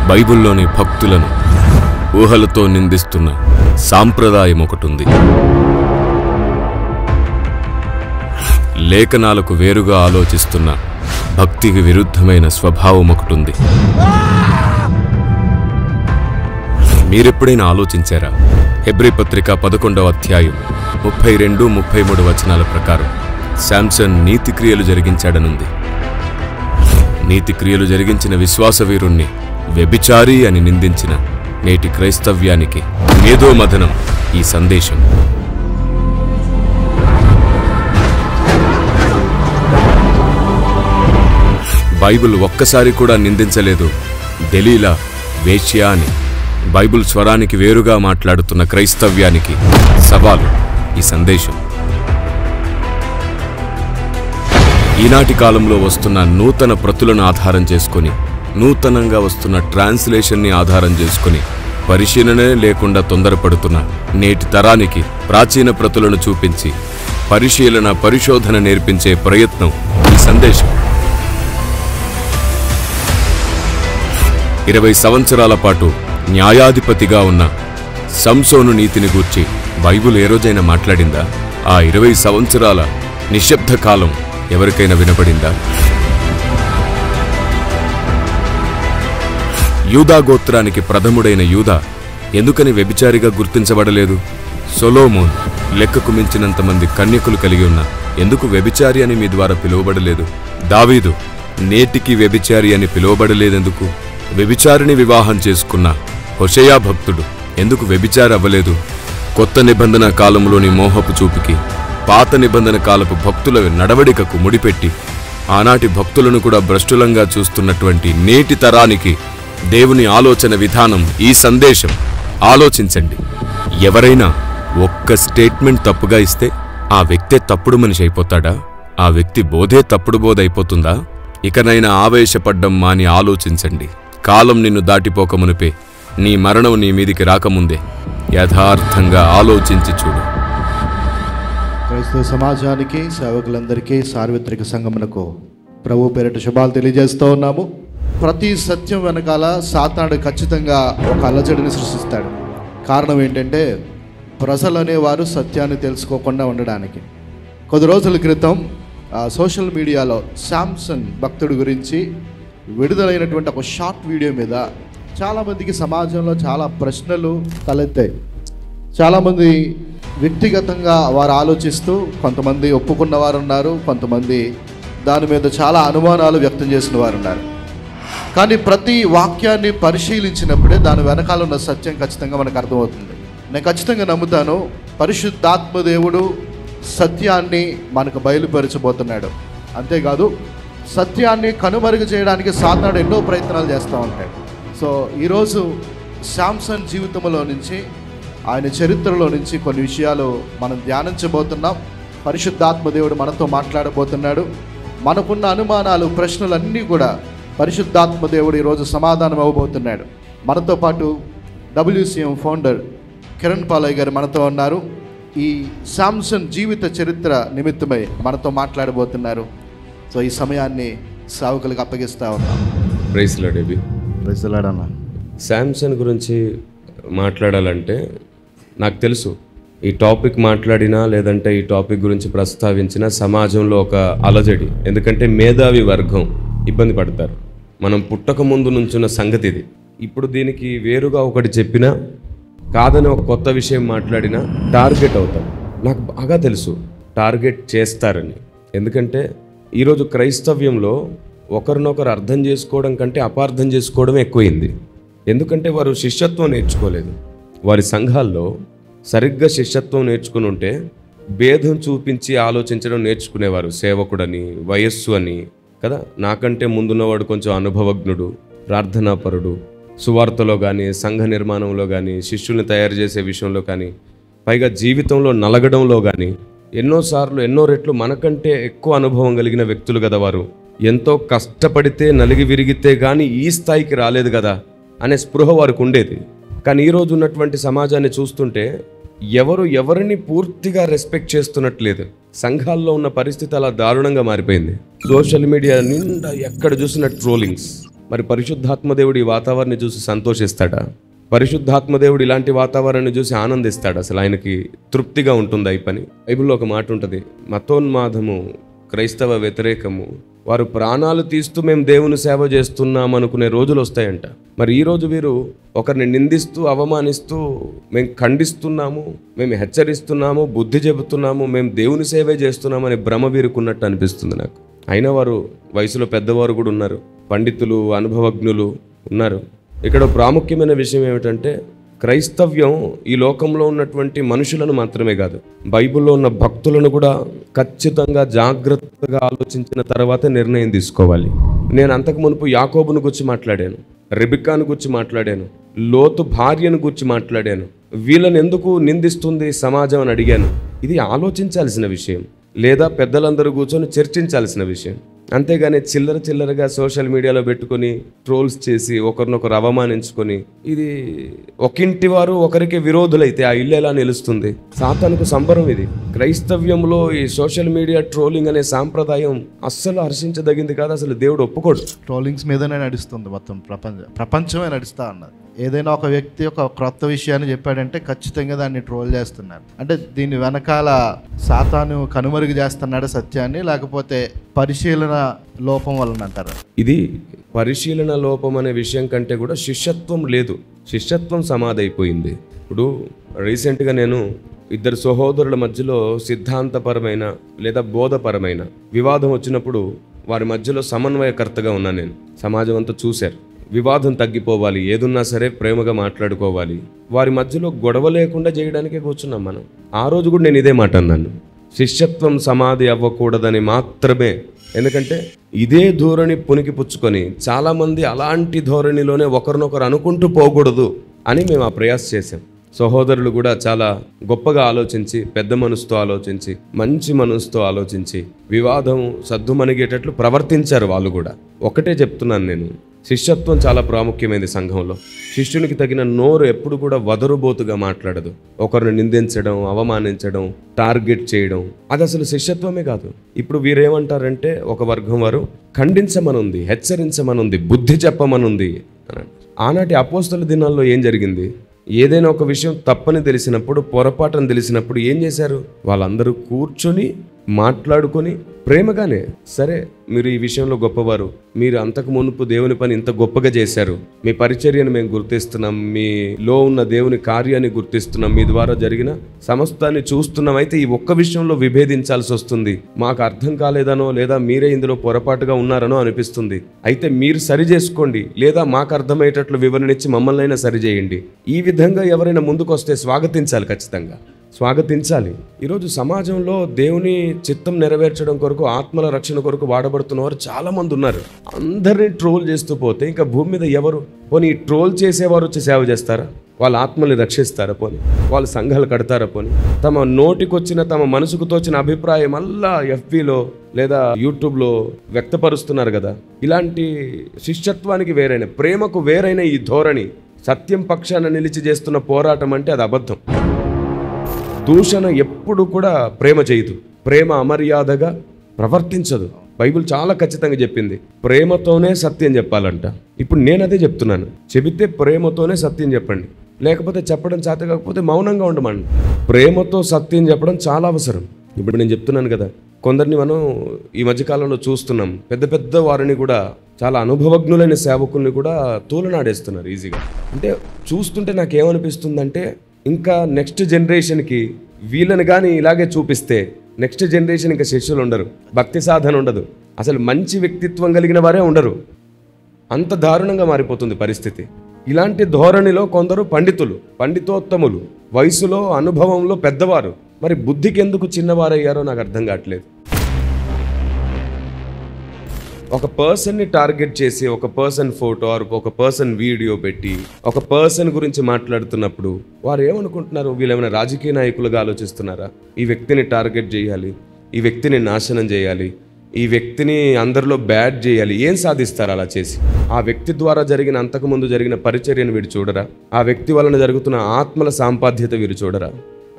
బైబిల్లోని భక్తులను ఊహలతో నిందిస్తున్న సాంప్రదాయం ఒకటుంది. లేఖనాలకు వేరుగా ఆలోచిస్తున్న భక్తికి విరుద్ధమైన స్వభావం ఒకటుంది. మీరెప్పుడైనా ఆలోచించారా? హెబ్రీ పత్రిక 11వ అధ్యాయం 32-33 వచనాల ప్రకారం శాంసన్ నీతిక్రియలు జరిగించాడనుంది. నీతిక్రియలు జరిగించిన విశ్వాసవీరుణ్ణి వ్యభిచారి అని నిందించిన నేటి క్రైస్తవ్యానికి మేధోమథనం ఈ సందేశం. బైబిల్ ఒక్కసారి కూడా నిందించలేదు దెలీలా వేశ్య అని. బైబిల్ స్వరానికి వేరుగా మాట్లాడుతున్న క్రైస్తవ్యానికి సవాలు ఈ సందేశం. ఈనాటి కాలంలో వస్తున్న నూతన ప్రతులను ఆధారం చేసుకొని, నూతనంగా వస్తున్న ట్రాన్స్లేషన్ని ఆధారం చేసుకొని పరిశీలనే లేకుండా తొందరపడుతున్న నేటి తరానికి ప్రాచీన ప్రతులను చూపించి పరిశోధన నేర్పించే ప్రయత్నం ఈ సందేశం. 20 సంవత్సరాల పాటు న్యాయాధిపతిగా ఉన్న సంసోను నీతిని గూర్చి బైబిల్ ఏ రోజైనా మాట్లాడిందా? ఆ 20 సంవత్సరాల నిశ్శబ్ద కాలం ఎవరికైనా వినపడిందా? యూదా గోత్రానికి ప్రథముడైన యూదా ఎందుకని వ్యభిచారిగా గుర్తించబడలేదు? సొలొమోన్ లెక్కకు మించినంతమంది కన్యకులు కలిగి ఉన్న ఎందుకు వ్యభిచారి అని మీ ద్వారా పిలువబడలేదు? దావీదు నేటికి వ్యభిచారి అని పిలువబడలేదెందుకు? వ్యభిచారిని వివాహం చేసుకున్న హోషేయ భక్తుడు ఎందుకు వ్యభిచారి అవ్వలేదు? కొత్త నిబంధన కాలంలోని మోహపు చూపుకి పాత నిబంధన కాలపు భక్తుల నడవడికకు ముడిపెట్టి ఆనాటి భక్తులను కూడా భ్రష్టులంగా చూస్తున్నటువంటి నేటి తరానికి దేవుని ఆలోచన విధానం ఈ సందేశం. ఆలోచించండి. ఎవరైనా ఒక్క స్టేట్మెంట్ తప్పుగా ఇస్తే ఆ వ్యక్తే తప్పుడు మనిషి అయిపోతాడా? ఆ వ్యక్తి బోధే తప్పుడు బోధ అయిపోతుందా? ఇకనైనా ఆవేశపడ్డం మాని ఆలోచించండి. కాలం నిన్ను దాటిపోకమునిపే, నీ మరణం నీ మీదికి రాకముందే యథార్థంగా ఆలోచించి చూడు. క్రైస్తవ సమాజానికి, సేవకులందరికీ, సార్వత్రిక సంఘమునకు ప్రభు పేరిట శుభాలు తెలియజేస్తూ ఉన్నాము. ప్రతి సత్యం వెనకాల సాతానుడు ఖచ్చితంగా ఒక అలజడిని సృష్టిస్తాడు. కారణం ఏంటంటే ప్రజలు అనేవారు సత్యాన్ని తెలుసుకోకుండా ఉండడానికి. కొద్ది రోజుల క్రితం సోషల్ మీడియాలో శాంసన్ భక్తుడి గురించి విడుదలైనటువంటి ఒక షార్ట్ వీడియో మీద చాలామందికి సమాజంలో చాలా ప్రశ్నలు తలెత్తాయి. చాలామంది వ్యక్తిగతంగా వారు ఆలోచిస్తూ, కొంతమంది ఒప్పుకున్న వారు ఉన్నారు, కొంతమంది దాని మీద చాలా అనుమానాలు వ్యక్తం చేసిన వారు ఉన్నారు. కానీ ప్రతి వాక్యాన్ని పరిశీలించినప్పుడే దాని వెనకాల ఉన్న సత్యం ఖచ్చితంగా మనకు అర్థమవుతుంది. నేను ఖచ్చితంగా నమ్ముతాను, పరిశుద్ధాత్మ దేవుడు సత్యాన్ని మనకు బయలుపరచబోతున్నాడు. అంతేకాదు, సత్యాన్ని కనుమరుగు చేయడానికి సాతానుడు ఎన్నో ప్రయత్నాలు చేస్తూ ఉంటాడు. సో ఈరోజు శాంసన్ జీవితంలో నుంచి, ఆయన చరిత్రలో నుంచి కొన్ని విషయాలు మనం ధ్యానించబోతున్నాం. పరిశుద్ధాత్మ దేవుడు మనతో మాట్లాడబోతున్నాడు. మనకున్న అనుమానాలు, ప్రశ్నలన్నీ కూడా పరిశుద్ధాత్మ దేవుడు ఈరోజు సమాధానం అవ్వబోతున్నాడు. మనతో పాటు WCM ఫౌండర్ కిరణ్ పాలయ్య గారు మనతో ఉన్నారు. ఈ శాంసన్ జీవిత చరిత్ర నిమిత్తమై మనతో మాట్లాడబోతున్నారు. సో ఈ సమయాన్ని సేవకులకు అప్పగిస్తా ఉన్నాం. ప్రైజ్ లార్డ్ ఎబి. ప్రైజ్ లార్డ్ అన్న. శాంసన్ గురించి మాట్లాడాలంటే నాకు తెలుసు, ఈ టాపిక్ మాట్లాడినా లేదంటే ఈ టాపిక్ గురించి ప్రస్తావించిన సమాజంలో ఒక అలజడి. ఎందుకంటే మేధావి వర్గం ఇబ్బంది పడతారు. మనం పుట్టక ముందు నుంచున్న సంగతి ఇది. ఇప్పుడు దీనికి వేరుగా ఒకటి చెప్పినా, కాదని ఒక కొత్త విషయం మాట్లాడినా టార్గెట్ అవుతాం. నాకు బాగా తెలుసు టార్గెట్ చేస్తారని. ఎందుకంటే ఈరోజు క్రైస్తవ్యంలో ఒకరినొకరు అర్థం చేసుకోవడం కంటే అపార్థం చేసుకోవడం ఎక్కువైంది. ఎందుకంటే వారు శిష్యత్వం నేర్చుకోలేదు. వారి సంఘాల్లో సరిగ్గా శిష్యత్వం నేర్చుకుని ఉంటే భేదం చూపించి ఆలోచించడం నేర్చుకునేవారు. సేవకుడని, వయస్సు అని కదా, నాకంటే ముందున్నవాడు కొంచెం అనుభవజ్ఞుడు, ప్రార్థనాపరుడు, సువార్తలో కానీ, సంఘ నిర్మాణంలో కానీ, శిష్యుల్ని తయారు చేసే విషయంలో కానీ, పైగా జీవితంలో నలగడంలో కానీ ఎన్నోసార్లు ఎన్నో రెట్లు మనకంటే ఎక్కువ అనుభవం కలిగిన వ్యక్తులు కదా వారు. ఎంతో కష్టపడితే నలిగి విరిగితే కానీ ఈ స్థాయికి రాలేదు కదా అనే స్పృహ వారికి ఉండేది. కానీ ఈరోజు ఉన్నటువంటి సమాజాన్ని చూస్తుంటే ఎవరు ఎవరిని పూర్తిగా రెస్పెక్ట్ చేస్తున్నట్లేదు. సంఘాల్లో ఉన్న పరిస్థితి అలా దారుణంగా మారిపోయింది. సోషల్ మీడియా నిండా ఎక్కడ చూసిన ట్రోలింగ్స్, మరి పరిశుద్ధాత్మదేవుడు ఈ వాతావరణాన్ని చూసి సంతోషిస్తాడా? పరిశుద్ధాత్మదేవుడు ఇలాంటి వాతావరణాన్ని చూసి ఆనందిస్తాడు? అసలు ఆయనకి తృప్తిగా ఉంటుందా ఈ పని? బైబిల్లో ఒక మాట ఉంటుంది, మతోన్మాదము, క్రైస్తవ వ్యతిరేకము, వారు ప్రాణాలు తీస్తూ మేము దేవుని సేవ చేస్తున్నాం అనుకునే రోజులు వస్తాయంట. మరి ఈరోజు వీరు ఒకరిని నిందిస్తూ అవమానిస్తూ మేము ఖండిస్తున్నాము, మేము హెచ్చరిస్తున్నాము, బుద్ధి చెబుతున్నాము, మేము దేవుని సేవే చేస్తున్నామని భ్రమ వీరుకున్నట్టు అనిపిస్తుంది నాకు. అయినా వారు వయసులో పెద్దవారు కూడా ఉన్నారు, పండితులు, అనుభవజ్ఞులు ఉన్నారు. ఇక్కడ ప్రాముఖ్యమైన విషయం ఏమిటంటే క్రైస్తవ్యం ఈ లోకంలో ఉన్నటువంటి మనుషులను మాత్రమే కాదు, బైబిల్లో ఉన్న భక్తులను కూడా ఖచ్చితంగా జాగ్రత్తగా ఆలోచించిన తర్వాతే నిర్ణయం తీసుకోవాలి. నేను అంతకు మునుపు యాకోబును గురించి మాట్లాడాను, రెబెక్కాను గురించి మాట్లాడాను, లోతు భార్యను గురించి మాట్లాడాను. వీళ్ళని ఎందుకు నిందిస్తుంది సమాజం అని అడిగాను. ఇది ఆలోచించాల్సిన విషయం, లేదా పెద్దలందరూ కూర్చొని చర్చించాల్సిన విషయం. అంతేగాని చిల్లరగా సోషల్ మీడియాలో పెట్టుకొని ట్రోల్స్ చేసి ఒకరినొకరు అవమానించుకొని, ఇది ఒకింటి వారు ఒకరికి విరోధులైతే ఆ ఇల్లు ఎలా నిలుస్తుంది? సాతానుకు సంబరం ఇది. క్రైస్తవ్యంలో ఈ సోషల్ మీడియా ట్రోలింగ్ అనే సాంప్రదాయం అస్సలు హర్షించదగింది కాదు, అసలు దేవుడు ఒప్పుకోడు. ట్రోలింగ్స్ మీదనే నడుస్తుంది మొత్తం ప్రపంచమే నడుస్తూ ఉన్నది. ఏదైనా ఒక వ్యక్తి ఒక క్రొత్త విషయాన్ని చెప్పాడంటే ఖచ్చితంగా దాన్ని ట్రోల్ చేస్తున్నారు. అంటే దీని వెనకాల సాతాను కనుమరుగు చేస్తున్నాడు సత్యాన్ని, లేకపోతే పరిశీలన లోపం వలన అంటారు. ఇది పరిశీలన లోపం అనే విషయం కంటే కూడా శిష్యత్వం లేదు, శిష్యత్వం సమాధైపోయింది. ఇప్పుడు రీసెంట్గా నేను ఇద్దరు సహోదరుల మధ్యలో సిద్ధాంతపరమైన లేదా బోధపరమైన వివాదం వచ్చినప్పుడు వారి మధ్యలో సమన్వయకర్తగా ఉన్నాను నేను. సమాజం అంతా చూశారు, వివాదం తగ్గిపోవాలి, ఏదున్నా సరే ప్రేమగా మాట్లాడుకోవాలి, వారి మధ్యలో గొడవ లేకుండా చేయడానికే కూర్చున్నాం మనం. ఆ రోజు కూడా నేను ఇదే మాట అన్నాను, శిష్యత్వం సమాధి అవ్వకూడదని మాత్రమే. ఎందుకంటే ఇదే ధోరణి పునికి పుచ్చుకొని చాలామంది అలాంటి ధోరణిలోనే ఒకరినొకరు అనుకుంటూ పోకూడదు అని మేము ఆ ప్రయాస చేశాం. సహోదరులు కూడా చాలా గొప్పగా ఆలోచించి, పెద్ద మనసుతో ఆలోచించి, మంచి మనసుతో ఆలోచించి వివాదం సద్దుమణిగేటట్లు ప్రవర్తించారు వాళ్ళు కూడా. ఒకటే చెప్తున్నాను నేను, శిష్యత్వం చాలా ప్రాముఖ్యమైనది సంఘంలో. శిష్యునికి తగిన నోరు ఎప్పుడు కూడా వదరుబోతుగా మాట్లాడదు. ఒకరిని నిందించడం, అవమానించడం, టార్గెట్ చేయడం అది అసలు శిష్యత్వమే కాదు. ఇప్పుడు వీరేమంటారంటే ఒక వర్గం వారు ఖండించమనుంది, హెచ్చరించమనుంది, బుద్ధి చెప్పమనుంది. ఆనాటి అపోస్తల దినాల్లో ఏం జరిగింది? ఏదైనా ఒక విషయం తప్పని తెలిసినప్పుడు, పొరపాటుని తెలిసినప్పుడు ఏం చేశారు? వాళ్ళందరూ కూర్చొని మాట్లాడుకొని ప్రేమగానే, సరే మీరు ఈ విషయంలో గొప్పవారు, మీరు అంతకు మునుపు దేవుని పని ఇంత గొప్పగా చేశారు, మీ పరిచర్యను మేము గుర్తిస్తున్నాం, మీలో ఉన్న దేవుని కార్యాన్ని గుర్తిస్తున్నాం, మీ ద్వారా జరిగిన సమస్తాన్ని చూస్తున్నాం. అయితే ఈ ఒక్క విషయంలో విభేదించాల్సి వస్తుంది, మాకు అర్థం కాలేదనో లేదా మీరే ఇందులో పొరపాటుగా ఉన్నారనో అనిపిస్తుంది. అయితే మీరు సరి చేసుకోండి, లేదా మాకు అర్థమయ్యేటట్లు వివరణ ఇచ్చి మమ్మల్ని అయినా సరిచేయండి. ఈ విధంగా ఎవరైనా ముందుకు వస్తే స్వాగతించాలి, ఖచ్చితంగా స్వాగతించాలి. ఈరోజు సమాజంలో దేవుని చిత్తం నెరవేర్చడం కొరకు, ఆత్మల రక్షణ కొరకు వాడబడుతున్న వారు చాలా మంది ఉన్నారు. అందరినీ ట్రోల్ చేస్తూ పోతే ఇంకా భూమి మీద ఎవరు? పోనీ ట్రోల్ చేసేవారు వచ్చి సేవ చేస్తారా? వాళ్ళ ఆత్మల్ని రక్షిస్తారా? పోనీ వాళ్ళు సంఘాలు కడతారా? పోనీ తమ నోటికొచ్చిన, తమ మనసుకు తోచిన అభిప్రాయం అల్లా ఎఫ్బీలో లేదా యూట్యూబ్లో వ్యక్తపరుస్తున్నారు కదా. ఇలాంటి శిష్యత్వానికి వేరైన, ప్రేమకు వేరైన ఈ ధోరణి, సత్యం పక్షాన నిలిచి చేస్తున్న పోరాటం అంటే అది అబద్ధం. దూషణ ఎప్పుడు కూడా ప్రేమ చేయదు, ప్రేమ అమర్యాదగా ప్రవర్తించదు. బైబిల్ చాలా ఖచ్చితంగా చెప్పింది, ప్రేమతోనే సత్యం చెప్పాలంట. ఇప్పుడు నేను అదే చెప్తున్నాను, చెబితే ప్రేమతోనే సత్యం చెప్పండి, లేకపోతే చెప్పడం చేత కాకపోతే మౌనంగా ఉండమండి. ప్రేమతో సత్యం చెప్పడం చాలా అవసరం. ఇప్పుడు నేను చెప్తున్నాను కదా, కొందరిని మనం ఈ మధ్యకాలంలో చూస్తున్నాం, పెద్ద పెద్ద వారిని కూడా, చాలా అనుభవజ్ఞులైన సేవకుల్ని కూడా తూలనాడేస్తున్నారు ఈజీగా. అంటే చూస్తుంటే నాకేమనిపిస్తుందంటే, ఇంకా నెక్స్ట్ జనరేషన్కి వీళ్ళని కానీ ఇలాగే చూపిస్తే నెక్స్ట్ జనరేషన్ ఇంకా శిష్యులు ఉండరు, భక్తి సాధన ఉండదు, అసలు మంచి వ్యక్తిత్వం కలిగిన వారే ఉండరు. అంత దారుణంగా మారిపోతుంది పరిస్థితి. ఇలాంటి ధోరణిలో కొందరు పండితులు, పండితోత్తములు, వయసులో అనుభవంలో పెద్దవారు, మరి బుద్ధికి ఎందుకు చిన్నవారయ్యారో నాకు అర్థం కావట్లేదు. ఒక పర్సన్ని టార్గెట్ చేసి ఒక పర్సన్ ఫోటో ఆర్ ఒక పర్సన్ వీడియో పెట్టి ఒక పర్సన్ గురించి మాట్లాడుతున్నప్పుడు వారు ఏమనుకుంటున్నారు? వీళ్ళు ఏమైనా రాజకీయ నాయకులుగా ఆలోచిస్తున్నారా? ఈ వ్యక్తిని టార్గెట్ చేయాలి, ఈ వ్యక్తిని నాశనం చేయాలి, ఈ వ్యక్తిని అందరిలో బ్యాడ్ చేయాలి. ఏం సాధిస్తారు అలా చేసి? ఆ వ్యక్తి ద్వారా జరిగిన, అంతకుముందు జరిగిన పరిచర్యను వీరు చూడరా? ఆ వ్యక్తి వలన జరుగుతున్న ఆత్మల సాంపాద్యత వీరు చూడరా?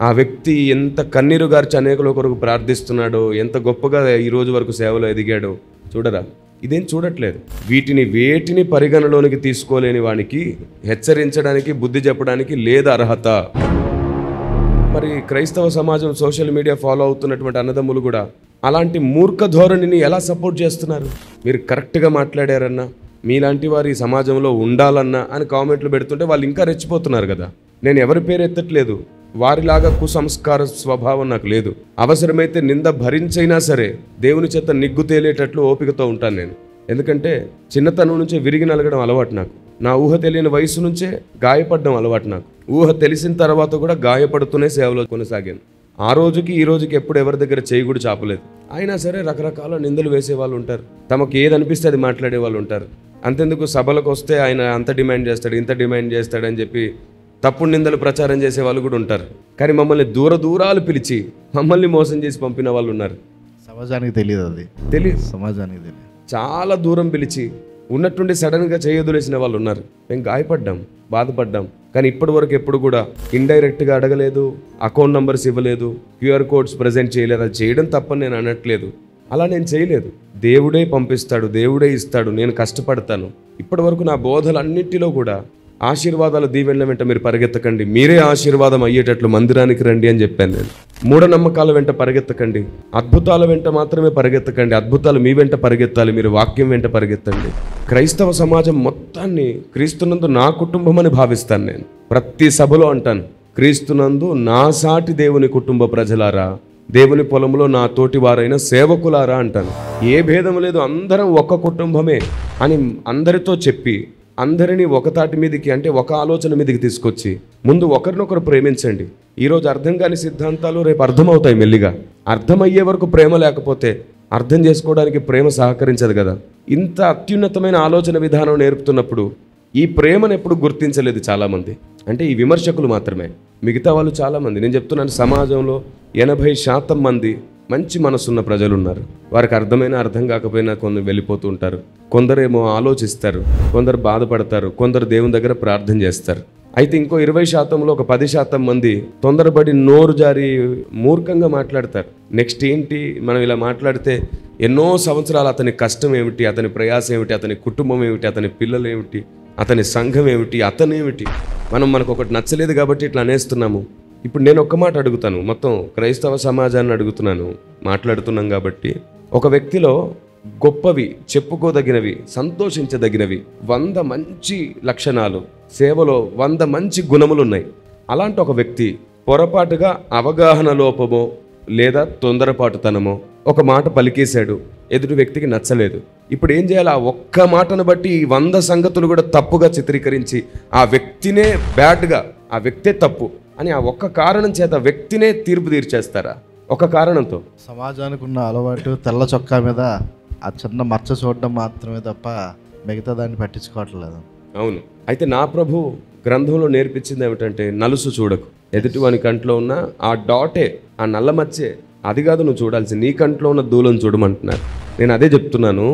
ఆ వ్యక్తి ఎంత కన్నీరు గార్చి అనేకుల కొరకు ప్రార్థిస్తున్నాడో, ఎంత గొప్పగా ఈ రోజు వరకు సేవలో ఎదిగాడో చూడరా? ఇదేం చూడట్లేదు. వేటిని పరిగణలోనికి తీసుకోలేని వానికి హెచ్చరించడానికి, బుద్ధి చెప్పడానికి లేదు అర్హత. మరి క్రైస్తవ సమాజం, సోషల్ మీడియా ఫాలో అవుతున్నటువంటి అన్నదమ్ములు కూడా అలాంటి మూర్ఖ ధోరణిని ఎలా సపోర్ట్ చేస్తున్నారు? మీరు కరెక్ట్గా మాట్లాడారన్నా, మీలాంటి వారు ఈ సమాజంలో ఉండాలన్నా అని కామెంట్లు పెడుతుంటే వాళ్ళు ఇంకా రెచ్చిపోతున్నారు కదా. నేను ఎవరి పేరు ఎత్తట్లేదు, వారిలాగా కుసంస్కార స్వభావం నాకు లేదు. అవసరమైతే నింద భరించైనా సరే దేవుని చేత నిగ్గు తేలేటట్లు ఓపికతో ఉంటాను నేను. ఎందుకంటే చిన్నతనం నుంచే విరిగి నలగడం అలవాటు నాకు. నా ఊహ తెలియని వయసు నుంచే గాయపడడం అలవాటు నాకు. ఊహ తెలిసిన తర్వాత కూడా గాయపడుతూనే సేవలో కొనసాగాను. ఆ రోజుకి ఈ రోజుకి ఎప్పుడు ఎవరి దగ్గర చేయి కూడా చాపలేదు. అయినా సరే రకరకాల నిందలు వేసే వాళ్ళు ఉంటారు, తమకు ఏది అనిపిస్తే అది మాట్లాడే వాళ్ళు ఉంటారు. అంతెందుకు, సభలకు వస్తే ఆయన అంత డిమాండ్ చేస్తాడు, ఇంత డిమాండ్ చేస్తాడని చెప్పి తప్పుడు నిందలు ప్రచారం చేసే వాళ్ళు కూడా ఉంటారు. కానీ మమ్మల్ని దూరాలు పిలిచి మమ్మల్ని మోసం చేసి పంపిన వాళ్ళు ఉన్నారు. సమాజానికి తెలియదు, అది తెలియదు. సమాజానికి తెలియదు. చాలా దూరం పిలిచి ఉన్నట్టుండి సడన్గా చేయొదిలేసిన వాళ్ళు ఉన్నారు. మేము గాయపడ్డాం, బాధపడ్డాం. కానీ ఇప్పటి వరకు ఎప్పుడు కూడా ఇండైరెక్ట్గా అడగలేదు, అకౌంట్ నంబర్స్ ఇవ్వలేదు, క్యూఆర్ కోడ్స్ ప్రజెంట్ చేయలేదు. అది చేయడం తప్పని నేను అనట్లేదు, అలా నేను చేయలేదు. దేవుడే పంపిస్తాడు, దేవుడే ఇస్తాడు, నేను కష్టపడతాను. ఇప్పటి వరకు నా బోధలన్నింటిలో కూడా ఆశీర్వాదాలు, దీవెనల వెంట మీరు పరిగెత్తకండి, మీరే ఆశీర్వాదం అయ్యేటట్లు మందిరానికి రండి అని చెప్పాను నేను. మూఢనమ్మకాల వెంట పరిగెత్తకండి, అద్భుతాల వెంట మాత్రమే పరిగెత్తకండి. అద్భుతాలు మీ వెంట పరిగెత్తాలి, మీరు వాక్యం వెంట పరిగెత్తండి. క్రైస్తవ సమాజం మొత్తాన్ని క్రీస్తునందు నా కుటుంబం అని భావిస్తాను నేను. ప్రతి సభలో అంటాను, క్రీస్తునందు నా సాటి దేవుని కుటుంబ ప్రజలారా, దేవుని పొలంలో నా తోటి వారైన సేవకులారా అంటాను. ఏ భేదం లేదు, అందరం ఒక్క కుటుంబమే అని అందరితో చెప్పి అందరినీ ఒక తాటి మీదకి, అంటే ఒక ఆలోచన మీదకి తీసుకొచ్చి ముందు ఒకరినొకరు ప్రేమించండి. ఈరోజు అర్థం కాని సిద్ధాంతాలు రేపు అర్థమవుతాయి మెల్లిగా. అర్థమయ్యే వరకు ప్రేమ లేకపోతే అర్థం చేసుకోవడానికి ప్రేమ సహకరించదు కదా. ఇంత అత్యున్నతమైన ఆలోచన విధానం నేర్పుతున్నప్పుడు ఈ ప్రేమను ఎప్పుడు గుర్తించలేదు చాలామంది. అంటే ఈ విమర్శకులు మాత్రమే, మిగతా వాళ్ళు చాలామంది. నేను చెప్తున్నాను, సమాజంలో 80% మంది మంచి మనసున్న ప్రజలు ఉన్నారు. వారికి అర్థమైనా అర్థం కాకపోయినా కొందరు వెళ్ళిపోతూ ఉంటారు. కొందరేమో ఆలోచిస్తారు, కొందరు బాధపడతారు, కొందరు దేవుని దగ్గర ప్రార్థన చేస్తారు. అయితే ఇంకో 20%లో ఒక 10% మంది తొందరపడి నోరు జారి మూర్ఖంగా మాట్లాడతారు. నెక్స్ట్ ఏంటి, మనం ఇలా మాట్లాడితే ఎన్నో సంవత్సరాలు అతని కష్టం ఏమిటి, అతని ప్రయాసం ఏమిటి, అతని కుటుంబం ఏమిటి, అతని పిల్లలు ఏమిటి, అతని సంఘం ఏమిటి, అతనేమిటి, మనకు ఒకటి నచ్చలేదు కాబట్టి ఇట్లా అనేస్తున్నాము. ఇప్పుడు నేను ఒక్క మాట అడుగుతాను, మొత్తం క్రైస్తవ సమాజాన్ని అడుగుతున్నాను, మాట్లాడుతున్నాం కాబట్టి. ఒక వ్యక్తిలో గొప్పవి, చెప్పుకోదగినవి, సంతోషించదగినవి 100 మంచి లక్షణాలు, సేవలో 100 మంచి గుణములు ఉన్నాయి. అలాంటి ఒక వ్యక్తి పొరపాటుగా అవగాహన లోపమో లేదా తొందరపాటుతనమో ఒక మాట పలికేశాడు, ఎదుటి వ్యక్తికి నచ్చలేదు. ఇప్పుడు ఏం చేయాలి? ఆ ఒక్క మాటను బట్టి ఈ 100 సంగతులు కూడా తప్పుగా చిత్రీకరించి ఆ వ్యక్తినే బ్యాడ్గా, ఆ వ్యక్తే తప్పు అని ఆ ఒక్క కారణం చేత వ్యక్తినే తీర్పు తీర్చేస్తారా? ఒక కారణంతో. సమాజానికి ఉన్న అలవాటు తెల్ల చొక్కా మీద ఆ చిన్న మచ్చ చూడడం మాత్రమే తప్ప మిగతా దాన్ని పట్టించుకోవట్లేదు. అవును. అయితే నా ప్రభు గ్రంథంలో నేర్పించింది ఏమిటంటే, నలుసు చూడకు. ఎదుటి వాని కంట్లో ఉన్న ఆ డాటే, ఆ నల్ల మచ్చే, అది కాదు నువ్వు చూడాల్సి, నీ కంట్లో ఉన్న దూలను చూడమంటున్నారు. నేను అదే చెప్తున్నాను,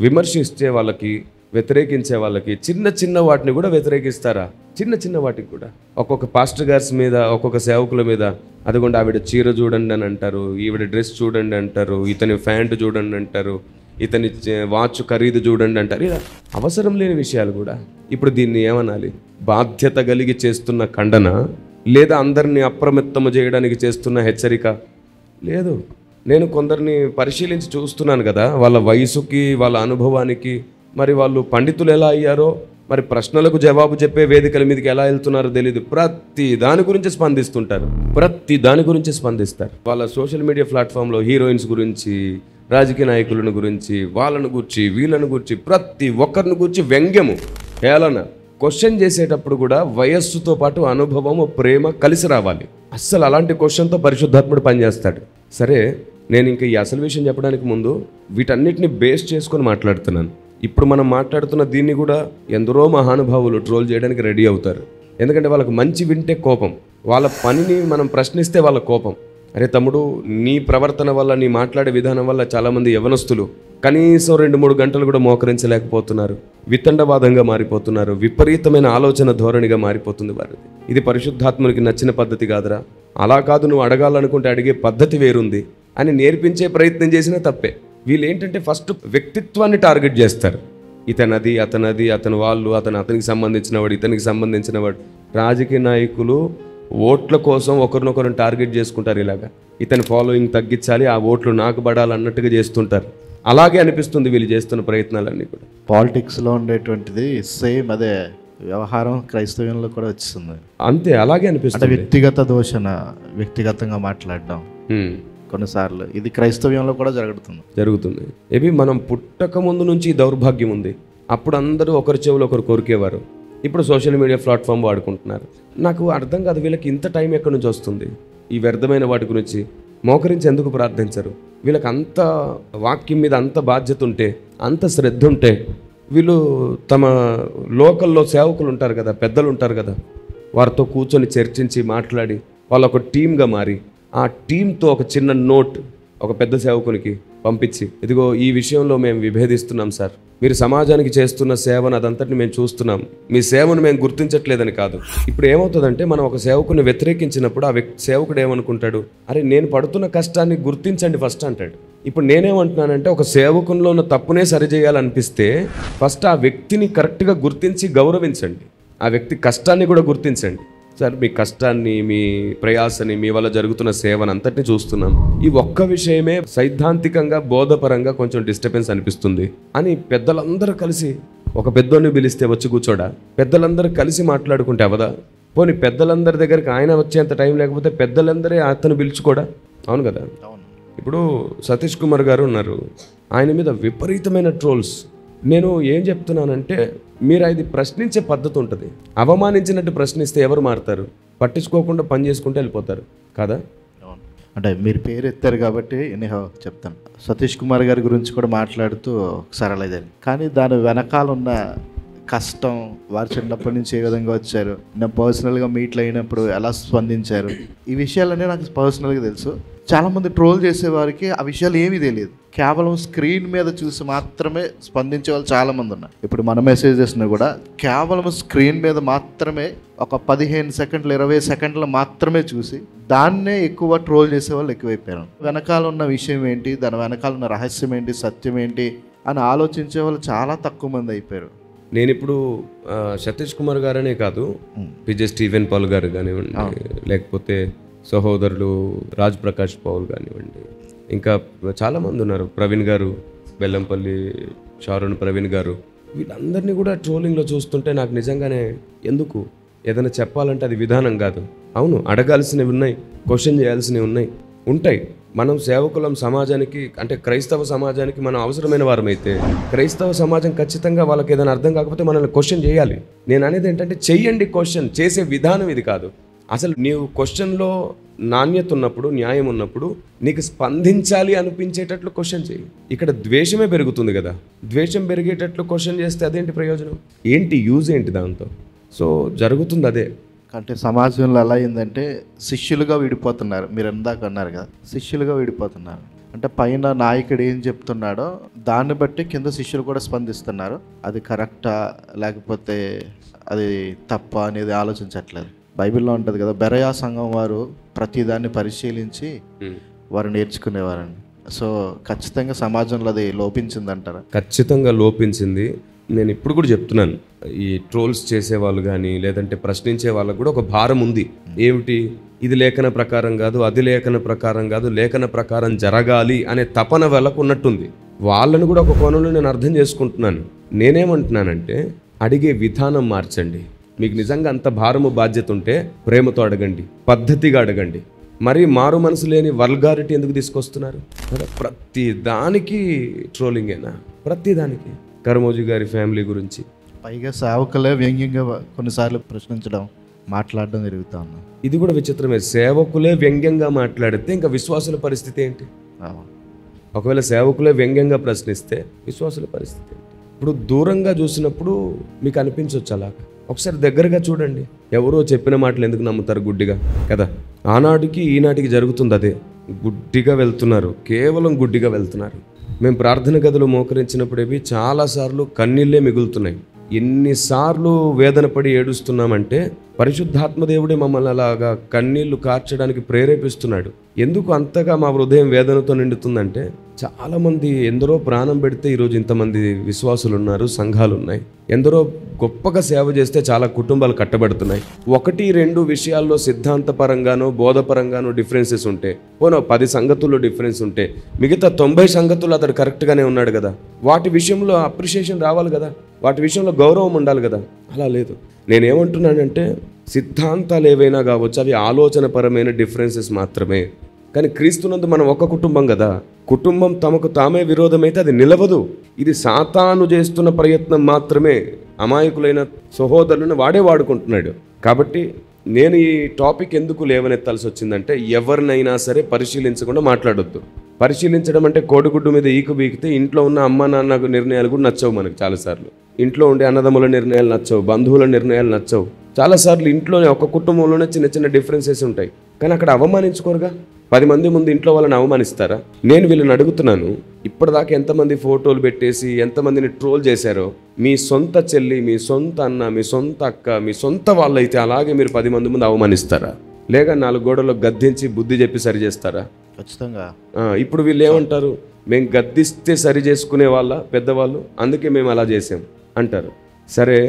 విమర్శించే వాళ్ళకి, వ్యతిరేకించే వాళ్ళకి చిన్న చిన్న వాటిని కూడా వ్యతిరేకిస్తారా? చిన్న చిన్న వాటికి కూడా. ఒక్కొక్క పాస్టర్ గార్స్ మీద, ఒక్కొక్క సేవకుల మీద, అదిగోండి ఆవిడ చీర చూడండి అని అంటారు, ఈవిడ డ్రెస్ చూడండి అంటారు, ఇతని ప్యాంటు చూడండి అంటారు, ఇతని వాచ్ ఖరీదు చూడండి అంటారు. ఇలా అవసరం లేని విషయాలు కూడా. ఇప్పుడు దీన్ని ఏమనాలి? బాధ్యత కలిగి చేస్తున్న ఖండన, లేదా అందరినీ అప్రమత్తము చేయడానికి చేస్తున్న హెచ్చరిక? లేదు. నేను కొందరిని పరిశీలించి చూస్తున్నాను కదా, వాళ్ళ వయసుకి, వాళ్ళ అనుభవానికి, మరి వాళ్ళు పండితులు ఎలా అయ్యారో, మరి ప్రశ్నలకు జవాబు చెప్పే వేదికల మీదకి ఎలా వెళ్తున్నారో తెలియదు. ప్రతి దాని గురించి స్పందిస్తుంటారు, ప్రతి దాని గురించి స్పందిస్తారు. వాళ్ళ సోషల్ మీడియా ప్లాట్ఫామ్లో హీరోయిన్స్ గురించి, రాజకీయ నాయకులను గురించి, వాళ్ళను గురించి, వీళ్ళను గురించి, ప్రతి ఒక్కరిని గురించి వ్యంగ్యము, హేళన. క్వశ్చన్ చేసేటప్పుడు కూడా వయస్సుతో పాటు అనుభవము, ప్రేమ కలిసి రావాలి. అస్సలు అలాంటి క్వశ్చన్తో పరిశుద్ధాత్ముడు పనిచేస్తాడు. సరే, నేను ఇంకా ఈ అసలు విషయం చెప్పడానికి ముందు వీటన్నిటిని బేస్ చేసుకొని మాట్లాడుతున్నాను. ఇప్పుడు మనం మాట్లాడుతున్న దీన్ని కూడా ఎందరో మహానుభావులు ట్రోల్ చేయడానికి రెడీ అవుతారు. ఎందుకంటే వాళ్ళకు మంచి వింటే కోపం, వాళ్ళ పనిని మనం ప్రశ్నిస్తే వాళ్ళ కోపం. అరే తమ్ముడు, నీ ప్రవర్తన వల్ల, నీ మాట్లాడే విధానం వల్ల చాలామంది యవనస్తులు కనీసం 2-3 గంటలు కూడా మోకరించలేకపోతున్నారు, వితండవాదంగా మారిపోతున్నారు, విపరీతమైన ఆలోచన ధోరణిగా మారిపోతుంది వారిది. ఇది పరిశుద్ధాత్మునికి నచ్చిన పద్ధతి కాదురా. అలా కాదు, నువ్వు అడగాలనుకుంటే అడిగే పద్ధతి వేరుంది అని నేర్పించే ప్రయత్నం చేసినా తప్పే. వీళ్ళు ఏంటంటే ఫస్ట్ వ్యక్తిత్వాన్ని టార్గెట్ చేస్తారు. ఇతనది, అతనది, అతను వాళ్ళు, అతనికి సంబంధించినవాడు, ఇతనికి సంబంధించినవాడు. రాజకీయ నాయకులు ఓట్ల కోసం ఒకరినొకరిని టార్గెట్ చేసుకుంటారు. ఇలాగా ఇతని ఫాలోయింగ్ తగ్గించాలి, ఆ ఓట్లు నాకు పడాలన్నట్టుగా చేస్తుంటారు. అలాగే అనిపిస్తుంది వీళ్ళు చేస్తున్న ప్రయత్నాలన్నీ కూడా. పాలిటిక్స్లో ఉండేటువంటిది సేమ్ అదే వ్యవహారం క్రైస్తవ్యంలో కూడా వచ్చింది. అంతే, అలాగే అంటే అనిపిస్తుంది. వ్యక్తిగత దోషణ, వ్యక్తిగతంగా మాట్లాడడం కొన్నిసార్లు ఇది క్రైస్తవ్యంలో కూడా జరుగుతుంది. ఇవి మనం పుట్టక ముందు నుంచి ఈ దౌర్భాగ్యం ఉంది. అప్పుడు అందరూ ఒకరి చెవులు ఒకరు కొరికేవారు. ఇప్పుడు సోషల్ మీడియా ప్లాట్ఫామ్ వాడుకుంటున్నారు. నాకు అర్థం కాదు, వీళ్ళకి ఇంత టైం ఎక్కడి నుంచి వస్తుంది? ఈ వ్యర్థమైన వాటి గురించి మోకరించి ఎందుకు ప్రార్థించరు? వీళ్ళకి అంత వాక్యం మీద అంత బాధ్యత ఉంటే, అంత శ్రద్ధ ఉంటే, వీళ్ళు తమ లోకల్లో సేవకులు ఉంటారు కదా, పెద్దలు ఉంటారు కదా, వారితో కూర్చొని చర్చించి మాట్లాడి వాళ్ళు ఒక టీమ్గా మారి ఆ టీంతో ఒక చిన్న నోట్ ఒక పెద్ద సేవకునికి పంపించి, ఇదిగో ఈ విషయంలో మేము విభేదిస్తున్నాం సార్, మీరు సమాజానికి చేస్తున్న సేవను అదంతటిని మేము చూస్తున్నాం, మీ సేవను మేము గుర్తించట్లేదని కాదు. ఇప్పుడు ఏమవుతుందంటే మనం ఒక సేవకుని వ్యతిరేకించినప్పుడు ఆ సేవకుడు ఏమనుకుంటాడు, అరే నేను పడుతున్న కష్టాన్ని గుర్తించండి ఫస్ట్ అంటాడు. ఇప్పుడు నేనేమంటున్నానంటే ఒక సేవకునిలో ఉన్న తప్పునే సరిచేయాలనిపిస్తే ఫస్ట్ ఆ వ్యక్తిని కరెక్ట్గా గుర్తించి గౌరవించండి, ఆ వ్యక్తి కష్టాన్ని కూడా గుర్తించండి. సార్ మీ కష్టాన్ని, మీ ప్రయాసని, మీ వల్ల జరుగుతున్న సేవను అంతటిని చూస్తున్నాం, ఈ ఒక్క విషయమే సైద్ధాంతికంగా బోధపరంగా కొంచెం డిస్టర్బెన్స్ అనిపిస్తుంది అని పెద్దలందరూ కలిసి, ఒక పెద్దోడిని పిలిస్తే వచ్చి కూర్చోడా? పెద్దలందరూ కలిసి మాట్లాడుకుంటే అవదా? పోనీ పెద్దలందరి దగ్గరికి ఆయన వచ్చేంత టైం లేకపోతే పెద్దలందరే అతను పిలుచుకోడా? అవును కదా. ఇప్పుడు సతీష్ కుమార్ గారు ఉన్నారు, ఆయన మీద విపరీతమైన ట్రోల్స్. నేను ఏం చెప్తున్నానంటే, మీరు అది ప్రశ్నించే పద్ధతి ఉంటుంది. అవమానించినట్టు ప్రశ్నిస్తే ఎవరు మారుతారు? పట్టించుకోకుండా పని చేసుకుంటూ వెళ్ళిపోతారు కదా. అంటే మీరు పేరు ఎత్తారు కాబట్టి ఎనీహౌ చెప్తాను. సతీష్ కుమార్ గారి గురించి కూడా మాట్లాడుతూ సరళైదని, కానీ దాని వెనకాల ఉన్న కష్టం, వారు చిన్నప్పటి నుంచి ఏ విధంగా వచ్చారు, నేను పర్సనల్గా మీట్లు అయినప్పుడు ఎలా స్పందించారు, ఈ విషయాలన్నీ నాకు పర్సనల్గా తెలుసు. చాలామంది ట్రోల్ చేసేవారికి ఆ విషయాలు ఏమీ తెలియదు. కేవలం స్క్రీన్ మీద చూసి మాత్రమే స్పందించే వాళ్ళు చాలామంది ఉన్నారు. ఇప్పుడు మన మెసేజెస్ని కూడా కేవలం స్క్రీన్ మీద మాత్రమే ఒక 15 సెకండ్లు 20 సెకండ్లు మాత్రమే చూసి దాన్నే ఎక్కువ ట్రోల్ చేసే వాళ్ళు ఎక్కువైపోయారు. వెనకాల ఉన్న విషయం ఏంటి, దాని వెనకాల ఉన్న రహస్యం ఏంటి, సత్యం ఏంటి అని ఆలోచించే వాళ్ళు చాలా తక్కువ మంది అయిపోయారు. నేను ఇప్పుడు సతీష్ కుమార్ గారనే కాదు, పిజే స్టీవెన్ పాల్ గారు కానివ్వండి, లేకపోతే సహోదరులు రాజ్ ప్రకాష్ పౌల్ కానివ్వండి, ఇంకా చాలామంది ఉన్నారు, ప్రవీణ్ గారు, బెల్లంపల్లి షారున్ ప్రవీణ్ గారు, వీళ్ళందరినీ కూడా ట్రోలింగ్లో చూస్తుంటే నాకు నిజంగానే ఎందుకు ఏదైనా చెప్పాలంటే అది విధానం కాదు. అవును, అడగాల్సినవి ఉన్నాయి, క్వశ్చన్ చేయాల్సినవి ఉంటాయి. మనం సేవకులం సమాజానికి, అంటే క్రైస్తవ సమాజానికి మనం అవసరమైన వారమైతే క్రైస్తవ సమాజం ఖచ్చితంగా వాళ్ళకి ఏదైనా అర్థం కాకపోతే మనల్ని క్వశ్చన్ చేయాలి. నేను అనేది ఏంటంటే చెయ్యండి, క్వశ్చన్ చేసే విధానం ఇది కాదు. అసలు నీవు క్వశ్చన్లో నాణ్యత ఉన్నప్పుడు, న్యాయం ఉన్నప్పుడు నీకు స్పందించాలి అనిపించేటట్లు క్వశ్చన్ చేయి. ఇక్కడ ద్వేషమే పెరుగుతుంది కదా, ద్వేషం పెరిగేటట్లు క్వశ్చన్ చేస్తే అదేంటి ప్రయోజనం, ఏంటి యూజ్ ఏంటి దాంతో? సో జరుగుతుంది అదే. అంటే సమాజంలో ఎలా అయిందంటే శిష్యులుగా విడిపోతున్నారు. మీరు ఎందాక అన్నారు కదా, శిష్యులుగా విడిపోతున్నారు. అంటే పైన నాయకుడు ఏం చెప్తున్నాడో దాన్ని బట్టి కింద శిష్యులు కూడా స్పందిస్తున్నారు. అది కరెక్టా లేకపోతే అది తప్ప అనేది ఆలోచించట్లేదు. బైబిల్లో ఉంటుంది కదా, బెరయా సంఘం వారు ప్రతిదాన్ని పరిశీలించి వారు నేర్చుకునేవారండి. సో ఖచ్చితంగా సమాజంలో అది లోపించిందంటారా? ఖచ్చితంగా లోపించింది. నేను ఇప్పుడు కూడా చెప్తున్నాను, ఈ ట్రోల్స్ చేసేవాళ్ళు కానీ లేదంటే ప్రశ్నించే వాళ్ళకు కూడా ఒక భారం ఉంది. ఏమిటి, ఇది లేఖన ప్రకారం కాదు, అది లేఖన ప్రకారం కాదు, లేఖన ప్రకారం జరగాలి అనే తపన వాళ్ళకు ఉన్నట్టుంది. వాళ్ళని కూడా ఒక కోణంలో నేను అర్థం చేసుకుంటున్నాను. నేనేమంటున్నానంటే అడిగే విధానం మార్చండి. మీకు నిజంగా అంత భారము బాధ్యత ఉంటే ప్రేమతో అడగండి, పద్ధతిగా అడగండి. మరి మారు మనసు లేని వల్గారిటీ ఎందుకు తీసుకొస్తున్నారు? ప్రతి దానికి ట్రోలింగేనా? ప్రతి దానికి. కర్మోజీ గారి ఫ్యామిలీ గురించి పైగా సేవకులే వ్యంగ్యంగా కొన్నిసార్లు ప్రశ్నించడం, మాట్లాడడం జరుగుతూ ఉంది. ఇది కూడా విచిత్రమే. సేవకులే వ్యంగ్యంగా మాట్లాడితే ఇంకా విశ్వాసుల పరిస్థితి ఏంటి? ఒకవేళ సేవకులే వ్యంగ్యంగా ప్రశ్నిస్తే విశ్వాసుల పరిస్థితి ఏంటి? ఇప్పుడు దూరంగా చూసినప్పుడు మీకు అనిపించవచ్చు అలా, ఒకసారి దగ్గరగా చూడండి. ఎవరో చెప్పిన మాటలు ఎందుకు నమ్ముతారు గుడ్డిగా కదా? ఆనాటికి ఈనాటికి జరుగుతుంది అదే. గుడ్డిగా వెళ్తున్నారు, కేవలం గుడ్డిగా వెళ్తున్నారు. మేము ప్రార్థన గదిలో మోకరించినప్పుడు ఇవి చాలాసార్లు కన్నీళ్ళే మిగులుతున్నాయి. ఎన్నిసార్లు వేదన పడి ఏడుస్తున్నామంటే పరిశుద్ధాత్మ దేవుడే మమ్మల్ని అలాగా కన్నీళ్లు కార్చడానికి ప్రేరేపిస్తున్నాడు. ఎందుకు అంతగా మా హృదయం వేదనతో నిండుతుందంటే, చాలామంది ఎందరో ప్రాణం పెడితే ఈరోజు ఇంతమంది విశ్వాసులు ఉన్నారు, సంఘాలు ఉన్నాయి. ఎందరో గొప్పగా సేవ చేస్తే చాలా కుటుంబాలు కట్టబడుతున్నాయి. 1-2 విషయాల్లో సిద్ధాంతపరంగానో బోధపరంగానో డిఫరెన్సెస్ ఉంటే, పోనో 10 సంగతుల్లో డిఫరెన్స్ ఉంటే, మిగతా 90 సంగతులు అతడు కరెక్ట్గానే ఉన్నాడు కదా. వాటి విషయంలో అప్రిషియేషన్ రావాలి కదా, వాటి విషయంలో గౌరవం ఉండాలి కదా. అలా లేదు. నేనేమంటున్నానంటే, సిద్ధాంతాలు ఏవైనా కావచ్చు, అవి ఆలోచనపరమైన డిఫరెన్సెస్ మాత్రమే. కానీ క్రీస్తునందు మనం ఒక కుటుంబం కదా. కుటుంబం తమకు తామే విరోధమైతే అది నిలవదు. ఇది సాతాను చేస్తున్న ప్రయత్నం మాత్రమే. అమాయకులైన సహోదరులను వాడే వాడుకుంటున్నాడు. కాబట్టి నేను ఈ టాపిక్ ఎందుకు లేవనెత్తాల్సి వచ్చిందంటే, ఎవరినైనా సరే పరిశీలించకుండా మాట్లాడొద్దు. పరిశీలించడం అంటే కోడిగుడ్డు మీద ఈకు బీకితే ఇంట్లో ఉన్న అమ్మ నాన్న నిర్ణయాలు కూడా నచ్చవు మనకు. చాలాసార్లు ఇంట్లో ఉండే అన్నదమ్ముల నిర్ణయాలు నచ్చవు, బంధువుల నిర్ణయాలు నచ్చవు. చాలాసార్లు ఇంట్లోనే ఒక కుటుంబంలోనే చిన్న చిన్న డిఫరెన్సెస్ ఉంటాయి. కానీ అక్కడ అవమానించుకోరుగా. 10 మంది ముందు ఇంట్లో వాళ్ళని అవమానిస్తారా? నేను వీళ్ళని అడుగుతున్నాను, ఇప్పటిదాకా ఎంతమంది ఫోటోలు పెట్టేసి ఎంతమందిని ట్రోల్ చేశారో, మీ సొంత చెల్లి, మీ సొంత అన్న, మీ సొంత అక్క, మీ సొంత వాళ్ళైతే అలాగే మీరు 10 మంది ముందు అవమానిస్తారా? లేక 4 గోడల్లో గద్దించి బుద్ధి చెప్పి సరి చేస్తారా? ఖచ్చితంగా. ఇప్పుడు వీళ్ళు ఏమంటారు, మేము గద్దిస్తే సరి చేసుకునే వాళ్ళ పెద్దవాళ్ళు, అందుకే మేము అలా చేసాం అంటారు. సరే,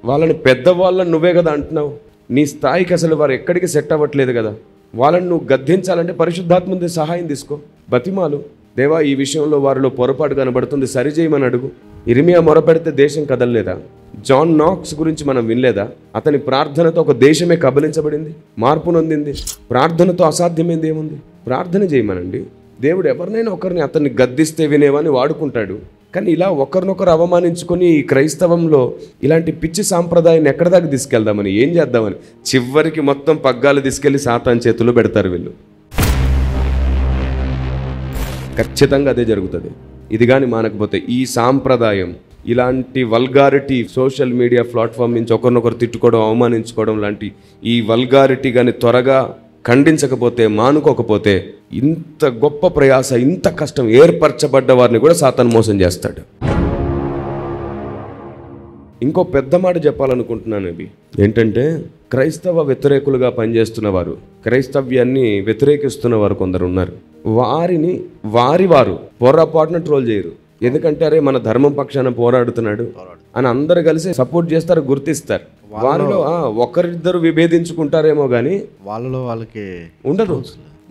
వాళ్ళని పెద్దవాళ్ళని నువ్వే కదా అంటున్నావు. నీ స్థాయికి అసలు వారు ఎక్కడికి సెట్ అవ్వట్లేదు కదా. వాళ్ళని నువ్వు గద్దించాలంటే పరిశుద్ధాత్మ సహాయం తీసుకో, బతిమాలు. దేవా, ఈ విషయంలో వారిలో పొరపాటు కనబడుతుంది, సరిచేయమని అడుగు. ఇర్మియా మొరపెడితే దేశం కదలలేదా? జాన్ నాక్స్ గురించి మనం వినలేదా? అతని ప్రార్థనతో ఒక దేశమే కబలించబడింది, మార్పు నొందింది. ప్రార్థనతో అసాధ్యమైంది ఏముంది? ప్రార్థన చేయమనండి. దేవుడు ఎవరినైనా ఒకరిని అతన్ని గద్దిస్తే వినేవాని వాడుకుంటాడు. కానీ ఇలా ఒకరినొకరు అవమానించుకొని ఈ క్రైస్తవంలో ఇలాంటి పిచ్చి సాంప్రదాయాన్ని ఎక్కడి దాకా తీసుకెళ్దామని, ఏం చేద్దామని, చివరికి మొత్తం పగ్గాలు తీసుకెళ్లి సాతాను చేతుల్లో పెడతారు వీళ్ళు. ఖచ్చితంగా అదే జరుగుతుంది. ఇది కానీ మానకపోతే ఈ సాంప్రదాయం, ఇలాంటి వల్గారిటీ, సోషల్ మీడియా ప్లాట్ఫామ్ నుంచి ఒకరినొకరు తిట్టుకోవడం, అవమానించుకోవడం లాంటి ఈ వల్గారిటీ కానీ త్వరగా ఖండించకపోతే, మానుకోకపోతే, ఇంత గొప్ప ప్రయాస, ఇంత కష్టం ఏర్పరచబడ్డ వారిని కూడా సాతాను మోసం చేస్తాడు. ఇంకో పెద్ద మాట చెప్పాలనుకుంటున్నాను. అవి ఏంటంటే, క్రైస్తవ వ్యతిరేకులుగా పనిచేస్తున్న వారు, క్రైస్తవ్యాన్ని వ్యతిరేకిస్తున్న వారు కొందరు ఉన్నారు. వారిని వారు పొరపాటున ట్రోల్ చేయరు. ఎందుకంటే అరే మన ధర్మం పక్షాన పోరాడుతున్నాడు అని అందరు కలిసి సపోర్ట్ చేస్తారు, గుర్తిస్తారు. వారిలో ఒకరిద్దరు విభేదించుకుంటారేమో కానీ వాళ్ళకి ఉండదు.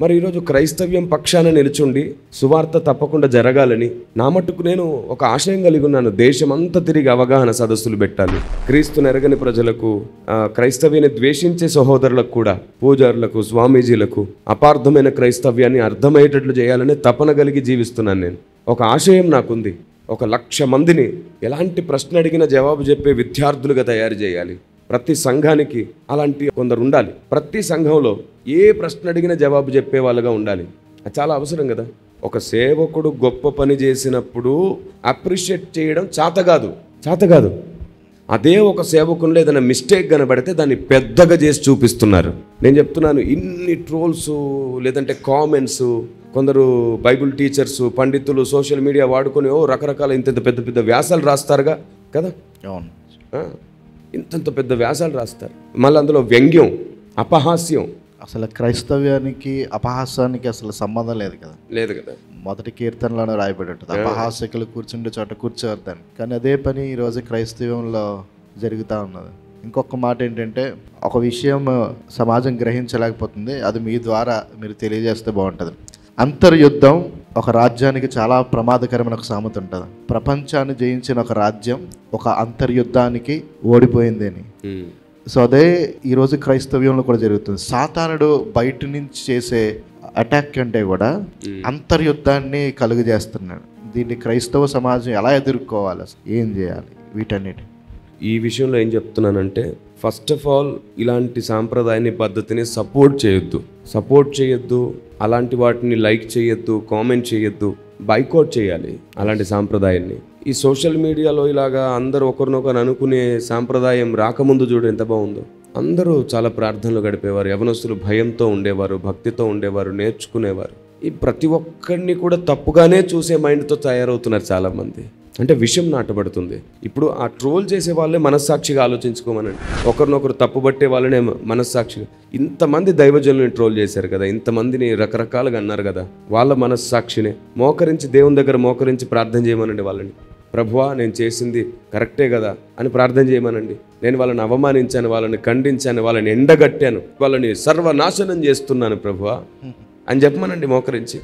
మరి ఈరోజు క్రైస్తవ్యం పక్షాన నిలుచుండి సువార్త తప్పకుండా జరగాలని నా మట్టుకు నేను ఒక ఆశయం కలిగి ఉన్నాను. దేశమంతా తిరిగి అవగాహన సదస్సులు పెట్టాలి. క్రీస్తుని ఎరగని ప్రజలకు, క్రైస్తవ్యాన్ని ద్వేషించే సహోదరులకు కూడా, పూజారులకు, స్వామీజీలకు అపార్థమైన క్రైస్తవ్యాన్ని అర్థమయ్యేటట్లు చేయాలని తపన కలిగి జీవిస్తున్నాను. నేను ఒక ఆశయం నాకుంది. 1,00,000 మందిని ఎలాంటి ప్రశ్న అడిగినా జవాబు చెప్పే విద్యార్థులుగా తయారు చేయాలి. ప్రతి సంఘానికి అలాంటి కొందరు ఉండాలి. ప్రతి సంఘంలో ఏ ప్రశ్న అడిగినా జవాబు చెప్పే వాళ్ళుగా ఉండాలి. అది చాలా అవసరం కదా. ఒక సేవకుడు గొప్ప పని చేసినప్పుడు అప్రిషియేట్ చేయడం చేత కాదు. అదే ఒక సేవకునిలో ఏదైనా మిస్టేక్ కనబడితే దాన్ని పెద్దగా చేసి చూపిస్తున్నారు. నేను చెప్తున్నాను, ఇన్ని ట్రోల్స్ లేదంటే కామెంట్స్, కొందరు బైబిల్ టీచర్స్, పండితులు సోషల్ మీడియా వాడుకొని రకరకాల ఇంత పెద్ద పెద్ద వ్యాసాలు రాస్తారుగా కదా. ఇంత పెద్ద వ్యాసాలు రాస్తారు. మళ్ళీ అందులో వ్యంగ్యం, అపహాస్యం. అసలు క్రైస్తవ్యానికి అపహాస్యానికి అసలు సంబంధం లేదు కదా. మొదటి కీర్తనలోనే రాయబడేటది, అపహాస్యకులు కూర్చుండే చోట కూర్చోవద్దని. కానీ అదే పని ఈరోజు క్రైస్తవ్యంలో జరుగుతూ ఉన్నది. ఇంకొక మాట ఏంటంటే, ఒక విషయం సమాజం గ్రహించలేకపోతుంది, అది మీ ద్వారా మీరు తెలియజేస్తే బాగుంటుంది. అంతర్యుద్ధం ఒక రాజ్యానికి చాలా ప్రమాదకరమైన ఒక సామెత ఉంటుంది. ప్రపంచాన్ని జయించిన ఒక రాజ్యం ఒక అంతర్యుద్ధానికి ఓడిపోయింది అని. సో అదే ఈరోజు క్రైస్తవ్యంలో కూడా జరుగుతుంది. సాతానుడు బయట నుంచి చేసే అటాక్ కంటే కూడా అంతర్యుద్ధాన్ని కలుగజేస్తున్నాడు. దీన్ని క్రైస్తవ సమాజం ఎలా ఎదుర్కోవాలి, ఏం చేయాలి, వీటన్నిటి ఈ విషయంలో ఏం చెప్తున్నానంటే, ఫస్ట్ ఆఫ్ ఆల్ ఇలాంటి సాంప్రదాయాన్ని, పద్ధతిని సపోర్ట్ చేయొద్దు. అలాంటి వాటిని లైక్ చేయొద్దు, కామెంట్ చేయొద్దు, బైకాట్ చేయాలి అలాంటి సాంప్రదాయాన్ని. ఈ సోషల్ మీడియాలో ఇలాగా అందరూ ఒకరినొకరు అనుకునే సాంప్రదాయం రాకముందు చూడు ఎంత బాగుందో. అందరూ చాలా ప్రార్థనలు గడిపేవారు, యవనస్తులు భయంతో ఉండేవారు, భక్తితో ఉండేవారు, నేర్చుకునేవారు. ఈ ప్రతి ఒక్కరిని కూడా తప్పుగానే చూసే మైండ్తో తయారవుతున్నారు చాలామంది. అంటే విషం నాటబడుతుంది. ఇప్పుడు ఆ ట్రోల్ చేసే వాళ్ళే మనస్సాక్షిగా ఆలోచించుకోమనండి. ఒకరినొకరు తప్పుబట్టే వాళ్ళనే మనస్సాక్షిగా. ఇంతమంది దైవజనులను ట్రోల్ చేశారు కదా, ఇంతమందిని రకరకాలుగా అన్నారు కదా, వాళ్ళ మనస్సాక్షినే మోకరించి దేవుని దగ్గర మోకరించి ప్రార్థన చేయమనండి. వాళ్ళని, ప్రభువా నేను చేసింది కరెక్టే కదా అని ప్రార్థన చేయమనండి. నేను వాళ్ళని అవమానించాను, వాళ్ళని ఖండించాను, వాళ్ళని ఎండగట్టాను, వాళ్ళని సర్వనాశనం చేస్తున్నాను ప్రభువా అని చెప్పమనండి మోకరించి.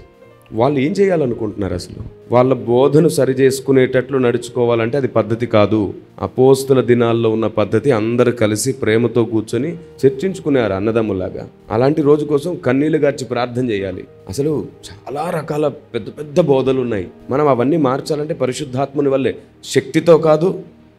వాళ్ళు ఏం చేయాలనుకుంటున్నారు అసలు? వాళ్ళ బోధను సరి చేసుకునేటట్లు నడుచుకోవాలంటే అది పద్ధతి కాదు. అపోస్తుల దినాల్లో ఉన్న పద్ధతి అందరూ కలిసి ప్రేమతో కూర్చొని చర్చించుకునేవారు అన్నదమ్ములాగా. అలాంటి రోజు కోసం కన్నీళ్లు గార్చి ప్రార్థన చేయాలి. అసలు చాలా రకాల పెద్ద పెద్ద బోధలు ఉన్నాయి. మనం అవన్నీ మార్చాలంటే పరిశుద్ధాత్మని వల్లే, శక్తితో కాదు,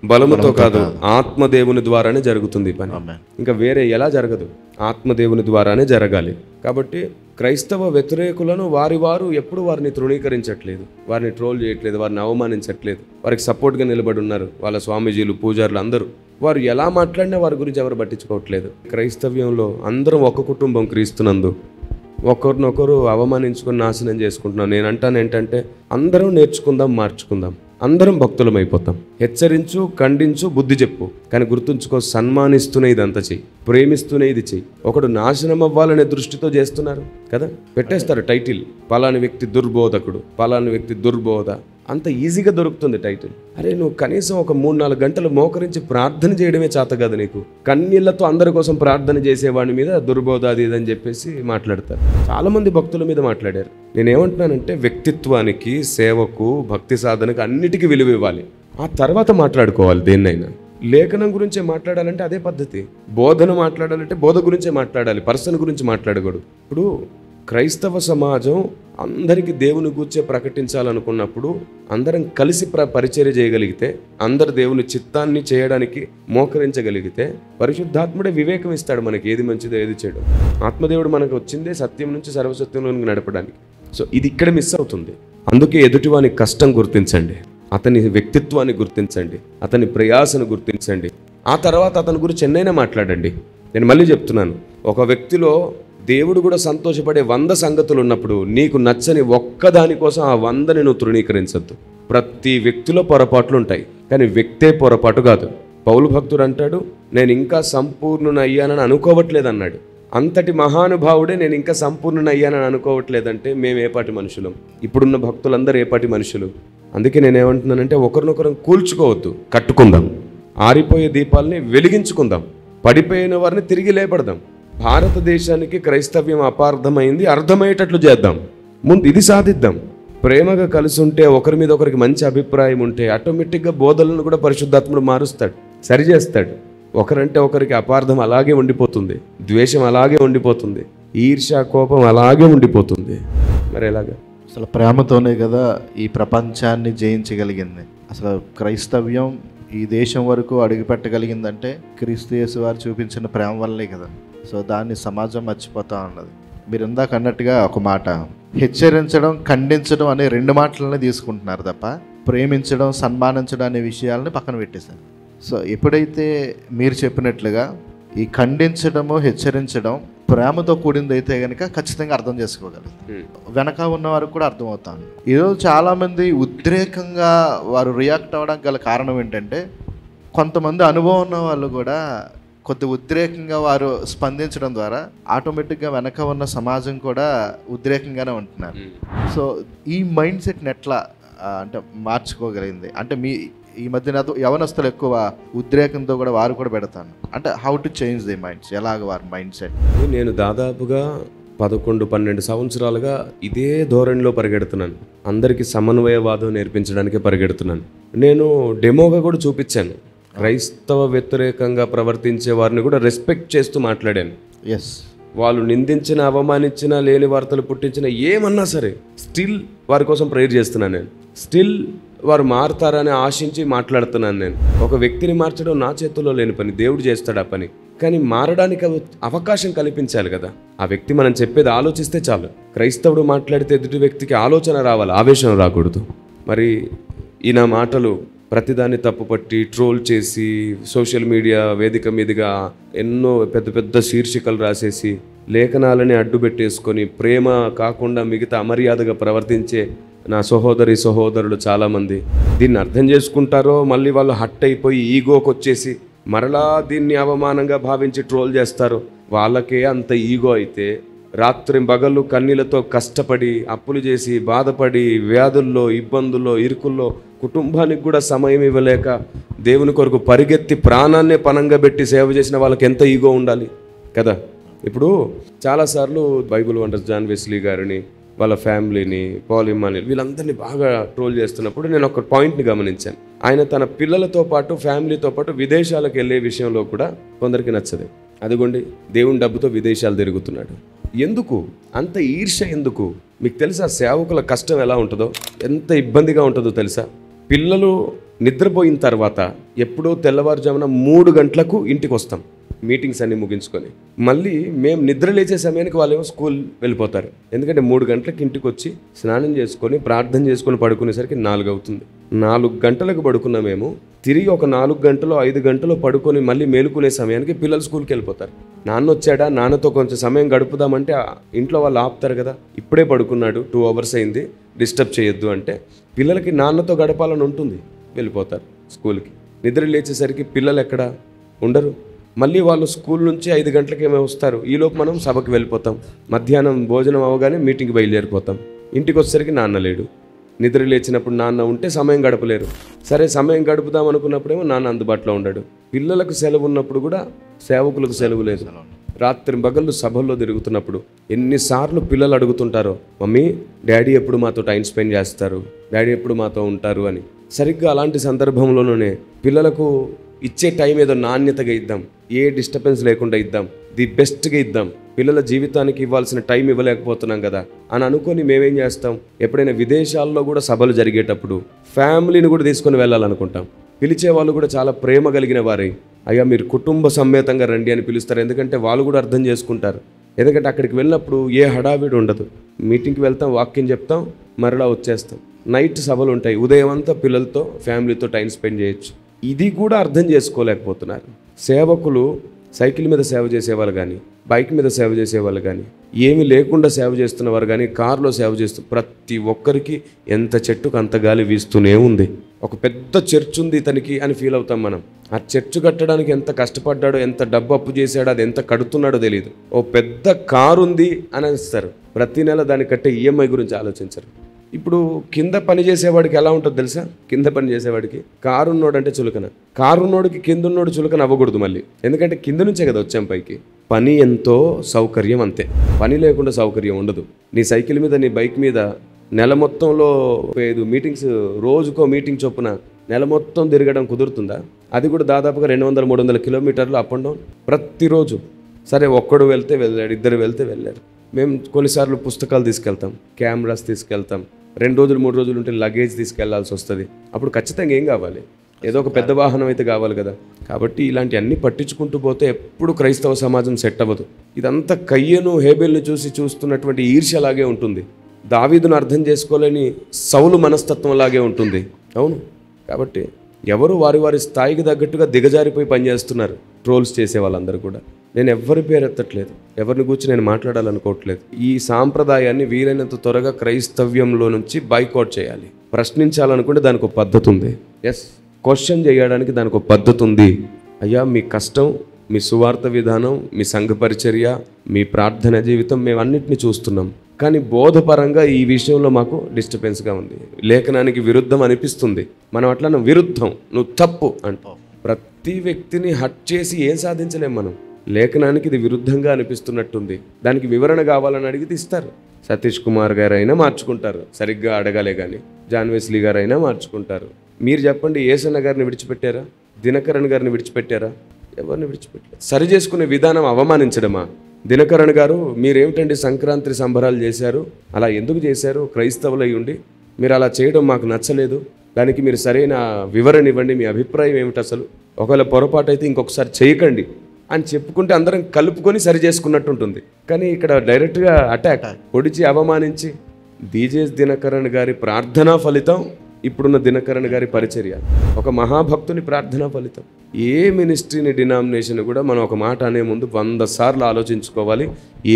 బలముతో కాదు, ఆత్మదేవుని ద్వారానే జరుగుతుంది ఈ పని. ఇంకా వేరే ఎలా జరగదు, ఆత్మదేవుని ద్వారానే జరగాలి. కాబట్టి క్రైస్తవ వ్యతిరేకులను వారు ఎప్పుడు వారిని తృణీకరించట్లేదు, వారిని ట్రోల్ చేయట్లేదు, వారిని అవమానించట్లేదు, వారికి సపోర్ట్గా నిలబడి ఉన్నారు వాళ్ళ స్వామీజీలు, పూజారులు అందరూ. వారు ఎలా మాట్లాడినా వారి గురించి ఎవరు పట్టించుకోవట్లేదు. క్రైస్తవ్యంలో అందరం ఒక కుటుంబం క్రీస్తునందు. ఒకరినొకరు అవమానించుకొని నాశనం చేసుకుంటున్నాం. నేను అంటాను ఏంటంటే, అందరం నేర్చుకుందాం, మార్చుకుందాం, అందరం భక్తులం అయిపోతాం. హెచ్చరించు, ఖండించు, బుద్ధి చెప్పు, కానీ గుర్తుంచుకో, సన్మానిస్తూనే ఇదంతా చెయ్యి, ప్రేమిస్తూనే ఇది చెయ్యి. ఒకడు నాశనం అవ్వాలనే దృష్టితో చేస్తున్నారు కదా, పెట్టేస్తారు టైటిల్, పలాని వ్యక్తి దుర్బోధకుడు, పలాని వ్యక్తి దుర్బోధ, అంత ఈజీగా దొరుకుతుంది టైటిల్. అరే నువ్వు కనీసం ఒక 3-4 గంటలు మోకరించి ప్రార్థన చేయడమే చేత కదా నీకు. కన్నీళ్లతో అందరి కోసం ప్రార్థన చేసేవాడి మీద దుర్బోధ అది ఇదని చెప్పేసి మాట్లాడతారు. చాలామంది భక్తుల మీద మాట్లాడారు. నేనేమంటున్నానంటే, వ్యక్తిత్వానికి, సేవకు, భక్తి సాధనకు అన్నిటికీ విలువ ఇవ్వాలి. ఆ తర్వాత మాట్లాడుకోవాలి దేన్నైనా. లేఖనం గురించే మాట్లాడాలంటే అదే పద్ధతి. బోధన మాట్లాడాలంటే బోధ గురించే మాట్లాడాలి, పర్సన్ గురించి మాట్లాడకూడదు. ఇప్పుడు క్రైస్తవ సమాజం అందరికీ దేవుని గూర్చే ప్రకటించాలనుకున్నప్పుడు అందరం కలిసి పరిచర్య చేయగలిగితే, అందరు దేవుని చిత్తాన్ని చేయడానికి మోకరించగలిగితే, పరిశుద్ధాత్ముడే వివేకం ఇస్తాడు మనకి, ఏది మంచిదో ఏది చెడు. ఆత్మదేవుడు మనకు వచ్చిందే సత్యం నుంచి సర్వసత్యంలోనికి నడపడానికి. సో ఇది ఇక్కడ మిస్ అవుతుంది. అందుకే ఎదుటివాని కష్టం గుర్తించండి, అతని వ్యక్తిత్వాన్ని గుర్తించండి, అతని ప్రయాసను గుర్తించండి. ఆ తర్వాత అతని గురించి ఎన్నైనా మాట్లాడండి. నేను మళ్ళీ చెప్తున్నాను, ఒక వ్యక్తిలో దేవుడు కూడా సంతోషపడే 100 సంగతులు ఉన్నప్పుడు నీకు నచ్చని ఒక్కదాని కోసం ఆ 100ని నువ్వు తృణీకరించద్దు. ప్రతి వ్యక్తిలో పొరపాట్లు ఉంటాయి, కానీ వ్యక్తే పొరపాటు కాదు. పౌలు భక్తుడు అంటాడు, నేను ఇంకా సంపూర్ణుని అయ్యానని అనుకోవట్లేదు అన్నాడు. అంతటి మహానుభావుడే నేను ఇంకా సంపూర్ణుని అయ్యానని అనుకోవట్లేదంటే మేము ఏపాటి మనుషులం? ఇప్పుడున్న భక్తులందరూ ఏపాటి మనుషులు? అందుకే నేనేమంటున్నానంటే, ఒకరినొకరం కూల్చుకోవద్దు, కట్టుకుందాం. ఆరిపోయే దీపాలని వెలిగించుకుందాం, పడిపోయిన వారిని తిరిగి లేపడదాం. భారతదేశానికి క్రైస్తవ్యం అపార్థమైంది, అర్థమయ్యేటట్లు చేద్దాం. ముందు ఇది సాధిద్దాం. ప్రేమగా కలిసి ఉంటే, ఒకరి మీద ఒకరికి మంచి అభిప్రాయం ఉంటే, ఆటోమేటిక్గా బోధలను కూడా పరిశుద్ధాత్ముడు మారుస్తాడు, సరిచేస్తాడు. ఒకరంటే ఒకరికి అపార్థం అలాగే ఉండిపోతుంది, ద్వేషం అలాగే ఉండిపోతుంది, ఈర్ష్య, కోపం అలాగే ఉండిపోతుంది. మరి ఎలాగా? అసలు ప్రేమతోనే కదా ఈ ప్రపంచాన్ని జయించగలిగింది. అసలు క్రైస్తవ్యం ఈ దేశం వరకు అడుగుపెట్టగలిగిందంటే క్రీస్తు యేసు వారు చూపించిన ప్రేమ వల్లే కదా. సో దాన్ని సమాజం మర్చిపోతా ఉన్నది. మీరు ఇందాక అన్నట్టుగా ఒక మాట, హెచ్చరించడం, ఖండించడం అనే 2 మాటలనే తీసుకుంటున్నారు తప్ప ప్రేమించడం, సన్మానించడం అనే విషయాలని పక్కన పెట్టేశారు. సో ఎప్పుడైతే మీరు చెప్పినట్లుగా ఈ ఖండించడము, హెచ్చరించడం ప్రేమతో కూడింది అయితే కనుక ఖచ్చితంగా అర్థం చేసుకోగలరు. వెనక ఉన్న వారికి కూడా అర్థమవుతాను. ఈరోజు చాలామంది ఉద్రేకంగా వారు రియాక్ట్ అవ్వడానికి గల కారణం ఏంటంటే, కొంతమంది అనుభవం ఉన్న వాళ్ళు కూడా కొద్ది ఉద్రేకంగా వారు స్పందించడం ద్వారా ఆటోమేటిక్గా వెనక ఉన్న సమాజం కూడా ఉద్రేకంగానే ఉంటున్నారు. సో ఈ మైండ్ సెట్ని ఎట్లా అంటే మార్చుకోగలిగింది? అంటే ఈ మధ్యన యవనస్తులు ఎక్కువ ఉద్రేకంతో కూడా వారు కూడా పెడతాను అంటే, how to change the minds, ఎలాగ వారి మైండ్ సెట్? నేను దాదాపుగా 11-12 సంవత్సరాలుగా ఇదే ధోరణిలో పరిగెడుతున్నాను. అందరికీ సమన్వయవాదం నేర్పించడానికి పరిగెడుతున్నాను. నేను డెమోగా కూడా చూపించాను. క్రైస్తవ వ్యతిరేకంగా ప్రవర్తించే వారిని కూడా రెస్పెక్ట్ చేస్తూ మాట్లాడాను. ఎస్, వాళ్ళు నిందించిన, అవమానించిన, లేని వార్తలు పుట్టించిన, ఏమన్నా సరే స్టిల్ వారి కోసం ప్రేయర్ చేస్తున్నాను. నేను స్టిల్ వారు మారుతారని ఆశించి మాట్లాడుతున్నాను. నేను ఒక వ్యక్తిని మార్చడం నా చేతుల్లో లేని పని, దేవుడు చేస్తాడు ఆ పని. కానీ మారడానికి అవకాశం కల్పించాలి కదా. ఆ వ్యక్తి మనం చెప్పేది ఆలోచిస్తే చాలు. క్రైస్తవుడు మాట్లాడితే ఎదుటి వ్యక్తికి ఆలోచన రావాలి, ఆవేశం రాకూడదు. మరి ఈ నా మాటలు ప్రతిదాన్ని తప్పుపట్టి ట్రోల్ చేసి సోషల్ మీడియా వేదిక మీదుగా ఎన్నో పెద్ద పెద్ద శీర్షికలు రాసేసి లేఖనాలని అడ్డుపెట్టేసుకొని ప్రేమ కాకుండా మిగతా అమర్యాదగా ప్రవర్తించే నా సహోదరులు చాలామంది దీన్ని అర్థం చేసుకుంటారో మళ్ళీ వాళ్ళు హట్ అయిపోయి ఈగోకి వచ్చేసి మరలా దీన్ని అవమానంగా భావించి ట్రోల్ చేస్తారు. వాళ్ళకే అంత ఈగో అయితే రాత్రి పగళ్ళు కన్నీళ్లతో కష్టపడి అప్పులు చేసి బాధపడి వ్యాధుల్లో ఇబ్బందుల్లో ఇరుకుల్లో కుటుంబానికి కూడా సమయం ఇవ్వలేక దేవుని కొరకు పరిగెత్తి ప్రాణాన్నే పణంగా పెట్టి సేవ చేసిన వాళ్ళకి ఎంత ఈగో ఉండాలి కదా. ఇప్పుడు చాలాసార్లు బైబుల్ వండర్స్ జాన్ వెస్లీ గారిని, వాళ్ళ ఫ్యామిలీని, పాల్ ఇమ్మాన్యుయల్ వీళ్ళందరినీ బాగా ట్రోల్ చేస్తున్నప్పుడు నేను ఒక పాయింట్ని గమనించాను. ఆయన తన పిల్లలతో పాటు ఫ్యామిలీతో పాటు విదేశాలకు వెళ్ళే విషయంలో కూడా కొందరికి నచ్చదు. అదిగోండి దేవుని డబ్బుతో విదేశాలు తిరుగుతున్నాడు. ఎందుకు అంత ఈర్ష్య? ఎందుకు? మీకు తెలుసా సేవకుల కష్టం ఎలా ఉంటుందో, ఎంత ఇబ్బందిగా ఉంటుందో తెలుసా? పిల్లలు నిద్రపోయిన తర్వాత ఎప్పుడో తెల్లవారుజామున 3 గంటలకు ఇంటికి వస్తాం, మీటింగ్స్ అన్నీ ముగించుకొని. మళ్ళీ మేము నిద్ర లేచే సమయానికి వాళ్ళేమో స్కూల్ వెళ్ళిపోతారు. ఎందుకంటే 3 గంటలకు ఇంటికి వచ్చి స్నానం చేసుకొని ప్రార్థన చేసుకొని పడుకునేసరికి 4 అవుతుంది. 4 గంటలకు పడుకున్న మేము తిరిగి ఒక 4 గంటలో 5 గంటలో పడుకొని మళ్ళీ మేలుకునే సమయానికి పిల్లలు స్కూల్కి వెళ్ళిపోతారు. నాన్న వచ్చాడా, నాన్నతో కొంచెం సమయం గడుపుదామంటే ఇంట్లో వాళ్ళు ఆపుతారు కదా. ఇప్పుడే పడుకున్నాడు, 2 అవర్స్ అయింది, డిస్టర్బ్ చేయొద్దు అంటే పిల్లలకి నాన్నతో గడపాలని ఉంటుంది, వెళ్ళిపోతారు స్కూల్కి. నిద్ర లేచేసరికి పిల్లలు ఎక్కడ ఉండరు. మళ్ళీ వాళ్ళు స్కూల్ నుంచి 5 గంటలకేమో వస్తారు. ఈలోపు మనం సభకు వెళ్ళిపోతాం. మధ్యాహ్నం భోజనం అవగానే మీటింగ్కి బయలుదేరిపోతాం. ఇంటికి వచ్చేసరికి నాన్న లేడు. నిద్ర లేచినప్పుడు నాన్న ఉంటే సమయం గడపలేరు. సరే సమయం గడుపుదాం అనుకున్నప్పుడేమో నాన్న అందుబాటులో ఉండడు. పిల్లలకు సెలవు ఉన్నప్పుడు కూడా సేవకులకు సెలవు లేదు. రాత్రి పగళ్ళు సభల్లో తిరుగుతున్నప్పుడు ఎన్నిసార్లు పిల్లలు అడుగుతుంటారో, మమ్మీ డాడీ ఎప్పుడు మాతో టైం స్పెండ్ చేస్తారు, డాడీ ఎప్పుడు మాతో ఉంటారు అని. సరిగ్గా అలాంటి సందర్భంలోనే పిల్లలకు ఇచ్చే టైం ఏదో నాణ్యతగా ఇద్దాం, ఏ డిస్టర్బెన్స్ లేకుండా ఇద్దాం, ది బెస్ట్గా ఇద్దాం. పిల్లల జీవితానికి ఇవ్వాల్సిన టైం ఇవ్వలేకపోతున్నాం కదా అని అనుకొని మేమేం చేస్తాం, ఎప్పుడైనా విదేశాల్లో కూడా సభలు జరిగేటప్పుడు ఫ్యామిలీని కూడా తీసుకొని వెళ్ళాలనుకుంటాం. పిలిచే వాళ్ళు కూడా చాలా ప్రేమ కలిగిన వారే, అయ్యా మీరు కుటుంబ సమేతంగా రండి అని పిలుస్తారు. ఎందుకంటే వాళ్ళు కూడా అర్థం చేసుకుంటారు. ఎందుకంటే అక్కడికి వెళ్ళినప్పుడు ఏ హడావిడి ఉండదు. మీటింగ్కి వెళ్తాం, వాక్యం చెప్తాం, మరలా వచ్చేస్తాం. నైట్ సభలు ఉంటాయి, ఉదయం అంతా పిల్లలతో ఫ్యామిలీతో టైం స్పెండ్ చేయొచ్చు. ఇది కూడా అర్థం చేసుకోలేకపోతున్నారు. సేవకులు సైకిల్ మీద సేవ చేసేవాళ్ళు కానీ, బైక్ మీద సేవ చేసేవాళ్ళు కానీ, ఏమీ లేకుండా సేవ చేస్తున్నవారు కానీ, కారులో సేవ చేస్తూ ప్రతి ఒక్కరికి ఎంత చెట్టుకు అంత గాలి వీస్తూనే ఉంది. ఒక పెద్ద చర్చ్ ఉంది ఇతనికి అని ఫీల్ అవుతాం మనం. ఆ చర్చ్ కట్టడానికి ఎంత కష్టపడ్డాడో, ఎంత డబ్బు అప్పు చేశాడో, అది ఎంత కడుతున్నాడో తెలియదు. ఓ పెద్ద కారు ఉంది అని అనిస్తారు. ప్రతి నెల దాన్ని కట్టే ఈఎంఐ గురించి ఆలోచించరు. ఇప్పుడు కింద పని చేసేవాడికి ఎలా ఉంటుందో తెలుసా? కింద పని చేసేవాడికి కారు ఉన్నోడు అంటే చులకన, కారు ఉన్నోడికి కింద ఉన్నోడు చులకన అవ్వకూడదు మళ్ళీ. ఎందుకంటే కింద నుంచే కదా వచ్చాం పైకి. పని ఎంతో సౌకర్యం అంతే. పని లేకుండా సౌకర్యం ఉండదు. నీ సైకిల్ మీద, నీ బైక్ మీద నెల మొత్తంలో 5 మీటింగ్స్, రోజుకో మీటింగ్ చొప్పున నెల మొత్తం తిరగడం కుదురుతుందా? అది కూడా దాదాపుగా 200-300 కిలోమీటర్లు అప్ అండ్ డౌన్ ప్రతిరోజు. సరే ఒక్కడు వెళ్తే వెళ్ళాడు, 2 వెళ్తే వెళ్ళారు. మేము కొన్నిసార్లు పుస్తకాలు తీసుకెళ్తాం, కెమెరాస్ తీసుకెళ్తాం, 2 రోజులు 3 రోజులు ఉంటే లగేజ్ తీసుకెళ్లాల్సి వస్తుంది. అప్పుడు ఖచ్చితంగా ఏం కావాలి? ఏదో ఒక పెద్ద వాహనం అయితే కావాలి కదా. కాబట్టి ఇలాంటి అన్ని పట్టించుకుంటూ పోతే ఎప్పుడు క్రైస్తవ సమాజం సెట్ అవ్వదు. ఇదంతా కయ్యను హేబెల్ని చూస్తున్నటువంటి ఈర్ష్యలాగే ఉంటుంది. దావీదును అర్థం చేసుకోలేని సౌలు మనస్తత్వం లాగే ఉంటుంది. అవును. కాబట్టి ఎవరు వారి వారి స్థాయికి తగ్గట్టుగా దిగజారిపోయి పనిచేస్తున్నారు. ట్రోల్స్ చేసే వాళ్ళందరూ కూడా. నేను ఎవరి పేరు ఎత్తట్లేదు, ఎవరిని గురించి నేను మాట్లాడాలనుకోవట్లేదు. ఈ సాంప్రదాయాన్ని వీలైనంత త్వరగా క్రైస్తవ్యంలో నుంచి బైకాట్ చేయాలి. ప్రశ్నించాలనుకుంటే దానికి ఒక పద్ధతి ఉంది. ఎస్, క్వశ్చన్ చేయడానికి దానికి ఒక పద్ధతి ఉంది. అయ్యా మీ కష్టం, మీ సువార్త విధానం, మీ సంఘ పరిచర్య, మీ ప్రార్థన జీవితం మేము అన్నిటినీ చూస్తున్నాం. కానీ బోధపరంగా ఈ విషయంలో మాకు డిస్టర్బెన్స్గా ఉంది. లేఖనానికి విరుద్ధం అనిపిస్తుంది. మనం అట్లా విరుద్ధం, నువ్వు తప్పు అంటావు. ప్రతి వ్యక్తిని హట్ చేసి ఏం సాధించలేం మనం. లేఖనానికి ఇది విరుద్ధంగా అనిపిస్తున్నట్టుంది. దానికి వివరణ కావాలని అడిగితే ఇస్తారు. సతీష్ కుమార్ గారు అయినా మార్చుకుంటారు, సరిగ్గా అడగాలే కానీ. జాన్ వెస్లీ గారు అయినా మార్చుకుంటారు. మీరు చెప్పండి, ఏసన్న గారిని విడిచిపెట్టారా? దినకరణ్ గారిని విడిచిపెట్టారా? ఎవరిని విడిచిపెట్టలేదు. సరి చేసుకునే విధానం అవమానించడమా? దినకరణ్ గారు మీరేమిటండి సంక్రాంతి సంబరాలు చేశారు, అలా ఎందుకు చేశారు? క్రైస్తవులై ఉండి మీరు అలా చేయడం మాకు నచ్చలేదు, దానికి మీరు సరైన వివరణ ఇవ్వండి, మీ అభిప్రాయం ఏమిటి అసలు? ఒకవేళ పొరపాటు అయితే ఇంకొకసారి చేయకండి అని చెప్పుకుంటే అందరం కలుపుకొని సరి చేసుకున్నట్టు ఉంటుంది. కానీ ఇక్కడ డైరెక్ట్గా అటాక్, పొడిచి అవమానించి. డీజేస్ దినకరణ్ గారి ప్రార్థనా ఫలితం ఇప్పుడున్న దినకరణ్ గారి పరిచర్య. ఒక మహాభక్తుని ప్రార్థనా ఫలితం. ఏ మినిస్ట్రీని, డినామినేషన్ కూడా మనం ఒక మాట అనే ముందు 100 సార్లు ఆలోచించుకోవాలి.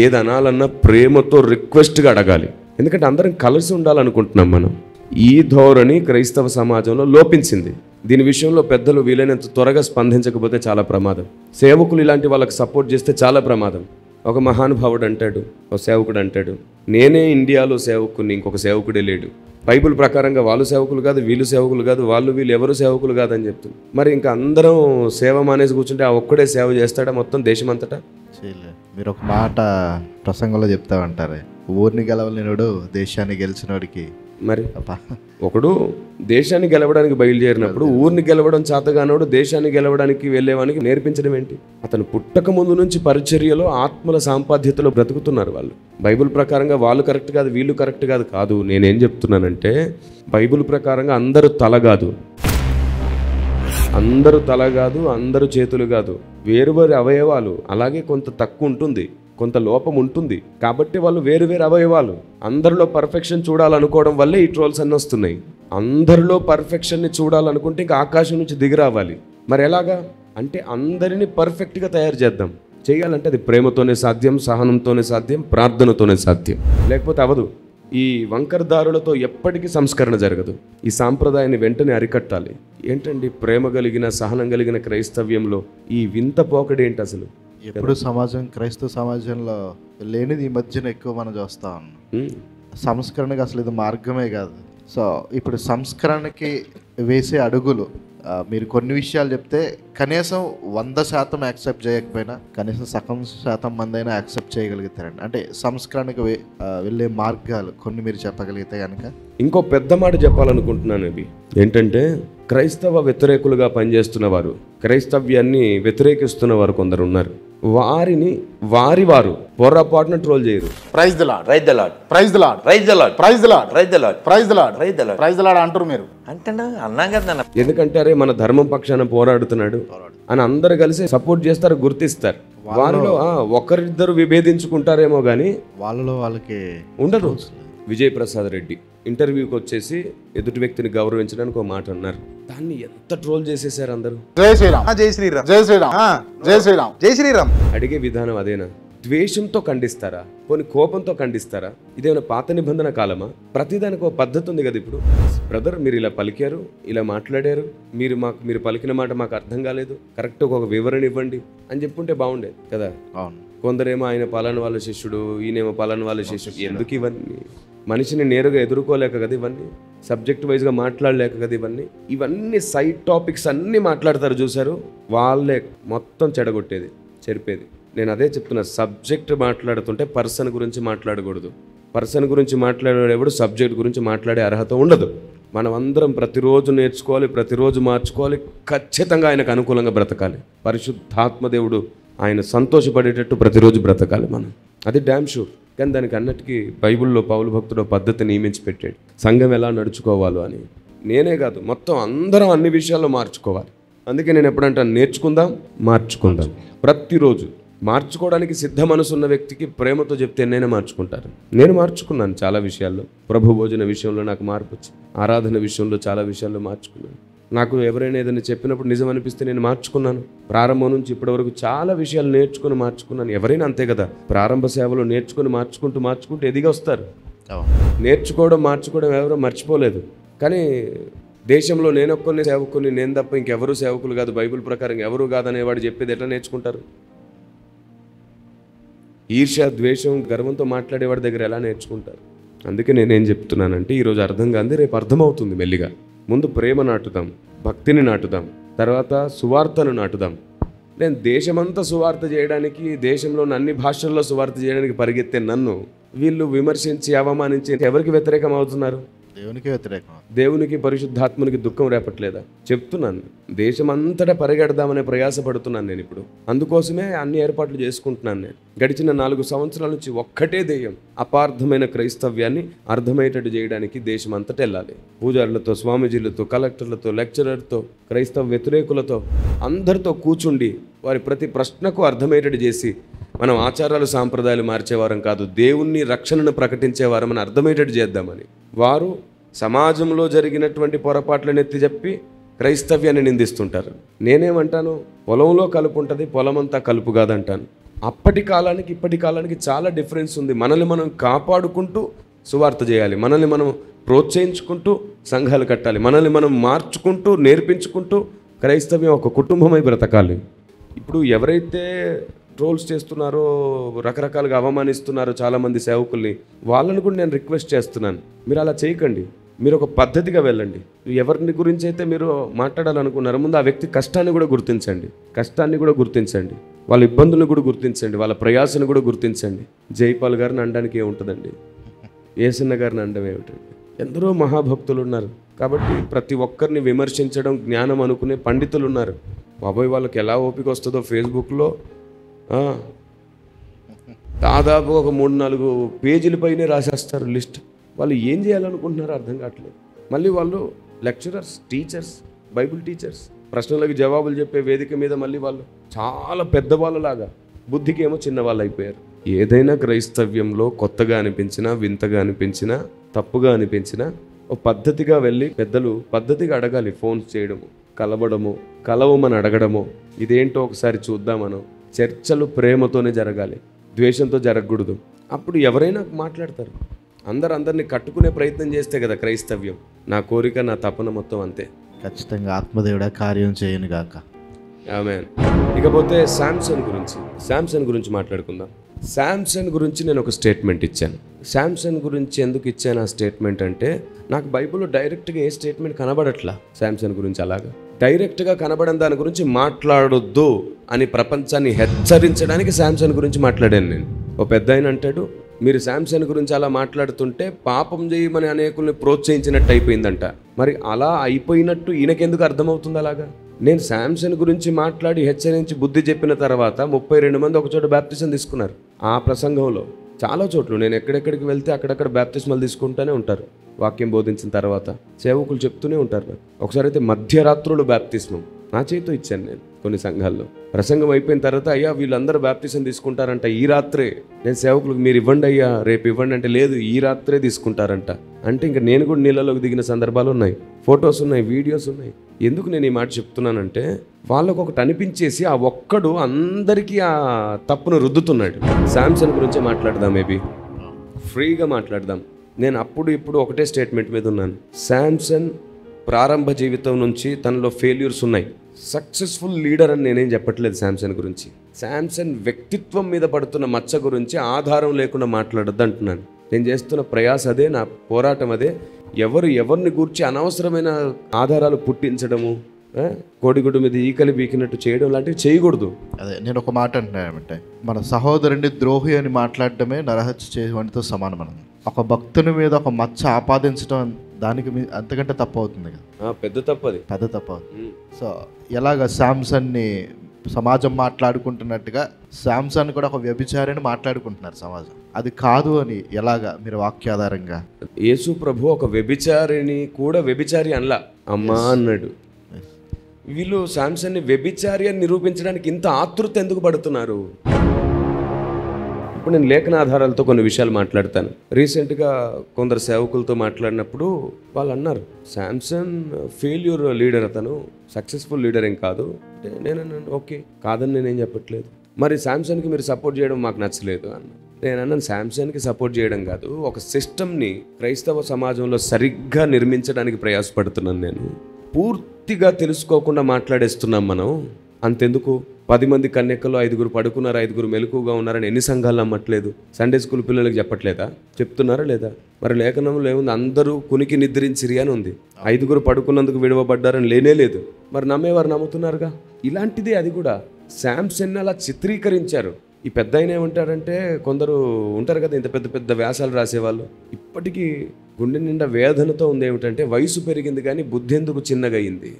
ఏది అనాలన్నా ప్రేమతో రిక్వెస్ట్గా అడగాలి. ఎందుకంటే అందరం కలిసి ఉండాలనుకుంటున్నాం మనం. ఈ ధోరణి క్రైస్తవ సమాజంలో లోపించింది. దీని విషయంలో పెద్దలు వీలైనంత త్వరగా స్పందించకపోతే చాలా ప్రమాదం. సేవకులు ఇలాంటి వాళ్ళకి సపోర్ట్ చేస్తే చాలా ప్రమాదం. ఒక మహానుభావుడు అంటాడు, ఒక సేవకుడు అంటాడు, నేనే ఇండియాలో సేవకుని, ఇంకొక సేవకుడే లేడు. బైబిల్ ప్రకారంగా వాళ్ళు సేవకులు కాదు, వీళ్ళు సేవకులు కాదు, వీళ్ళు ఎవరు సేవకులు కాదని చెప్తుంది. మరి ఇంకా అందరం సేవ మానేసి కూర్చుంటే ఆ ఒక్కడే సేవ చేస్తాడా మొత్తం దేశమంతటా? చేయలేదు. మీరు ఒక మాట ప్రసంగంలో చెప్తా ఉంటారు, ఊరిని గెలవలేనోడు దేశాన్ని గెలిచినోడికి. మరి ఒకడు దేశాన్ని గెలవడానికి బయలుదేరినప్పుడు ఊరిని గెలవడం చేతగానోడు దేశాన్ని గెలవడానికి వెళ్ళేవానికి నేర్పించడం ఏంటి? అతను పుట్టక ముందు నుంచి పరిచర్యలో ఆత్మల సాంపాద్యతలో బ్రతుకుతున్నారు వాళ్ళు. బైబిల్ ప్రకారంగా వాళ్ళు కరెక్ట్ కాదు, వీళ్ళు కరెక్ట్ కాదు. కాదు, నేనేం చెప్తున్నానంటే బైబిల్ ప్రకారంగా అందరూ తల కాదు, అందరూ చేతులు కాదు, వేరువేరు అవయవాలు. అలాగే కొంత తక్కువ ఉంటుంది, కొంత లోపం ఉంటుంది. కాబట్టి వాళ్ళు వేరు అవయవాలు. అందరిలో పర్ఫెక్షన్ చూడాలనుకోవడం వల్లే ఈ ట్రోల్స్ అన్నీ వస్తున్నాయి. అందరిలో పర్ఫెక్షన్ని చూడాలనుకుంటే ఇంకా ఆకాశం నుంచి దిగి రావాలి. మరి ఎలాగా అంటే అందరినీ పర్ఫెక్ట్గా తయారు చేద్దాం. చేయాలంటే అది ప్రేమతోనే సాధ్యం, సహనంతోనే సాధ్యం, ప్రార్థనతోనే సాధ్యం. లేకపోతే అవదు. ఈ వంకరదారులతో ఎప్పటికీ సంస్కరణ జరగదు. ఈ సాంప్రదాయాన్ని వెంటనే అరికట్టాలి. ఏంటండి ప్రేమ కలిగిన, సహనం కలిగిన క్రైస్తవ్యంలో ఈ వింత పోకడి ఏంటి అసలు? ఎప్పుడు క్రైస్తవ సమాజంలో లేనిది ఈ మధ్యన ఎక్కువ మనం చూస్తా ఉన్నాం. సంస్కరణకి అసలు ఇది మార్గమే కాదు. సో ఇప్పుడు సంస్కరణకి వేసే అడుగులు, మీరు కొన్ని విషయాలు చెప్తే కనీసం 100% యాక్సెప్ట్ చేయకపోయినా కనీసం సగం శాతం మంది అయినా యాక్సెప్ట్ చేయగలుగుతారండి. అంటే సంస్కరణకు వెళ్ళే మార్గాలు కొన్ని మీరు చెప్పగలిగితే కనుక. ఇంకో పెద్ద మాట చెప్పాలనుకుంటున్నాను. అవి ఏంటంటే క్రైస్తవ వ్యతిరేకులుగా పనిచేస్తున్న వారు, క్రైస్తవ్యాన్ని వ్యతిరేకిస్తున్న వారు కొందరు ఉన్నారు. వారిని వారు పొరపాటున ట్రోల్ చేయరు. Praise the Lord, right the Lord, praise the Lord, right the Lord, praise the Lord, right the Lord, praise the Lord, right the Lord, praise the Lord అంటారు మీరు. అంటే అన్నాం కదా, ఎందుకంటే అరే మన ధర్మం పక్షాన పోరాడుతున్నాడు అని అందరు కలిసి సపోర్ట్ చేస్తారు, గుర్తిస్తారు. వారిలో ఒకరిద్దరు విభేదించుకుంటారేమో కానీ వాళ్ళకి ఉండదు. విజయ్ ప్రసాద్ రెడ్డి ఇంటర్వ్యూకి వచ్చేసి ఎదుటి వ్యక్తిని గౌరవించడానికి ఒక మాట అన్నారు. దాన్ని ఎంత ట్రోల్ చేసేసారు అందరూ. జై శ్రీరామ్, జై శ్రీరామ్, జై శ్రీరామ్, జై శ్రీరామ్, జై శ్రీరామ్. అడిగే విధానం అదేనా? ద్వేషంతో ఖండిస్తారా? కొన్ని కోపంతో ఖండిస్తారా? ఇదేమైనా పాత నిబంధన కాలమా? ప్రతిదానికి ఒక పద్ధతి ఉంది కదా. ఇప్పుడు బ్రదర్ మీరు ఇలా పలికారు, ఇలా మాట్లాడారు, మీరు పలికిన మాట మాకు అర్థం కాలేదు, కరెక్ట్ ఒక వివరణ ఇవ్వండి అని చెప్పుంటే బాగుండేది కదా. అవును. కొందరేమో ఆయన పలానా వాళ్ళ శిష్యుడు, ఈయనేమో పలానా వాళ్ళ శిష్యుడు. ఎందుకు ఇవన్నీ? మనిషిని నేరుగా ఎదుర్కోలేక కదా ఇవన్నీ, సబ్జెక్ట్ వైజ్గా మాట్లాడలేక కదా ఇవన్నీ సైడ్ టాపిక్స్ అన్నీ మాట్లాడతారు చూసారు. వాళ్ళే మొత్తం చెరిపేది. నేను అదే చెప్తున్నా, సబ్జెక్ట్ మాట్లాడుతుంటే పర్సన్ గురించి మాట్లాడకూడదు. పర్సన్ గురించి మాట్లాడేవాడు సబ్జెక్ట్ గురించి మాట్లాడే అర్హత ఉండదు. మనం అందరం ప్రతిరోజు నేర్చుకోవాలి, ప్రతిరోజు మార్చుకోవాలి, ఖచ్చితంగా ఆయనకు అనుకూలంగా బ్రతకాలి. పరిశుద్ధాత్మదేవుడు ఆయన సంతోషపడేటట్టు ప్రతిరోజు బ్రతకాలి మనం. అది డ్యామ్ షూర్. కానీ దానికి అన్నట్టుకి బైబిల్లో పౌలు భక్తుడు పద్ధతి నియమించి పెట్టాడు, సంఘం ఎలా నడుచుకోవాలో అని. నేనే కాదు, మొత్తం అందరం అన్ని విషయాల్లో మార్చుకోవాలి. అందుకే నేను ఎప్పుడంటాను, నేర్చుకుందాం, మార్చుకుందాం. ప్రతిరోజు మార్చుకోవడానికి సిద్ధ మనసున్న వ్యక్తికి ప్రేమతో చెప్తే ఎన్నైనా మార్చుకుంటారు. నేను మార్చుకున్నాను చాలా విషయాల్లో. ప్రభు భోజన విషయంలో నాకు మార్పు వచ్చింది, ఆరాధన విషయంలో చాలా విషయాల్లో మార్చుకున్నాను. నాకు ఎవరైనా ఏదైనా చెప్పినప్పుడు నిజం అనిపిస్తే నేను మార్చుకున్నాను. ప్రారంభం నుంచి ఇప్పటి వరకు చాలా విషయాలు నేర్చుకుని మార్చుకున్నాను. ఎవరైనా అంతే కదా, ప్రారంభ సేవలో నేర్చుకుని మార్చుకుంటూ ఎదిగి వస్తారు. నేర్చుకోవడం మార్చుకోవడం ఎవరో మర్చిపోలేదు. కానీ దేశంలో నేనొక్కరిని సేవకుని, నేను తప్ప ఇంకెవరూ సేవకులు కాదు, బైబిల్ ప్రకారం ఎవరు కాదనేవాడు చెప్పేది ఎట్లా నేర్చుకుంటారు? ఈర్ష్య, ద్వేషం, గర్వంతో మాట్లాడేవాడి దగ్గర ఎలా నేర్చుకుంటారు? అందుకే నేనేం చెప్తున్నానంటే, ఈరోజు అర్థం కాదు, రేపు అర్థమవుతుంది మెల్లిగా. ముందు ప్రేమ నాటుదాం, భక్తిని నాటుదాం, తర్వాత సువార్తను నాటుదాం. నేను దేశమంతా సువార్త చేయడానికి, దేశంలోని అన్ని భాషల్లో సువార్త చేయడానికి పరిగెత్తే నన్ను వీళ్ళు విమర్శించి అవమానించి ఎవరికి వ్యతిరేకం అవుతున్నారు? దేవునికి వ్యతిరేకం. దేవునికి, పరిశుద్ధాత్మనికి దుఃఖం రేపట్లేదా? చెప్తున్నాను, దేశమంతటా పరిగెడదామనే ప్రయాసపడుతున్నాను నేను ఇప్పుడు. అందుకోసమే అన్ని ఏర్పాట్లు చేసుకుంటున్నాను. నేను గడిచిన 4 సంవత్సరాల నుంచి ఒక్కటే ధ్యేయం, అపార్థమైన క్రైస్తవ్యాన్ని అర్థమయ్యేటట్టు చేయడానికి దేశమంతటా వెళ్ళాలి. పూజారులతో, స్వామీజీలతో, కలెక్టర్లతో, లెక్చరర్తో, క్రైస్తవ వ్యతిరేకులతో అందరితో కూర్చుండి వారి ప్రతి ప్రశ్నకు అర్థమయ్యేటట్టు చేసి, మనం ఆచారాలు సాంప్రదాయాలు మార్చేవారం కాదు, దేవుణ్ణి, రక్షణను ప్రకటించేవారమని అర్థమయ్యేటట్టు చేద్దామని. వారు సమాజంలో జరిగినటువంటి పొరపాట్లను ఎత్తి చెప్పి క్రైస్తవ్యాన్ని నిందిస్తుంటారు. నేనేమంటాను, పొలంలో కలుపు ఉంటుంది, పొలమంతా కలుపు కాదంటాను. అప్పటి కాలానికి ఇప్పటి కాలానికి చాలా డిఫరెన్స్ ఉంది. మనల్ని మనం కాపాడుకుంటూ సువార్త చేయాలి. మనల్ని మనం ప్రోత్సహించుకుంటూ సంఘాలు కట్టాలి. మనల్ని మనం మార్చుకుంటూ నేర్పించుకుంటూ క్రైస్తవ్యం ఒక కుటుంబమై బ్రతకాలి. ఇప్పుడు ఎవరైతే ట్రోల్స్ చేస్తున్నారో, రకరకాలుగా అవమానిస్తున్నారో చాలామంది సేవకుల్ని, వాళ్ళని కూడా నేను రిక్వెస్ట్ చేస్తున్నాను, మీరు అలా చేయకండి. మీరు ఒక పద్ధతిగా వెళ్ళండి. ఎవరిని గురించి అయితే మీరు మాట్లాడాలనుకున్నారో ముందు ఆ వ్యక్తి కష్టాన్ని కూడా గుర్తించండి, వాళ్ళ ఇబ్బందులను కూడా గుర్తించండి, వాళ్ళ ప్రయాసను కూడా గుర్తించండి. జైపాల్ గారిని అనడానికి ఏముంటుందండి, ఏసన్న గారిని అనడం ఏమిటండి? ఎందరో మహాభక్తులు ఉన్నారు. కాబట్టి ప్రతి ఒక్కరిని విమర్శించడం జ్ఞానం అనుకునే పండితులు ఉన్నారు. బాబోయ్, వాళ్ళకి ఎలా ఓపిక వస్తుందో ఫేస్బుక్లో దాదాపు ఒక 3-4 పేజీల పైనే రాసేస్తారు లిస్ట్. వాళ్ళు ఏం చేయాలనుకుంటున్నారో అర్థం కావట్లేదు. మళ్ళీ వాళ్ళు లెక్చరర్స్, టీచర్స్, బైబిల్ టీచర్స్, ప్రశ్నలకు జవాబులు చెప్పే వేదిక మీద మళ్ళీ వాళ్ళు చాలా పెద్దవాళ్ళలాగా, బుద్ధికి ఏమో చిన్నవాళ్ళు అయిపోయారు. ఏదైనా క్రైస్తవ్యంలో కొత్తగా అనిపించినా, వింతగా అనిపించినా, తప్పుగా అనిపించినా ఒక పద్ధతిగా వెళ్ళి పెద్దలు పద్ధతిగా అడగాలి. ఫోన్స్ చేయడము, కలవమని అడగడము, ఇదేంటో ఒకసారి చూద్దామనో. చర్చలు ప్రేమతోనే జరగాలి, ద్వేషంతో జరగకూడదు. అప్పుడు ఎవరైనా మాట్లాడతారు. అందరినీ కట్టుకునే ప్రయత్నం చేస్తే కదా క్రైస్తవ్యం. నా కోరిక, నా తపన మొత్తం అంతే. ఖచ్చితంగా ఆత్మదేవుడా కార్యం చేయను గాక. ఆమేన్. ఇకపోతే శాంసన్ గురించి మాట్లాడుకుందాం. శాంసన్ గురించి నేను ఒక స్టేట్మెంట్ ఇచ్చాను. శాంసన్ గురించి ఎందుకు ఇచ్చాను ఆ స్టేట్మెంట్ అంటే, నాకు బైబిల్లో డైరెక్ట్గా ఏ స్టేట్మెంట్ కనబడట్లా శాంసన్ గురించి. అలాగా డైరెక్ట్గా కనబడని దాని గురించి మాట్లాడొద్దు అని ప్రపంచాన్ని హెచ్చరించడానికి శాంసన్ గురించి మాట్లాడాను నేను. ఓ పెద్ద ఆయన అంటాడు, మీరు శాంసన్ గురించి అలా మాట్లాడుతుంటే పాపం చేయమని అనేకుల్ని ప్రోత్సహించినట్టు అయిపోయిందంట. మరి అలా అయిపోయినట్టు ఈయనకెందుకు అర్థమవుతుంది అలాగా? నేను శాంసన్ గురించి మాట్లాడి హెచ్చరించి బుద్ధి చెప్పిన తర్వాత 32 మంది ఒక చోట బాప్టిజం తీసుకున్నారు. ఆ ప్రసంగంలో చాలా చోట్ల నేను ఎక్కడెక్కడికి వెళ్తే అక్కడక్కడ బాప్టిజంలు తీసుకుంటూనే ఉంటారు. వాక్యం బోధించిన తర్వాత సేవకులు చెప్తూనే ఉంటారు. ఒకసారి అయితే మధ్యరాత్రులు బాప్తిస్మం నా చేతితో ఇచ్చాను నేను కొన్ని సంఘాల్లో. ప్రసంగం అయిపోయిన తర్వాత, అయ్యా వీళ్ళందరూ బాప్టిజం తీసుకుంటారంట ఈ రాత్రే. నేను సేవకులకు, మీరు ఇవ్వండి అయ్యా, రేపు ఇవ్వండి అంటే, లేదు ఈ రాత్రే తీసుకుంటారంట. అంటే ఇంకా నేను కూడా నీళ్ళలోకి దిగిన సందర్భాలు ఉన్నాయి, ఫొటోస్ ఉన్నాయి, వీడియోస్ ఉన్నాయి. ఎందుకు నేను ఈ మాట చెప్తున్నానంటే, వాళ్ళకు ఒకటి అనిపించేసి ఆ ఒక్కడు అందరికీ ఆ తప్పును రుద్దుతున్నాడు. శాంసన్ గురించే మాట్లాడదాం, మేబీ ఫ్రీగా మాట్లాడదాం. నేను ఇప్పుడు ఒకటే స్టేట్మెంట్ మీద ఉన్నాను. శాంసన్ ప్రారంభ జీవితం నుంచి తనలో ఫెయిల్యూర్స్ ఉన్నాయి. సక్సెస్ఫుల్ లీడర్ అని నేనేం చెప్పట్లేదు శాంసన్ గురించి. శాంసన్ వ్యక్తిత్వం మీద పడుతున్న మచ్చ గురించి ఆధారం లేకుండా మాట్లాడొద్దు అంటున్నాను. నేను చేస్తున్న ప్రయాస అదే, నా పోరాటం అదే. ఎవరిని గూర్చి అనవసరమైన ఆధారాలు పుట్టించడము, కోడిగుడ్డు మీద ఈకలి బీకినట్టు చేయడం లాంటివి చేయకూడదు. అదే నేను ఒక మాట అంటున్నానంటే, మన సహోదరుని ద్రోహి అని మాట్లాడటమే నరహత్య చేయడంతో సమానం. మనం ఒక భక్తుని మీద ఒక మచ్చ ఆపాదించడం, దానికి అంతకంటే తప్పు అవుతుంది కదా. పెద్ద తప్పు అవుతుంది. సో ఎలాగ శాంసన్ని సమాజం మాట్లాడుకుంటున్నట్టుగా శాంసన్ కూడా ఒక వ్యభిచారిని మాట్లాడుకుంటున్నారు సమాజం. అది కాదు అని ఎలాగా మీరు వాక్యాధారంగా? యేసు ప్రభు ఒక వ్యభిచారిని కూడా వ్యభిచారి అనలా, అమ్మా అన్నాడు. వీళ్ళు శాంసన్ని వ్యభిచారి అని నిరూపించడానికి ఇంత ఆతృత ఎందుకు పడుతున్నారు? ఇప్పుడు నేను లేఖన ఆధారాలతో కొన్ని విషయాలు మాట్లాడతాను. రీసెంట్గా కొందరు సేవకులతో మాట్లాడినప్పుడు వాళ్ళు అన్నారు, శాంసన్ ఫెయిల్యూర్ లీడర్, అతను సక్సెస్ఫుల్ లీడర్ ఏం కాదు. నేను అన్నాను, ఓకే కాదని నేనేం చెప్పట్లేదు. మరి శాంసన్కి మీరు సపోర్ట్ చేయడం మాకు నచ్చలేదు అన్న. నేను అన్నాను, శాంసన్కి సపోర్ట్ చేయడం కాదు, ఒక సిస్టమ్ని క్రైస్తవ సమాజంలో సరిగ్గా నిర్మించడానికి ప్రయాసపడుతున్నాను నేను. పూర్తిగా తెలుసుకోకుండా మాట్లాడేస్తున్నాం మనం. అంతెందుకు, 10 మంది కన్యకలు 5 పడుకున్నారు, 5 మెలకుగా ఉన్నారని ఎన్ని సంఘాలు నమ్మట్లేదు? సండే స్కూల్ పిల్లలకి చెప్పట్లేదా? చెప్తున్నారా లేదా? మరి లేఖనంలో ఏముంది? అందరూ కునికి నిద్రించిరి అని ఉంది. 5 పడుకున్నందుకు విడవబడ్డారని లేనే లేదు. మరి నమ్మేవారు నమ్ముతున్నారుగా. ఇలాంటిదే అది కూడా. శాంసన్ అలా చిత్రీకరించారు. ఈ పెద్ద ఆయన ఏమంటారంటే, కొందరు ఉంటారు కదా ఇంత పెద్ద పెద్ద వ్యాసాలు రాసేవాళ్ళు, ఇప్పటికీ గుండె నిండా వేదనతో ఉంది. ఏమిటంటే, వయసు పెరిగింది కానీ బుద్ధి ఎందుకు చిన్నగా అయింది.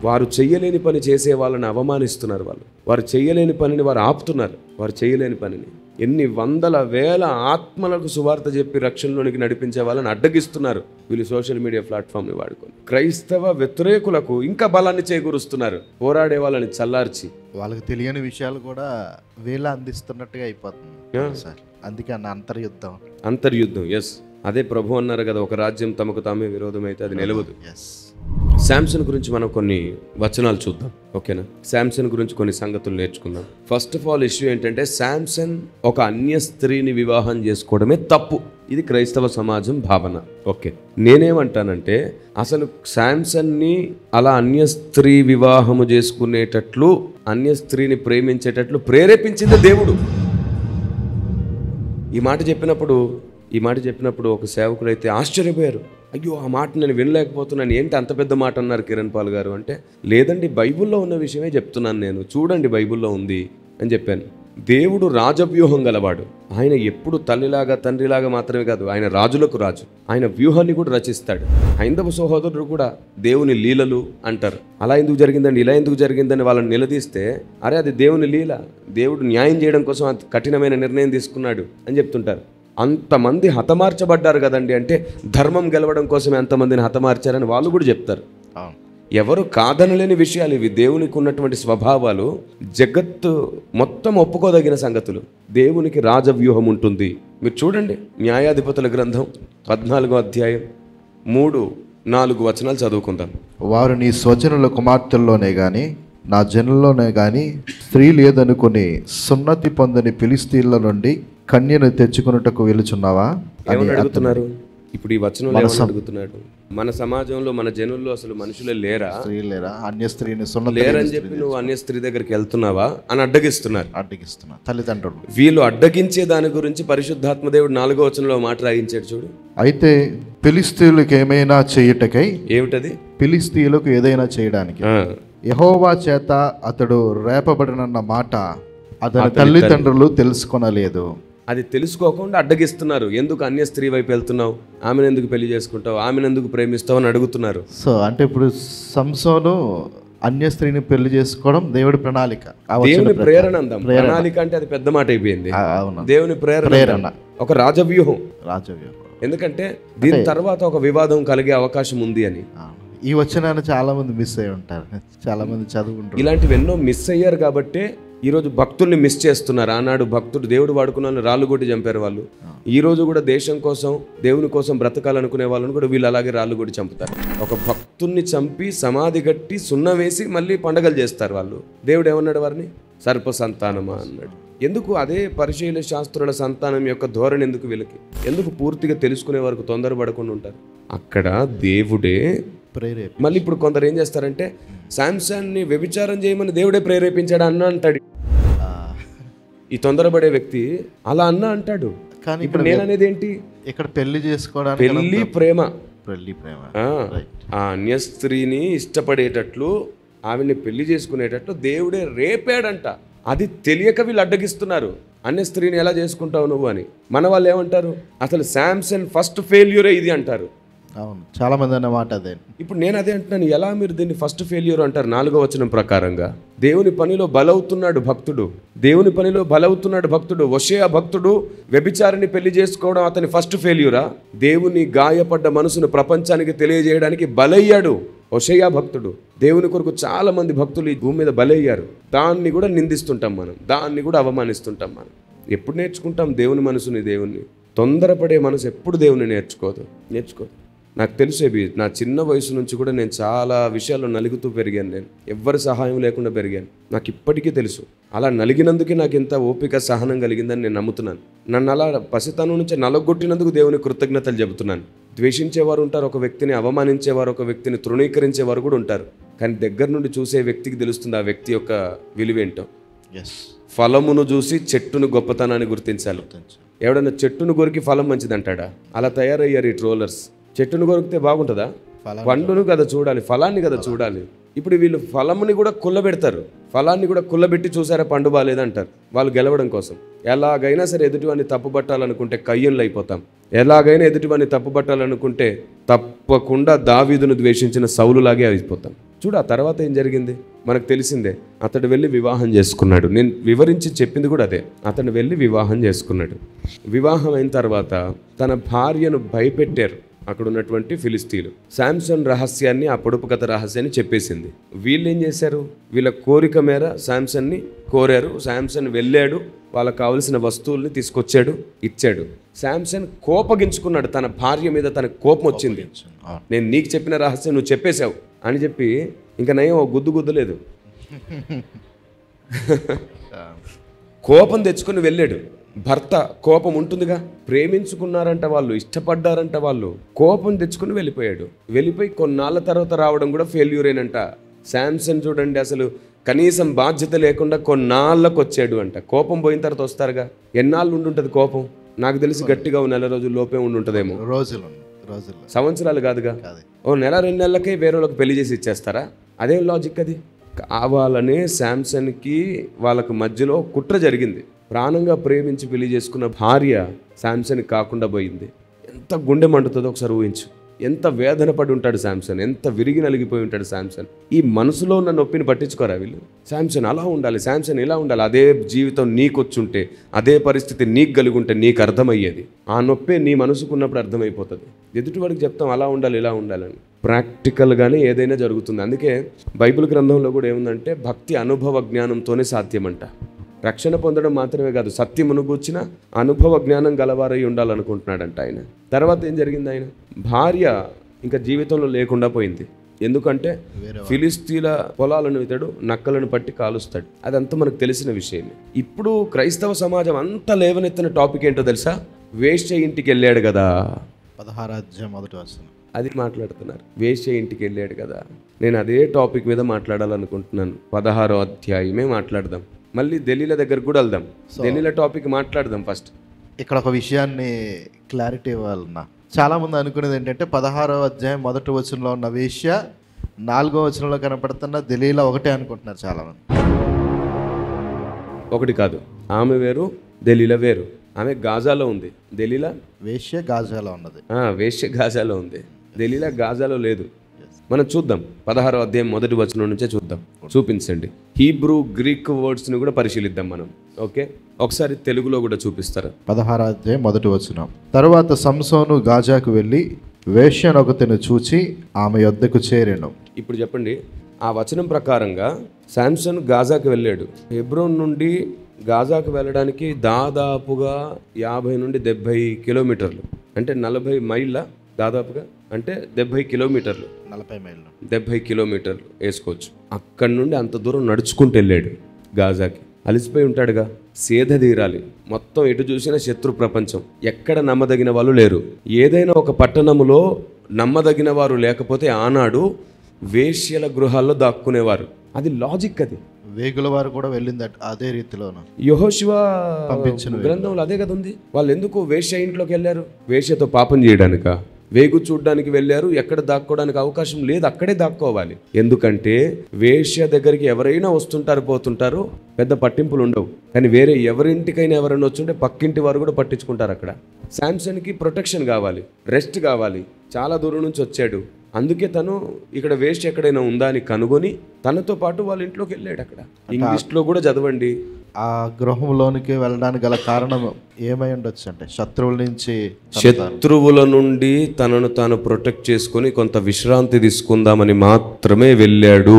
వారు చెయ్యలేని పని చేసే వాళ్ళని అవమానిస్తున్నారు. వారు చెయ్యలేని పనిని వారు ఆపుతున్నారు. వారు చేయలేని పనిని ఎన్ని వందల వేల ఆత్మలకు సువార్త చెప్పి రక్షణలోనికి నడిపించే వాళ్ళని అడ్డగిస్తున్నారు వీళ్ళు సోషల్ మీడియా ప్లాట్ఫామ్ని వాడుకొని. క్రైస్తవ వ్యతిరేకులకు ఇంకా బలాన్ని చేకూరుస్తున్నారు, పోరాడే వాళ్ళని చల్లార్చి. వాళ్ళకి తెలియని విషయాలు కూడా వీళ్ళ అందిస్తున్నట్టుగా అయిపోతుంది సార్. అందుకే అన్న అంతర్యుద్ధం. ఎస్, అదే ప్రభు అన్నారు కదా, ఒక రాజ్యం తమకు తామే విరోధమైతే అది నిలవదు. శాంసన్ గురించి మనం కొన్ని వచనాలు చూద్దాం, ఓకేనా? శాంసన్ గురించి కొన్ని సంగతులు నేర్చుకుందాం. ఫస్ట్ ఆఫ్ ఆల్ ఇష్యూ ఏంటంటే శాంసన్ ఒక అన్య స్త్రీని వివాహం చేసుకోవడమే తప్పు. ఇది క్రైస్తవ సమాజం భావన. ఓకే, నేనేమంటానంటే అసలు శాంసన్ని అలా అన్య స్త్రీ వివాహము చేసుకునేటట్లు, అన్య స్త్రీని ప్రేమించేటట్లు ప్రేరేపించింది దేవుడు. ఈ మాట చెప్పినప్పుడు ఒక సేవకుడైతే ఆశ్చర్యపోయారు. అయ్యో, ఆ మాట నేను వినలేకపోతున్నాను, ఏంటి అంత పెద్ద మాట అన్నారు కిరణ్ పాల్ గారు అంటే, లేదండి బైబిల్లో ఉన్న విషయమే చెప్తున్నాను నేను, చూడండి బైబిల్లో ఉంది అని చెప్పాను. దేవుడు రాజవ్యూహం గలవాడు. ఆయన ఎప్పుడు తల్లిలాగా తండ్రిలాగా మాత్రమే కాదు, ఆయన రాజులకు రాజు. ఆయన వ్యూహాన్ని కూడా రచిస్తాడు. హైందవ సహోదరుడు కూడా దేవుని లీలలు అంటారు. అలా ఎందుకు జరిగిందండి, ఇలా ఎందుకు జరిగిందని వాళ్ళని నిలదీస్తే, అరే అది దేవుని లీల, దేవుడు న్యాయం చేయడం కోసం అంత కఠినమైన నిర్ణయం తీసుకున్నాడు అని చెప్తుంటారు. అంతమంది హతమార్చబడ్డారు కదండి అంటే, ధర్మం గెలవడం కోసమే అంతమందిని హతమార్చారని వాళ్ళు కూడా చెప్తారు. ఎవరు కాదనలేని విషయాలు ఇవి. దేవునికి ఉన్నటువంటి స్వభావాలు జగత్తు మొత్తం ఒప్పుకోదగిన సంగతులు. దేవునికి రాజవ్యూహం ఉంటుంది. మీరు చూడండి, న్యాయాధిపతుల గ్రంథం 14వ అధ్యాయం 3-4 వచనాలు చదువుకుందాం. వారు నీ స్వజనుల కుమార్తెల్లోనే గాని నా జనుల్లోనే గాని స్త్రీ లేదనుకుని సున్నతి పొందని ఫిలిష్తీయుల నుండి కన్యను తెచ్చుకున్నటకు వెలుచున్నావా ఏమని అడుగుతున్నారు? ఇప్పుడు ఈ వచనంలో ఏమని అడుగుతున్నాడు? మన సమాజంలో మన జనుల్లో అసలు మనుషులే లేరా, స్త్రీ లేరా, అన్య స్త్రీని లేరని చెప్పి నువ్వు అన్య స్త్రీ దగ్గరికి వెళ్తున్నావా అని అడ్డగిస్తున్నారు తల్లిదండ్రులు. వీళ్ళు అడ్డగించే దాని గురించి పరిశుద్ధాత్మ దేవుడు 4వ వచనంలో మాట రాయించాడు చూడు. అయితే ఫిలిష్తీయులకు ఏమైనా చేయుటకై, ఏమిటది? ఫిలిష్తీయులకు ఏదైనా చేయడానికి యెహోవా చేత అతడు రేపబడినన్న మాట అతని తల్లిదండ్రులు తెలుసుకొనలేదు. అది తెలుసుకోకుండా అడ్డగిస్తున్నారు. ఎందుకు అన్య స్త్రీ వైపు వెళ్తున్నావు, ఆమెను ఎందుకు పెళ్లి చేసుకుంటావు, ఆమెను ఎందుకు ప్రేమిస్తావు అని అడుగుతున్నారు. సో అంటే ఇప్పుడు సంసోను అన్య స్త్రీని పెళ్లి చేసుకోవడం దేవుడి ప్రణాళిక, దేవుని ప్రేరణ అందాం. ప్రణాళిక అంటే అది పెద్ద మాట అయిపోయింది. దేవుని ప్రేరణ ఒక రాజవ్యూహం. ఎందుకంటే దీని తర్వాత ఒక వివాదం కలిగే అవకాశం ఉంది అని. ఈ వచనాన్ని చాలా మంది మిస్ అయ్యి ఉంటారు, చాలా మంది చదువుకుంటారు. ఇలాంటివి ఎన్నో మిస్ అయ్యారు కాబట్టి ఈరోజు భక్తుల్ని మిస్ చేస్తున్నారు. ఆనాడు భక్తుడు దేవుడు వాడుకున్న రాళ్ళు కొట్టి చంపారు వాళ్ళు. ఈ రోజు కూడా దేశం కోసం దేవుని కోసం బ్రతకాలనుకునే వాళ్ళని కూడా వీళ్ళు అలాగే రాళ్ళు కొట్టి చంపుతారు. ఒక భక్తుల్ని చంపి సమాధి కట్టి సున్నం వేసి మళ్ళీ పండగలు చేస్తారు వాళ్ళు. దేవుడు ఏమన్నాడు వారిని? సర్ప సంతానమా అన్నాడు. ఎందుకు? అదే పరిశీల శాస్త్రుల సంతానం యొక్క ధోరణి ఎందుకు వీళ్ళకి? ఎందుకు పూర్తిగా తెలుసుకునే వరకు తొందరపడకుండా ఉంటారు? అక్కడ దేవుడే మళ్ళీ ఇప్పుడు కొందరు ఏం చేస్తారంటే, శాంసన్ని వ్యభిచారం చేయమని దేవుడే ప్రేరేపించాడు అన్న అంటాడు. ఈ తొందరపడే వ్యక్తి అలా అన్న అంటాడు. కానీ ఇప్పుడు నేను అనేది ఏంటి, ఇక్కడ పెళ్లి చేసుకోవడానికి పెళ్లి ప్రేమ, ఆ అన్య స్త్రీని ఇష్టపడేటట్లు, ఆవిడ్ని పెళ్లి చేసుకునేటట్లు దేవుడే రేపాడంట. అది తెలియక వీళ్ళు అడ్డగిస్తున్నారు. అన్య స్త్రీని ఎలా చేసుకుంటావు నువ్వు అని. మన వాళ్ళు ఏమంటారు, అసలు శాంసన్ ఫస్ట్ ఫెయిల్యూరే ఇది అంటారు. అవును, చాలా మంది అన్న మాట అదే. ఇప్పుడు నేను అదే అంటున్నాను, ఎలా మీరు దీన్ని ఫస్ట్ ఫెయిల్యూర్ అంటారు? 4వ వచనం ప్రకారంగా దేవుని పనిలో బలవుతున్నాడు భక్తుడు, దేవుని పనిలో బలవుతున్నాడు భక్తుడు. హోషేయ భక్తుడు వ్యభిచారిని పెళ్లి చేసుకోవడం అతని ఫస్ట్ ఫెయిల్యూరా? దేవుని గాయపడ్డ మనసును ప్రపంచానికి తెలియజేయడానికి బలయ్యాడు హోషేయ భక్తుడు. దేవుని కొరకు చాలా మంది భక్తులు ఈ భూమి మీద బలయ్యారు. దాన్ని కూడా నిందిస్తుంటాం మనం, దాన్ని కూడా అవమానిస్తుంటాం మనం. ఎప్పుడు నేర్చుకుంటాం దేవుని మనసుని? దేవుణ్ణి తొందరపడే మనసు ఎప్పుడు దేవుని నేర్చుకోదు. నాకు తెలుసు, నా చిన్న వయసు నుంచి కూడా నేను చాలా విషయాల్లో నలుగుతూ పెరిగాను. నేను ఎవ్వరి సహాయం లేకుండా పెరిగాను. నాకు ఇప్పటికీ తెలుసు, అలా నలిగినందుకే నాకు ఇంత ఓపిక సహనం కలిగిందని నేను నమ్ముతున్నాను. నన్ను అలా పసితనం నుంచి నలగొట్టినందుకు దేవుని కృతజ్ఞతలు చెబుతున్నాను. ద్వేషించేవారు ఉంటారు ఒక వ్యక్తిని, అవమానించేవారు ఒక వ్యక్తిని, తృణీకరించేవారు కూడా ఉంటారు. కానీ దగ్గర నుండి చూసే వ్యక్తికి తెలుస్తుంది ఆ వ్యక్తి యొక్క విలువేంటో. ఫలమును చూసి చెట్టును గొప్పతనాన్ని గుర్తించాలి. ఎవడన్నా చెట్టును కొరికి ఫలం మంచిది అంటాడా? అలా తయారయ్యారు ఈ ట్రోలర్స్. చెట్టును కొరికితే బాగుంటుందా? పండును కదా చూడాలి, ఫలాన్ని కదా చూడాలి. ఇప్పుడు వీళ్ళు ఫలముని కూడా కుల్లబెడతారు, ఫలాన్ని కూడా కుల్లబెట్టి చూసారా పండు బాగాలేదంటారు వాళ్ళు గెలవడం కోసం. ఎలాగైనా సరే ఎదుటివాడిని తప్పుపట్టాలనుకుంటే కయ్యన్లు అయిపోతాం. ఎలాగైనా ఎదుటివాడిని తప్పుపట్టాలనుకుంటే తప్పకుండా దావీదును ద్వేషించిన సౌలులాగే అయిపోతాం. చూడు, ఆ తర్వాత ఏం జరిగింది మనకు తెలిసిందే. అతడు వెళ్ళి వివాహం చేసుకున్నాడు. నేను వివరించి చెప్పింది కూడా అదే. అతను వెళ్ళి వివాహం చేసుకున్నాడు. వివాహం అయిన తర్వాత తన భార్యను భయపెట్టారు అక్కడ ఉన్నటువంటి ఫిలిస్తీన్లు. శాంసన్ రహస్యాన్ని, ఆ పొడుపు కథ రహస్యాన్ని చెప్పేసింది. వీళ్ళు ఏం చేశారు, వీళ్ళ కోరిక మేర శాంసన్ని కోరారు. శాంసన్ వెళ్ళాడు, వాళ్ళకి కావలసిన వస్తువుల్ని తీసుకొచ్చాడు, ఇచ్చాడు. శాంసన్ కోపగించుకున్నాడు, తన భార్య మీద తనకు కోపం వచ్చింది. నేను నీకు చెప్పిన రహస్యం నువ్వు చెప్పేశావు అని చెప్పి ఇంకా నయం గుద్దు గుద్దలేదు. కోపం తెచ్చుకొని వెళ్ళాడు. భర్త కోపం ఉంటుందిగా, ప్రేమించుకున్నారంట వాళ్ళు, ఇష్టపడ్డారంట వాళ్ళు, కోపం తెచ్చుకుని వెళ్ళిపోయాడు. వెళ్ళిపోయి కొన్నాళ్ళ తర్వాత రావడం కూడా ఫెయిల్యూరేనంట. శాంసన్ చూడండి, అసలు కనీసం బాధ్యత లేకుండా కొన్నాళ్ళకు వచ్చాడు అంట. కోపం పోయిన తర్వాత వస్తారుగా, ఎన్నాళ్ళు ఉండుంటుంది కోపం? నాకు తెలిసి గట్టిగా నెల రోజుల లోపే ఉండుంటుందేమో. రోజులు సంవత్సరాలు కాదుగా. ఓ నెల 2 నెలలకే వేరే వాళ్ళకి పెళ్లి చేసి ఇచ్చేస్తారా? అదేం లాజిక్ అది? కావాలనే శాంసన్కి వాళ్ళకు మధ్యలో కుట్ర జరిగింది. ప్రాణంగా ప్రేమించి పెళ్లి చేసుకున్న భార్య శాంసన్కి కాకుండా పోయింది. ఎంత గుండె మండుతుందో ఒకసారి ఊహించు. ఎంత వేదన పడి ఉంటాడు శాంసన్, ఎంత విరిగి నలిగిపోయి ఉంటాడు శాంసన్. ఈ మనసులో ఉన్న నొప్పిని పట్టించుకోరా వీళ్ళు? శాంసన్ అలా ఉండాలి, శాంసన్ ఇలా ఉండాలి. అదే జీవితం నీకు వచ్చుంటే, అదే పరిస్థితి నీకు కలిగి ఉంటే నీకు అర్థమయ్యేది. ఆ నొప్పే నీ మనసుకున్నప్పుడు అర్థమైపోతుంది. ఎదుటివాడికి చెప్తాం అలా ఉండాలి, ఇలా ఉండాలని. ప్రాక్టికల్గానే ఏదైనా జరుగుతుంది. అందుకే బైబిల్ గ్రంథంలో కూడా ఏముందంటే, భక్తి అనుభవ జ్ఞానంతోనే సాధ్యమంట. రక్షణ పొందడం మాత్రమే కాదు, సత్యమును గూర్చిన అనుభవ జ్ఞానం గలవారై ఉండాలనుకుంటున్నాడంట ఆయన. తర్వాత ఏం జరిగింది? ఆయన భార్య ఇంకా జీవితంలో లేకుండా పోయింది. ఎందుకంటే ఫిలిస్తీన్ల పొలాలను ఇతడు నక్కలను పట్టి కాలుస్తాడు. అదంతా మనకు తెలిసిన విషయమే. ఇప్పుడు క్రైస్తవ సమాజం అంతా లేవనెత్తిన టాపిక్ ఏంటో తెలుసా? వేశ్య ఇంటికి వెళ్ళాడు కదా, 16వ అధ్యాయం మొదటి వచనం. అది మాట్లాడుతున్నారు. వేశ్య ఇంటికి వెళ్ళాడు కదా. నేను అదే టాపిక్ మీద మాట్లాడాలనుకుంటున్నాను. 16వ అధ్యాయమే మాట్లాడదాం. మళ్ళీ దెలీలా దగ్గరకు కూడా వెళ్దాం. దెలీలా టాపిక్ మాట్లాడదాం. ఫస్ట్ ఇక్కడ ఒక విషయాన్ని క్లారిటీ ఇవ్వాలన్నా, చాలా మంది అనుకునేది ఏంటంటే 16వ అధ్యాయం మొదటి వచనంలో ఉన్న వేశ్య 4వ వచనంలో కనపడుతున్న దెలీలా ఒకటే అనుకుంటున్నారు చాలా మంది. ఒకటి కాదు, ఆమె వేరు, దెలీలా వేరు. ఆమె గాజాలో ఉంది, దెలీలా వేశ్య గాజాలో ఉన్నది. వేశ్య గాజాలో ఉంది, దెలీలా గాజాలో లేదు. మనం చూద్దాం. 16వ అధ్యాయం మొదటి వచనం నుంచే చూద్దాం. చూపించండి. హీబ్రూ గ్రీక్ వర్డ్స్ని కూడా పరిశీలిద్దాం మనం. ఓకే, ఒకసారి తెలుగులో కూడా చూపిస్తారా? 16వ అధ్యాయం మొదటి వచనం. తరువాత సంసోను గాజాకు వెళ్ళి వేశ్యనొకతిని చూచి ఆమె యొద్దకు చేరెను. ఇప్పుడు చెప్పండి, ఆ వచనం ప్రకారంగా శాంసన్ గాజాకు వెళ్ళాడు. హెబ్రోన్ నుండి గాజాకు వెళ్ళడానికి దాదాపుగా 50 నుండి 70 కిలోమీటర్లు, అంటే 40 మైళ్ళ దాదాపుగా, అంటే 70 కిలోమీటర్లు, 40 మైళ్ళు, 70 కిలోమీటర్లు వేసుకోవచ్చు. అక్కడి నుండి అంత దూరం నడుచుకుంటూ వెళ్ళాడు గాజాకి. అలసిపోయి ఉంటాడుగా, సేద తీరాలి. మొత్తం ఎటు చూసినా శత్రు ప్రపంచం, ఎక్కడ నమ్మదగిన వాళ్ళు లేరు. ఏదైనా ఒక పట్టణములో నమ్మదగిన వారు లేకపోతే ఆనాడు వేశ్యల గృహాల్లో దాక్కునేవారు. అది లాజిక్. అది వేగుల వారు కూడా వెళ్ళింది అదే రీతిలోను. యెహోషువ గ్రంథంలో అదే కదా ఉంది. వాళ్ళు ఎందుకు వేశ్య ఇంట్లోకి వెళ్ళారు? వేశ్యతో పాపం చేయడానిక? వేగు చూడడానికి వెళ్ళారు. ఎక్కడ దాక్కోవడానికి అవకాశం లేదు, అక్కడే దాక్కోవాలి. ఎందుకంటే వేశ్య దగ్గరికి ఎవరైనా వస్తుంటారు, పోతుంటారు, పెద్ద పట్టింపులు ఉండవు. కానీ వేరే ఎవరింటికైనా ఎవరైనా వచ్చుంటే పక్కింటి వారు కూడా పట్టించుకుంటారు. అక్కడ శాంసన్కి ప్రొటెక్షన్ కావాలి, రెస్ట్ కావాలి. చాలా దూరం నుంచి వచ్చాడు. అందుకే తను ఇక్కడ వేస్ట్ ఎక్కడైనా ఉందా అని కనుగొని తనతో పాటు వాళ్ళ ఇంట్లోకి వెళ్ళాడు. అక్కడ ఇంగ్లీష్లో కూడా చదవండి. ఆ గృహంలోనికి వెళ్ళడానికి గల కారణం ఏమై ఉండొచ్చు అంటే, శత్రువుల నుండి తనను తాను ప్రొటెక్ట్ చేసుకుని కొంత విశ్రాంతి తీసుకుందామని మాత్రమే వెళ్ళాడు.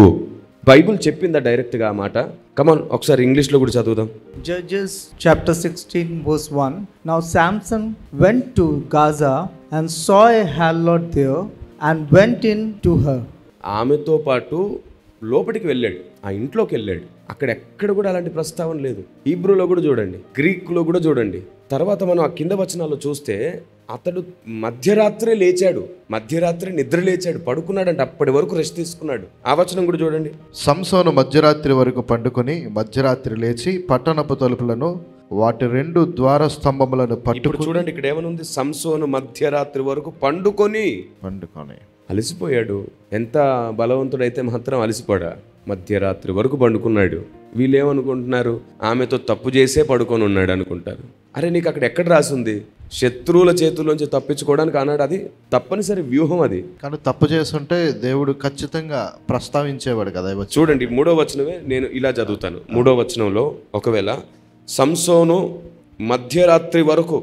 బైబుల్ చెప్పిందా డైరెక్ట్గా ఆ మాట? కమాన్, ఒకసారి ఇంగ్లీష్లో కూడా చదువుదాం. Judges chapter 16 verse 1. Now Samson went to Gaza and saw a harlot there and went in to her. ఆమెతో పాటు లోపలికి వెళ్ళాడు, ఆ ఇంట్లోకి వెళ్ళాడు. అక్కడ ఎక్కడ కూడా అలాంటి ప్రస్తావన లేదు. హీబ్రూలో కూడా చూడండి, గ్రీక్లో కూడా చూడండి. తర్వాత మనం ఆ కింద వచనాల్లో చూస్తే అతడు మధ్యరాత్రే లేచాడు, మధ్యరాత్రి నిద్ర లేచాడు, పడుకున్నాడంటే అప్పటి వరకు రెస్ట్ తీసుకున్నాడు. ఆ వచనం కూడా చూడండి. సంసోను మధ్యరాత్రి వరకు పండుకొని మధ్యరాత్రి లేచి పట్టణపు తలుపులను వాటి 2 ద్వార స్తంభములను పట్టుకుని. చూడండి ఇక్కడ ఏమనుంది? సంసోను మధ్యరాత్రి వరకు పండుకొని అలసిపోయాడు. ఎంత బలవంతుడైతే మాత్రం అలసిపోడా? మధ్యరాత్రి వరకు పండుకున్నాడు. వీళ్ళు ఏమనుకుంటున్నారు? ఆమెతో తప్పు చేసే పడుకొని ఉన్నాడు అనుకుంటారు. అరే, నీకు అక్కడ ఎక్కడ రాసింది? శత్రువుల చేతుల్లోంచి తప్పించుకోవడానికి అన్నాడు. అది తప్పనిసరి వ్యూహం. అది కానీ తప్పు చేస్తుంటే దేవుడు ఖచ్చితంగా ప్రస్తావించేవాడు కదా. చూడండి 3వ వచనమే నేను ఇలా చదువుతాను. 3వ వచనంలో ఒకవేళ సంసోను మధ్యరాత్రి వరకు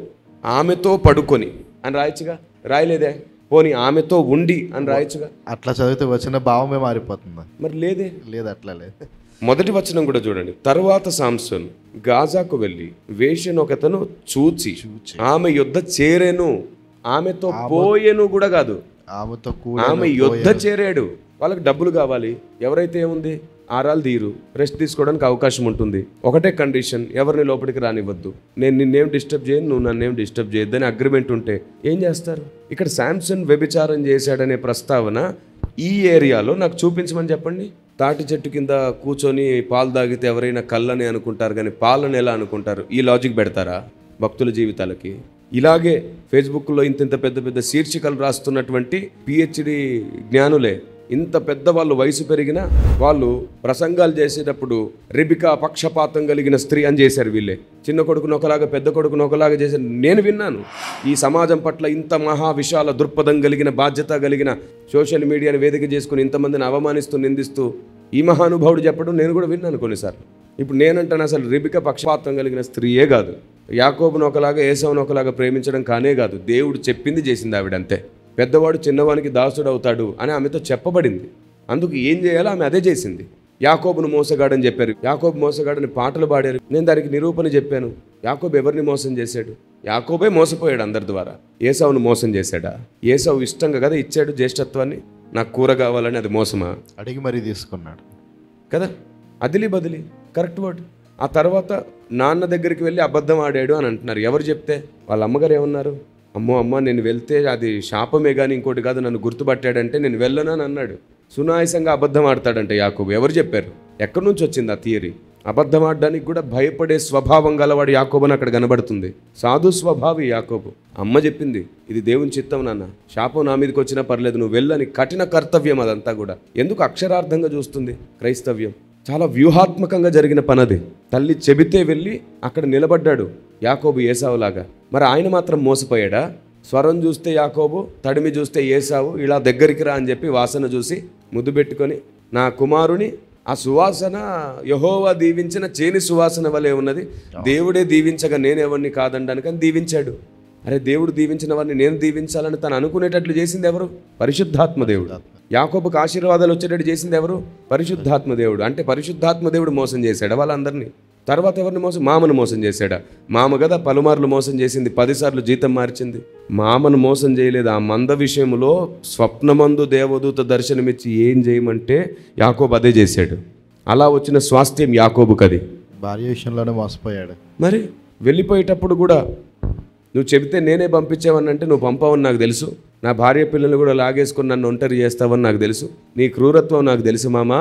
ఆమెతో పడుకొని అని రాయొచ్చుగా, రాయలేదే? పోనీ ఆమెతో ఉండి అని రాయొచ్చుగా. అట్లా చదివితే వచ్చిన భావమే మారిపోతుంది. మరి లేదు అట్లా లేదు. మొదటి వచనం కూడా చూడండి. తరువాత సాంసన్ గాజాకు వెళ్ళి వేశ్యనొకతను చూచి ఆమె యొద్ద చేరెను. ఆమెతో పోయెను కూడా కాదు, ఆమెతో ఆమె యొద్ద చేరాడు. వాళ్ళకి డబ్బులు కావాలి. ఎవరైతే ఏముంది, ఆరాలు తీరు, రెస్ట్ తీసుకోవడానికి అవకాశం ఉంటుంది. ఒకటే కండిషన్, ఎవరిని లోపలికి రానివ్వద్దు, నేను నిన్నేం డిస్టర్బ్ చేయను, నువ్వు నన్నేం డిస్టర్బ్ చేయొద్దని అగ్రిమెంట్ ఉంటే ఏం చేస్తారు? ఇక్కడ శాంసన్ వ్యభిచారం చేశాడనే ప్రస్తావన ఈ ఏరియాలో నాకు చూపించమని చెప్పండి. తాటి చెట్టు కింద కూర్చొని పాలు తాగితే ఎవరైనా కళ్ళని అనుకుంటారు, కానీ పాలని ఎలా అనుకుంటారు? ఈ లాజిక్ పెడతారా భక్తుల జీవితాలకి? ఇలాగే ఫేస్బుక్లో ఇంత పెద్ద పెద్ద శీర్షికలు రాస్తున్నటువంటి పిహెచ్డి జ్ఞానులే, ఇంత పెద్ద వాళ్ళు వయసు పెరిగిన వాళ్ళు ప్రసంగాలు చేసేటప్పుడు రెబికా పక్షపాతం కలిగిన స్త్రీ అని చేశారు. వీళ్ళే చిన్న కొడుకును ఒకలాగా పెద్ద కొడుకును ఒకలాగా చేశారు. నేను విన్నాను. ఈ సమాజం పట్ల ఇంత మహా విశాల దృక్పథం కలిగిన, బాధ్యత కలిగిన, సోషల్ మీడియాని వేదిక చేసుకుని ఇంతమందిని అవమానిస్తూ నిందిస్తూ ఈ మహానుభావుడు చెప్పడం నేను కూడా విన్నాను కొన్నిసార్లు. ఇప్పుడు నేనంటాను, అసలు రెబికా పక్షపాతం కలిగిన స్త్రీయే కాదు, యాకోబును ఒకలాగా ఏసావును ఒకలాగా ప్రేమించడం కానే కాదు. దేవుడు చెప్పింది చేసింది ఆవిడ, అంతే. పెద్దవాడు చిన్నవానికి దాసుడు అవుతాడు అని ఆమెతో చెప్పబడింది. అందుకు ఏం చేయాలో ఆమె అదే చేసింది. యాకోబును మోసగాడని చెప్పారు, యాకోబు మోసగాడని పాటలు పాడారు. నేను దానికి నిరూపణ చెప్పాను. యాకోబు ఎవరిని మోసం చేశాడు? యాకోబే మోసపోయాడు అందరి ద్వారా. ఏసావును మోసం చేశాడా? ఏసావు ఇష్టంగా కదా ఇచ్చాడు జ్యేష్ఠత్వాన్ని, నాకు కూర కావాలని. అది మోసమా? అడిగి మరీ తీసుకున్నాడు కదా, అదిలి బదిలి, కరెక్ట్ వర్డ్. ఆ తర్వాత నాన్న దగ్గరికి వెళ్ళి అబద్ధం ఆడాడు అని అంటున్నారు. ఎవరు చెప్తే? వాళ్ళ అమ్మగారు ఏమన్నారు? అమ్మ నేను వెళ్తే అది శాపమే కానీ ఇంకోటి కాదు, నన్ను గుర్తుపట్టాడంటే నేను వెళ్ళను అని అన్నాడు. సునాయసంగా అబద్ధం ఆడతాడంటే యాకోబు. ఎవరు చెప్పారు? ఎక్కడి నుంచి వచ్చింది ఆ థియరీ? అబద్ధం ఆడడానికి కూడా భయపడే స్వభావం గలవాడు యాకోబు అని అక్కడ కనబడుతుంది. సాధు స్వభావి యాకోబు. అమ్మ చెప్పింది, ఇది దేవుని చిత్తం నాన్న, శాపం నా మీదకి వచ్చినా పర్లేదు, నువ్వు వెళ్ళని కఠిన కర్తవ్యం అదంతా కూడా. ఎందుకు అక్షరార్థంగా చూస్తుంది క్రైస్తవ్యం? చాలా వ్యూహాత్మకంగా జరిగిన పనది. తల్లి చెబితే వెళ్ళి అక్కడ నిలబడ్డాడు యాకోబు ఏసావులాగా. మరి ఆయన మాత్రం మోసపోయాడా? స్వరం చూస్తే యాకోబు, తడిమి చూస్తే ఏసావు. ఇలా దగ్గరికి రా అని చెప్పి వాసన చూసి ముద్దు పెట్టుకొని, నా కుమారుని ఆ సువాసన యెహోవా దీవించిన చేని సువాసన వలె ఉన్నది, దేవుడే దీవించగా నేనెవరిని కాదనడానికి అని దీవించాడు. అరే, దేవుడు దీవించిన వారిని నేను దీవించాలని తను అనుకునేటట్లు చేసింది ఎవరు? పరిశుద్ధాత్మ దేవుడు. యాకోబుకు ఆశీర్వాదాలు వచ్చేటట్టు చేసింది ఎవరు? పరిశుద్ధాత్మ దేవుడు. అంటే పరిశుద్ధాత్మ దేవుడు మోసం చేశాడా వాళ్ళందరినీ? తర్వాత ఎవరిని మోసం? మామను మోసం చేశాడా? మామ కదా పలుమార్లు మోసం చేసింది, 10 సార్లు జీతం మార్చింది. మామను మోసం చేయలేదు. ఆ మంద విషయంలో స్వప్నమందు దేవదూత దర్శనమిచ్చి ఏం చేయమంటే యాకోబు అదే చేశాడు. అలా వచ్చిన స్వాస్థ్యం యాకోబుకు. అది భార్య విషయంలోనే మోసపోయాడు. మరి వెళ్ళిపోయేటప్పుడు కూడా నువ్వు చెబితే నేనే పంపించావని అంటే, నువ్వు పంపావని నాకు తెలుసు, నా భార్య పిల్లలు కూడా లాగేసుకుని నన్ను ఒంటరి చేస్తావని నాకు తెలుసు, నీ క్రూరత్వం నాకు తెలుసు మామా,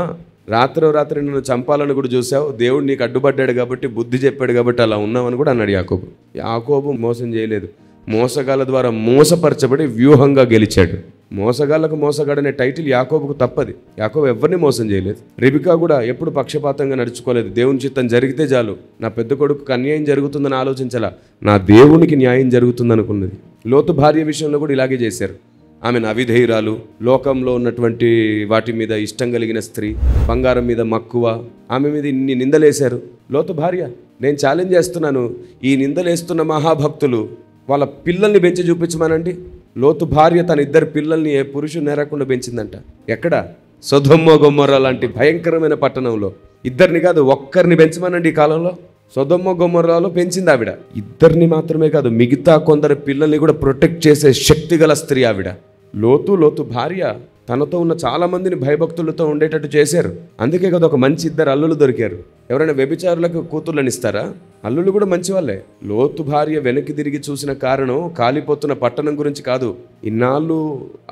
రాత్రి నన్ను చంపాలని కూడా చూసావు, దేవుడు నీకు అడ్డుపడ్డాడు కాబట్టి, బుద్ధి చెప్పాడు కాబట్టి అలా ఉన్నావని కూడా అన్నాడు యాకోబు. యాకోబు మోసం చేయలేదు, మోసగాళ్ళ ద్వారా మోసపరచబడి వ్యూహంగా గెలిచాడు. మోసగాళ్ళకు మోసగాడనే టైటిల్ యాకోబుకు తప్పది. యాకోబు ఎవరిని మోసం చేయలేదు. రెబికా కూడా ఎప్పుడు పక్షపాతంగా నడుచుకోలేదు. దేవుని చిత్తం జరిగితే చాలు, నా పెద్ద కొడుకు అన్యాయం జరుగుతుందని ఆలోచించాలా, నా దేవునికి న్యాయం జరుగుతుంది అనుకున్నది. లోతు భార్య విషయంలో కూడా ఇలాగే చేశారు. ఆమెను అవిధేయురాలు, లోకంలో ఉన్నటువంటి వాటి మీద ఇష్టం కలిగిన స్త్రీ, బంగారం మీద మక్కువ, ఆమె మీద ఇన్ని నిందలేశారు. లోతు భార్య, నేను ఛాలెంజ్ చేస్తున్నాను, ఈ నిందలేస్తున్న మహాభక్తులు వాళ్ళ పిల్లల్ని పెంచి చూపించమనండి. లోతు భార్య తన 2 పిల్లల్ని ఏ పురుషుడు నేరకుండా పెంచిందంట. ఎక్కడ? సొదొమ గొమొర్రా లాంటి భయంకరమైన పట్టణంలో. 2 కాదు, 1 పెంచమనండి. ఈ కాలంలో సొదొమ గొమొర్రాలో పెంచింది ఆవిడ. 2 మాత్రమే కాదు, మిగతా కొందరు పిల్లల్ని కూడా ప్రొటెక్ట్ చేసే శక్తి గల స్త్రీ ఆవిడ. లోతు భార్య తనతో ఉన్న చాలా మందిని భయభక్తులతో ఉండేటట్టు చేశారు. అందుకే కదా ఒక మంచి 2 అల్లులు దొరికారు. ఎవరైనా వ్యభిచారులకు కూతుర్లను ఇస్తారా? అల్లులు కూడా మంచి వాళ్ళే. లోతు భార్య వెనక్కి తిరిగి చూసిన కారణం కాలిపోతున్న పట్టణం గురించి కాదు, ఇన్నాళ్ళు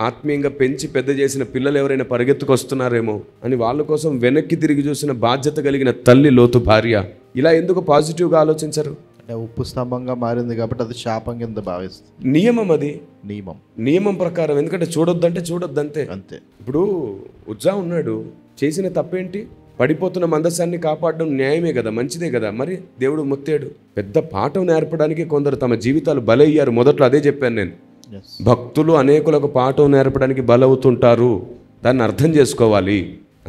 ఆత్మీయంగా పెంచి పెద్ద చేసిన పిల్లలు ఎవరైనా పరిగెత్తుకొస్తున్నారేమో అని వాళ్ళ కోసం వెనక్కి తిరిగి చూసిన బాధ్యత కలిగిన తల్లి లోతు భార్య. ఇలా ఎందుకు పాజిటివ్గా ఆలోచించరు? అంటే ఉప్పు స్తంభంగా మారింది కాబట్టి అది శాపం కింద భావిస్తుంది. నియమం, అది నియమం ప్రకారం. ఎందుకంటే చూడొద్దంటే చూడొద్దంతే. అంతే. ఇప్పుడు ఉజ్జా ఉన్నాడు, చేసిన తప్పేంటి? పడిపోతున్న మందసాన్ని కాపాడడం న్యాయమే కదా, మంచిదే కదా. మరి దేవుడు మొత్తాడు. పెద్ద పాఠం నేర్పడానికి కొందరు తమ జీవితాలు బలయ్యారు. మొదట్లో అదే చెప్పాను నేను. భక్తులు అనేకులకు పాఠం నేర్పడానికి బలవుతుంటారు, దాన్ని అర్థం చేసుకోవాలి.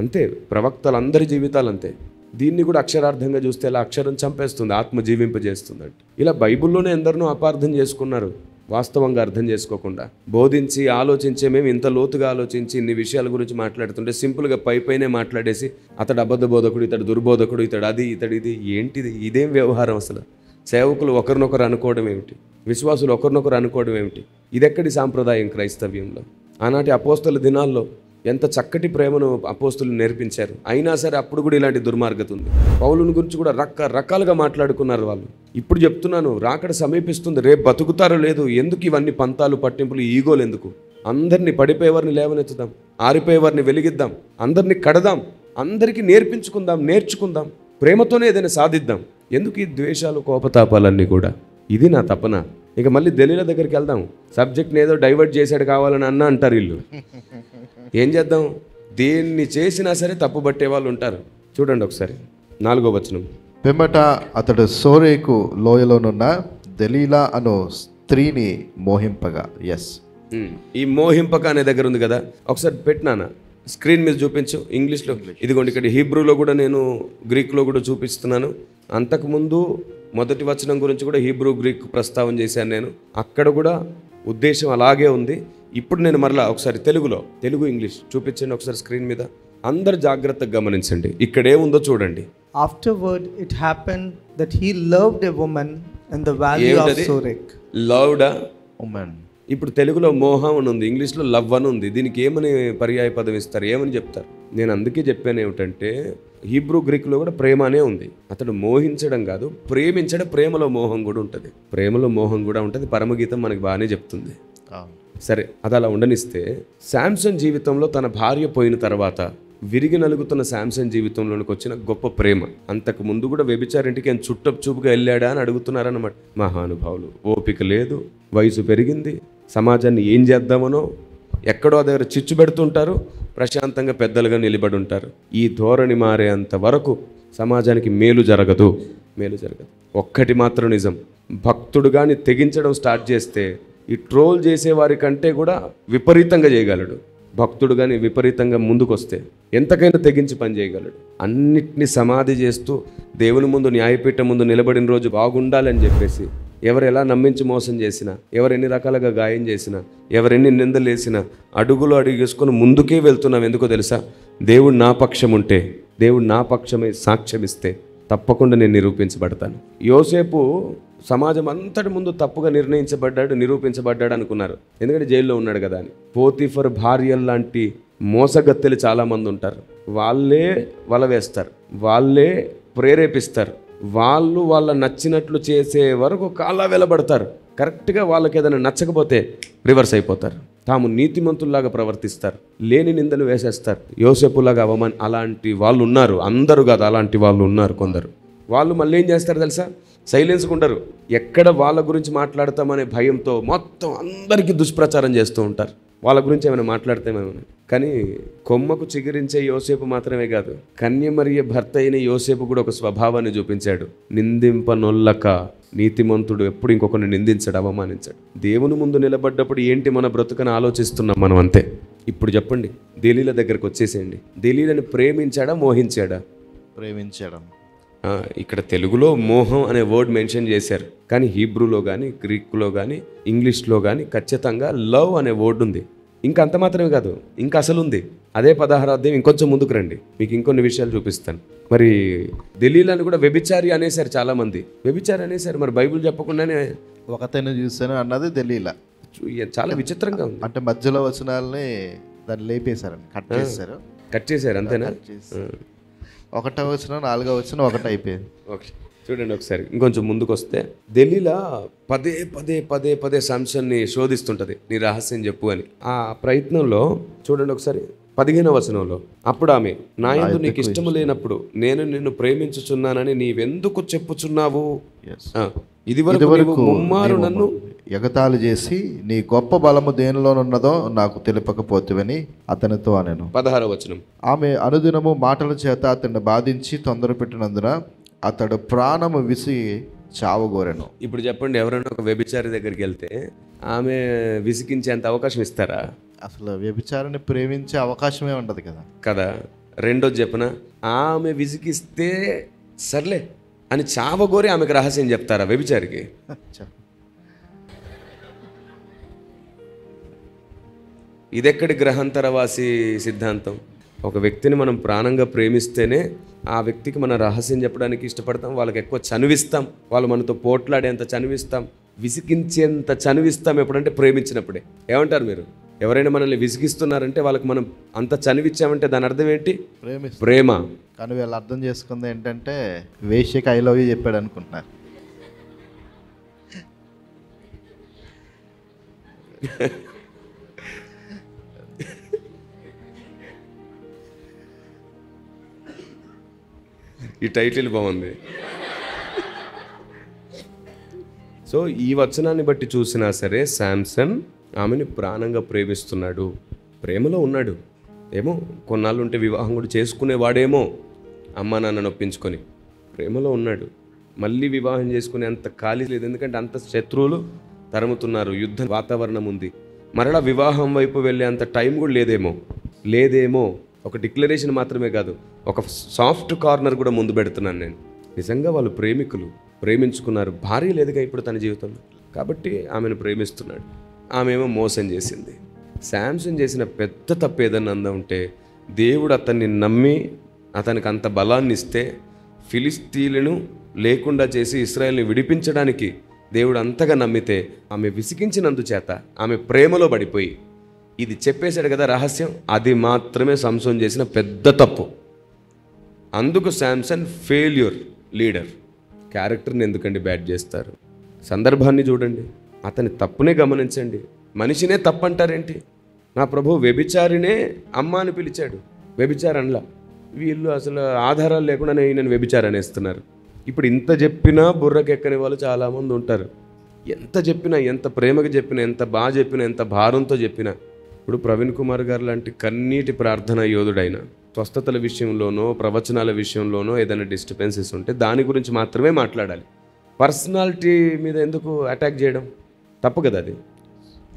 అంతే, ప్రవక్తలందరి జీవితాలు అంతే. దీన్ని కూడా అక్షరార్థంగా చూస్తే ఇలా అక్షరం చంపేస్తుంది, ఆత్మ జీవింపజేస్తుంది అంటే. ఇలా బైబిల్లోనే ఎందరినో అపార్థం చేసుకున్నారు. వాస్తవంగా అర్థం చేసుకోకుండా బోధించి ఆలోచించే మేము ఇంత లోతుగా ఆలోచించి ఇన్ని విషయాల గురించి మాట్లాడుతుంటే సింపుల్గా పైనే మాట్లాడేసి అతడు అబద్ధ బోధకుడు, ఇతడు దుర్బోధకుడు, ఇతడు అది, ఇతడు ఇది, ఏంటిది? ఇదేం వ్యవహారం అసలు? సేవకులు ఒకరినొకరు అనుకోవడం ఏమిటి? విశ్వాసులు ఒకరినొకరు అనుకోవడం ఏమిటి? ఇదెక్కడి సాంప్రదాయం క్రైస్తవ్యంలో? ఆనాటి అపోస్తల దినాల్లో ఎంత చక్కటి ప్రేమను అపోస్తులు నేర్పించారు. అయినా సరే అప్పుడు కూడా ఇలాంటి దుర్మార్గత ఉంది. పౌలుని గురించి కూడా రకరకాలుగా మాట్లాడుకున్నారు వాళ్ళు. ఇప్పుడు చెప్తున్నాను, రాకడ సమీపిస్తుంది, రేపు బతుకుతారో లేదు, ఎందుకు ఇవన్నీ పంతాలు పట్టింపులు, ఈగోలు ఎందుకు? అందరినీ పడిపోయేవారిని లేవనెత్తుదాం, ఆరిపోయేవారిని వెలిగిద్దాం, అందరినీ కడదాం, అందరికీ నేర్చుకుందాం, ప్రేమతోనే ఏదైనా సాధిద్దాం. ఎందుకు ఈ ద్వేషాలు, కోపతాపాలన్నీ కూడా? ఇది నా తపన. ఇక మళ్ళీ దలీలా దగ్గరికి వెళ్దాం. సబ్జెక్ట్ని ఏదో డైవర్ట్ చేశాడు కావాలని అంటారు వీళ్ళు. ఏం చేద్దాం? దేన్ని చేసినా సరే తప్పు పట్టే వాళ్ళు ఉంటారు. చూడండి ఒకసారి 4వ వచనం. పిమ్మట అతడు సోరేకు లోయలోనున్న దలీలా అను స్త్రీని మోహింపగా. ఈ మోహింపక అనే దగ్గర ఉంది కదా, ఒకసారి పెట్టినానా స్క్రీన్ మీద చూపించు ఇంగ్లీష్లో. ఇదిగోండి ఇక్కడ హీబ్రూలో కూడా నేను గ్రీక్లో కూడా చూపిస్తున్నాను. అంతకుముందు మొదటి వచనం గురించి కూడా హీబ్రూ గ్రీక్ ప్రస్తావన చేశాను నేను. అక్కడ కూడా ఉద్దేశం అలాగే ఉంది. ఇప్పుడు నేను మరలా ఒకసారి తెలుగు ఇంగ్లీష్ చూపించండి ఒకసారి స్క్రీన్ మీద. అందరు జాగ్రత్తగా గమనించండి. ఇక్కడేముందో చూడండి. Afterward it happened that he loved a woman in the valley of Sorek. లవ్డా? ఉమెన్. ఇప్పుడు తెలుగులో మోహం అని ఉంది, ఇంగ్లీష్లో లవ్ అని ఉంది. దీనికి ఏమని పర్యాయ పదం ఇస్తారు, ఏమని చెప్తారు? నేను అందుకే చెప్పాను ఏమిటంటే హీబ్రూ గ్రీక్లో కూడా ప్రేమ అనే ఉంది. అతడు మోహించడం కాదు, ప్రేమించడం. ప్రేమలో మోహం కూడా ఉంటుంది, ప్రేమలో మోహం కూడా ఉంటుంది. పరమగీతం మనకి బాగానే చెప్తుంది. సరే, అది అలా ఉండనిస్తే శాంసన్ జీవితంలో తన భార్య పోయిన తర్వాత విరిగి నలుగుతున్న శాంసన్ జీవితంలోనికి వచ్చిన గొప్ప ప్రేమ. అంతకు ముందు కూడా వ్యభిచారింటికి ఆయన చూపుగా వెళ్ళాడా అని అడుగుతున్నారన్నమాట మహానుభావులు. ఓపిక లేదు, వయసు పెరిగింది, సమాజాన్ని ఏం చేద్దామనో ఎక్కడో దగ్గర చిచ్చు పెడుతుంటారు, ప్రశాంతంగా పెద్దలుగా నిలబడి ఉంటారు. ఈ ధోరణి మారేంత వరకు సమాజానికి మేలు జరగదు. ఒక్కటి మాత్రం నిజం, భక్తుడు కానీ తెగించడం స్టార్ట్ చేస్తే ఈ ట్రోల్ చేసేవారి కంటే కూడా విపరీతంగా చేయగలడు. భక్తుడు కానీ విపరీతంగా ముందుకొస్తే ఎంతకైనా తెగించి పని చేయగలడు. అన్నిటినీ సమాధి చేస్తూ దేవుని ముందు, న్యాయపీఠం ముందు నిలబడిన రోజు బాగుండాలని చెప్పేసి ఎవరు ఎలా నమ్మించి మోసం చేసినా, ఎవరు ఎన్ని రకాలుగా గాయం చేసినా, ఎవరెన్ని నిందలు వేసినా అడుగులు అడుగేసుకొని ముందుకే వెళ్తున్నాం. ఎందుకో తెలుసా? దేవుడు నా పక్షం ఉంటే, దేవుడు నా పక్షమే సాక్ష్యం ఇస్తే తప్పకుండా నేను నిరూపించబడతాను. యోసేపు సమాజం అంతటి ముందు తప్పుగా నిరూపించబడ్డాడు అనుకున్నారు, ఎందుకంటే జైల్లో ఉన్నాడు కదా అని. పోతిఫర్ భార్యల్లాంటి మోసగత్తెలు చాలామంది ఉంటారు. వాళ్ళే వల వేస్తారు, వాళ్ళే ప్రేరేపిస్తారు, వాళ్ళ నచ్చినట్లు చేసే వరకు కాలా వెలబడతారు. కరెక్ట్గా వాళ్ళకి ఏదైనా నచ్చకపోతే రివర్స్ అయిపోతారు, తాము నీతిమంతుల్లాగా ప్రవర్తిస్తారు, లేని నిందలు వేసేస్తారు, యోసేపులాగా అలాంటి వాళ్ళు ఉన్నారు. అందరూ కాదు, అలాంటి వాళ్ళు ఉన్నారు కొందరు. వాళ్ళు మళ్ళీ ఏం చేస్తారు తెలుసా? సైలెన్స్గా ఉండరు. ఎక్కడ వాళ్ళ గురించి మాట్లాడతామనే భయంతో మొత్తం అందరికీ దుష్ప్రచారం చేస్తూ ఉంటారు. వాళ్ళ గురించి ఏమైనా మాట్లాడతామేమో. కానీ కొమ్మకు చిగురించే యోసేపు మాత్రమే కాదు, కన్యమరియ భర్త అయిన యోసేపు కూడా ఒక స్వభావాన్ని చూపించాడు. నిందింపనొల్లక నీతిమంతుడు ఎప్పుడు ఇంకొకరిని నిందించాడు, అవమానించాడు. దేవుని ముందు నిలబడ్డప్పుడు ఏంటి మన బ్రతుకని ఆలోచిస్తున్నాం మనం, అంతే. ఇప్పుడు చెప్పండి, దెలీలా దగ్గరకు వచ్చేసేయండి. దెలీలాని ప్రేమించాడా, మోహించాడా? ప్రేమించడం. ఇక్కడ తెలుగులో మోహం అనే వర్డ్ మెన్షన్ చేశారు, కానీ హీబ్రూలో కానీ, గ్రీక్లో కానీ, ఇంగ్లీష్లో కానీ ఖచ్చితంగా లవ్ అనే వర్డ్ ఉంది. ఇంకా అంత మాత్రమే కాదు, ఇంకా అసలు ఉంది. అదే 16వ అధ్యాయం ఇంకొంచెం ముందుకు రండి, మీకు ఇంకొన్ని విషయాలు చూపిస్తాను. మరి దెలీలాని కూడా వ్యభిచారి అనేసారు చాలామంది, వ్యభిచారి అనేసారు. మరి బైబిల్ చెప్పకుండానే ఒకతను చూసాను అన్నది దెలీలా. చాలా విచిత్రంగా ఉంది. అంటే మధ్యలో వచనాలని దాన్ని లేపేశారని కట్ చేశారు అంతేనా? 1వ వచనం 4వ వచనం ఒకటి అయిపోయింది. ఓకే, చూడండి ఒకసారి ఇంకొంచెం ముందుకు వస్తే, దెలీలా పదే శాంసన్ని శోధిస్తుంటది, నీ రహస్యం చెప్పు అని. ఆ ప్రయత్నంలో చూడండి ఒకసారి 15వ వచనంలో, అప్పుడు ఆమె, నా యందు నీకు ఇష్టము లేనప్పుడు నేను నిన్ను ప్రేమించుచున్నానని నీవెందుకు చెప్పుచున్నావు? ఇది వరకు ముమ్మారు నన్ను ఎగతాళి చేసి నీ గొప్ప బలము దేనిలోనున్నదో నాకు తెలిపకపోతువని అతనితో అనెను. 16వ వచనం, ఆమె అనుదినము మాటల చేత అతన్ని బాధించి తొందర పెట్టినందున అతడు ప్రాణము విసిగి చావగోరెను. ఇప్పుడు చెప్పండి, ఎవరైనా ఒక వ్యభిచారి దగ్గరికి వెళ్తే ఆమె విసిగించేంత అవకాశం ఇస్తారా? అసలు వ్యభిచారాన్ని ప్రేమించే అవకాశమే ఉండదు కదా. రెండోది చెప్పనా, ఆమె విసిగిస్తే సర్లే అని చావగోరి ఆమెకు రహస్యం చెప్తారా వ్యభిచారికి? ఇదెక్కడి గ్రహాంతరవాసి సిద్ధాంతం? ఒక వ్యక్తిని మనం ప్రాణంగా ప్రేమిస్తేనే ఆ వ్యక్తికి మన రహస్యం చెప్పడానికి ఇష్టపడతాం, వాళ్ళకి ఎక్కువ చనువిస్తాం, వాళ్ళు మనతో పోట్లాడేంత చనువిస్తాం, విసిగించేంత చనువిస్తాం. ఎప్పుడంటే ప్రేమించినప్పుడే. ఏమంటారు మీరు? ఎవరైనా మనల్ని విసిగిస్తున్నారంటే వాళ్ళకి మనం అంత చనువిచ్చామంటే దాని అర్థం ఏంటి? ప్రేమ. కానీ వీళ్ళు అర్థం చేసుకుంది ఏంటంటే వేశ్యకి ఐ లవ్ యూ చెప్పాడు అనుకుంటున్నారు. ఈ టైటిల్ బాగుంది. సో ఈ వచనాన్ని బట్టి చూసినా సరే శాంసన్ ఆమెని ప్రాణంగా ప్రేమిస్తున్నాడు, ప్రేమలో ఉన్నాడు. ఏమో కొన్నాళ్ళు ఉంటే వివాహం కూడా చేసుకునేవాడేమో, అమ్మా నాన్న నొప్పించుకొని. ప్రేమలో ఉన్నాడు. మళ్ళీ వివాహం చేసుకునే అంత ఖాళీ లేదు, ఎందుకంటే అంత శత్రువులు తరుముతున్నారు, యుద్ధ వాతావరణం ఉంది. మరలా వివాహం వైపు వెళ్ళే అంత టైం కూడా లేదేమో. ఒక డిక్లరేషన్ మాత్రమే కాదు, ఒక సాఫ్ట్ కార్నర్ కూడా ముందు పెడుతున్నాను నేను. నిజంగా వాళ్ళు ప్రేమికులు, ప్రేమించుకున్నారు. భార్య లేదుగా ఇప్పుడు తన జీవితంలో, కాబట్టి ఆమెను ప్రేమిస్తున్నాడు. ఆమె ఏమో మోసం చేసింది. శాంసన్ చేసిన పెద్ద తప్పు ఏదన్నా ఉంటే, దేవుడు అతన్ని నమ్మి అతనికి అంత బలాన్ని ఇస్తే ఫిలిస్తీన్లను లేకుండా చేసి ఇశ్రాయేల్ని విడిపించడానికి దేవుడు అంతగా నమ్మితే ఆమె విసిగించినందుచేత ఆమె ప్రేమలో పడిపోయి ఇది చెప్పేశాడు కదా రహస్యం, అది మాత్రమే సంసోన్ చేసిన పెద్ద తప్పు. అందుకు శాంసన్ ఫెయిల్యూర్ లీడర్. క్యారెక్టర్ని ఎందుకండి బ్యాడ్ చేస్తారు? సందర్భాన్ని చూడండి, అతని తప్పునే గమనించండి. మనిషినే తప్పు అంటారేంటి? నా ప్రభు వ్యభిచారినే అమ్మ అని పిలిచాడు, వ్యభిచారనలా. వీళ్ళు అసలు ఆధారాలు లేకుండానే ఈయనను వ్యభిచారనేస్తున్నారు. ఇప్పుడు ఇంత చెప్పినా బుర్రకెక్కని వాళ్ళు చాలామంది ఉంటారు. ఎంత చెప్పినా, ఎంత ప్రేమగా చెప్పినా, ఎంత బాగా చెప్పినా, ఎంత భారంతో చెప్పినా. ఇప్పుడు ప్రవీణ్ కుమార్ గారు లాంటి కన్నీటి ప్రార్థన యోధుడైన స్వస్థతల విషయంలోనో ప్రవచనాల విషయంలోనో ఏదైనా డిస్టర్బెన్సెస్ ఉంటే దాని గురించి మాత్రమే మాట్లాడాలి. పర్సనాలిటీ మీద ఎందుకు అటాక్ చేయడం? తప్పు కదా అది.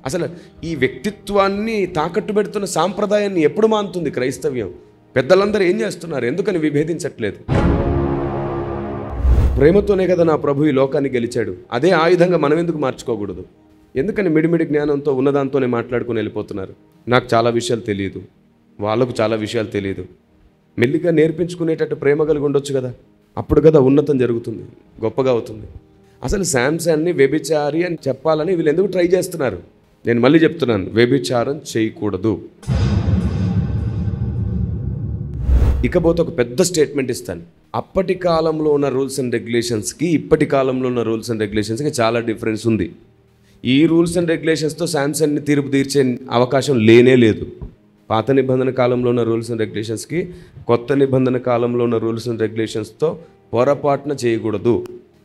అసలు ఈ వ్యక్తిత్వాన్ని తాకట్టు పెడుతున్న సాంప్రదాయాన్ని ఎప్పుడు మానుతుంది క్రైస్తవ్యం? పెద్దలందరూ ఏం చేస్తున్నారు? ఎందుకని విభేదించట్లేదు? ప్రేమతోనే కదా నా ప్రభు ఈ లోకాన్ని గెలిచాడు. అదే ఆయుధంగా మనం ఎందుకు మార్చుకోకూడదు? ఎందుకని మిడిమిడి జ్ఞానంతో ఉన్నదాంతోనే మాట్లాడుకుని వెళ్ళిపోతున్నారు? నాకు చాలా విషయాలు తెలియదు, వాళ్ళకు చాలా విషయాలు తెలియదు. మెల్లిగా నేర్పించుకునేటట్టు ప్రేమ కలిగి ఉండొచ్చు కదా, అప్పుడు కదా ఉన్నతం జరుగుతుంది, గొప్పగా అవుతుంది. అసలు శాంసన్ని వ్యభిచారి అని చెప్పాలని వీళ్ళు ఎందుకు ట్రై చేస్తున్నారు? నేను మళ్ళీ చెప్తున్నాను, వ్యభిచారం చేయకూడదు. ఇకపోతే ఒక పెద్ద స్టేట్మెంట్ ఇస్తాను. అప్పటి కాలంలో ఉన్న రూల్స్ అండ్ రెగ్యులేషన్స్కి ఇప్పటి కాలంలో ఉన్న రూల్స్ అండ్ రెగ్యులేషన్స్కి చాలా డిఫరెన్స్ ఉంది. ఈ రూల్స్ అండ్ రెగ్యులేషన్స్తో శాంసన్ని తీర్పు తీర్చే అవకాశం లేదు. పాత నిబంధన కాలంలో ఉన్న రూల్స్ అండ్ రెగ్యులేషన్స్కి కొత్త నిబంధన కాలంలో ఉన్న రూల్స్ అండ్ రెగ్యులేషన్స్తో పొరపాటున చేయకూడదు.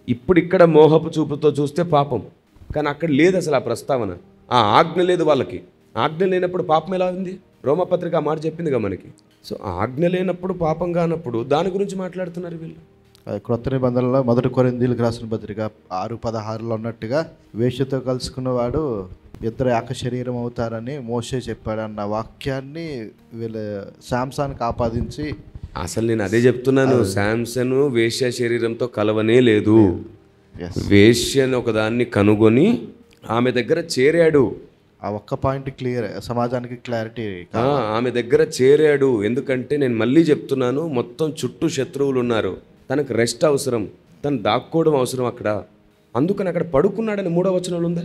ఇప్పుడు ఇక్కడ మోహపు చూపుతో చూస్తే పాపం, కానీ అక్కడ లేదు అసలు ఆ ప్రస్తావన. ఆ ఆజ్ఞ లేదు వాళ్ళకి. ఆజ్ఞ లేనప్పుడు పాపం ఎలా ఉంది? రోమపత్రిక ఆ మాట చెప్పిందిగా మనకి. సో ఆజ్ఞ లేనప్పుడు పాపం కానప్పుడు దాని గురించి మాట్లాడుతున్నారు వీళ్ళు. క్రొత్త నిబంధనలో 1 కొరింథీయులకు రాసిన పత్రిక 6:16 ఉన్నట్టుగా వేశ్యతో కలుసుకున్నవాడు ఇద్దరు ఏక శరీరం అవుతారని మోషే చెప్పాడన్న వాక్యాన్ని వీళ్ళు శాంసన్కి ఆపాదించి, అసలు నేను అదే చెప్తున్నాను, శాంసన్ వేశ్య శరీరంతో కలవనే లేదు. వేశ్యని ఒకదాన్ని కనుగొని ఆమె దగ్గర చేరాడు. ఆ ఒక్క పాయింట్ క్లియర్, సమాజానికి క్లారిటీ. ఆమె దగ్గర చేరాడు. ఎందుకంటే నేను మళ్ళీ చెప్తున్నాను, మొత్తం చుట్టూ శత్రువులు ఉన్నారు, తనకు రెస్ట్ అవసరం, తను దాక్కోవడం అవసరం అక్కడ. అందుకని అక్కడ పడుకున్నాడని 3వ వచనంలో ఉందా?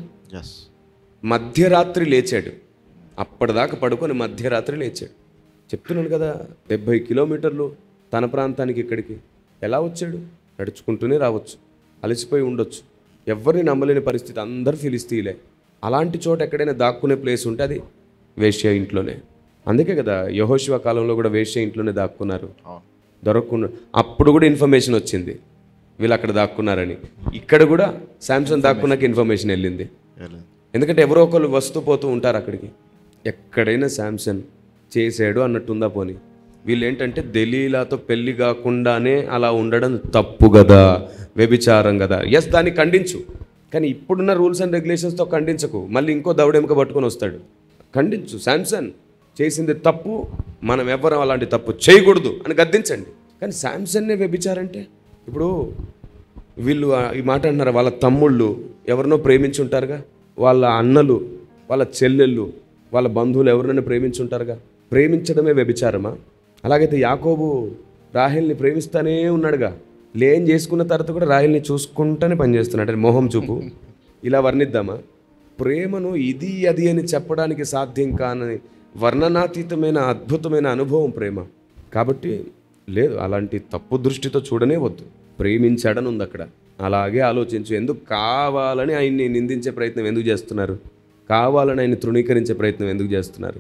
మధ్యరాత్రి లేచాడు. అప్పటిదాకా పడుకొని మధ్యరాత్రి లేచాడు. చెప్తున్నాను కదా, 70 కిలోమీటర్లు తన ప్రాంతానికి ఇక్కడికి ఎలా వచ్చాడు? నడుచుకుంటూనే రావచ్చు, అలసిపోయి ఉండొచ్చు, ఎవరిని నమ్మలేని పరిస్థితి, అందరు ఫిలిస్తీన్లే. అలాంటి చోట ఎక్కడైనా దాక్కునే ప్లేస్ ఉంటే అది వేశ్య ఇంట్లోనే. అందుకే కదా యెహోషువ కాలంలో కూడా వేశ్య ఇంట్లోనే దాక్కున్నారు, దొరకకుండా. అప్పుడు కూడా ఇన్ఫర్మేషన్ వచ్చింది వీళ్ళు అక్కడ దాక్కున్నారని. ఇక్కడ కూడా శాంసన్ దాక్కున్నాక ఇన్ఫర్మేషన్ వెళ్ళింది. ఎందుకంటే ఎవరో ఒకరు వస్తూ పోతూ ఉంటారు అక్కడికి. ఎక్కడైనా శాంసన్ చేశాడు అన్నట్టుందా? పోనీ వీళ్ళు ఏంటంటే దెలీలాతో పెళ్లి కాకుండానే అలా ఉండడం తప్పు కదా, వ్యభిచారం కదా. ఎస్, దాన్ని ఖండించు, కానీ ఇప్పుడున్న రూల్స్ అండ్ రెగ్యులేషన్స్తో ఖండించకు. మళ్ళీ ఇంకో దవడెముక పట్టుకొని వస్తాడు. ఖండించు, శాంసన్ చేసింది తప్పు, మనం ఎవరం అలాంటి తప్పు చేయకూడదు అని గద్దించండి. కానీ శాంసన్నే వ్యభిచారంటే, ఇప్పుడు వీళ్ళు ఈ మాట అంటున్నారు, వాళ్ళ తమ్ముళ్ళు ఎవరినో ప్రేమించి ఉంటారుగా, వాళ్ళ అన్నలు, వాళ్ళ చెల్లెళ్ళు, వాళ్ళ బంధువులు ఎవరినైనా ప్రేమించుంటారుగా. ప్రేమించడమే వ్యభిచారమా? అలాగైతే యాకోబు రాహేల్ని ప్రేమిస్తానే ఉన్నాడుగా. లేం చేసుకున్న తర్వాత కూడా రాహేల్ని చూసుకుంటూనే పనిచేస్తున్నాడు. అంటే మోహం చూపు. ఇలా వర్ణిద్దామా? ప్రేమను ఇది అది అని చెప్పడానికి సాధ్యం కాని వర్ణనాతీతమైన అద్భుతమైన అనుభవం ప్రేమ. కాబట్టి లేదు, అలాంటి తప్పు దృష్టితో చూడనే వద్దు. ప్రేమించాడని ఉంది అక్కడ, అలాగే ఆలోచించు. ఎందుకు కావాలని ఆయన్ని నిందించే ప్రయత్నం ఎందుకు చేస్తున్నారు? కావాలని ఆయన్ని తృణీకరించే ప్రయత్నం ఎందుకు చేస్తున్నారు?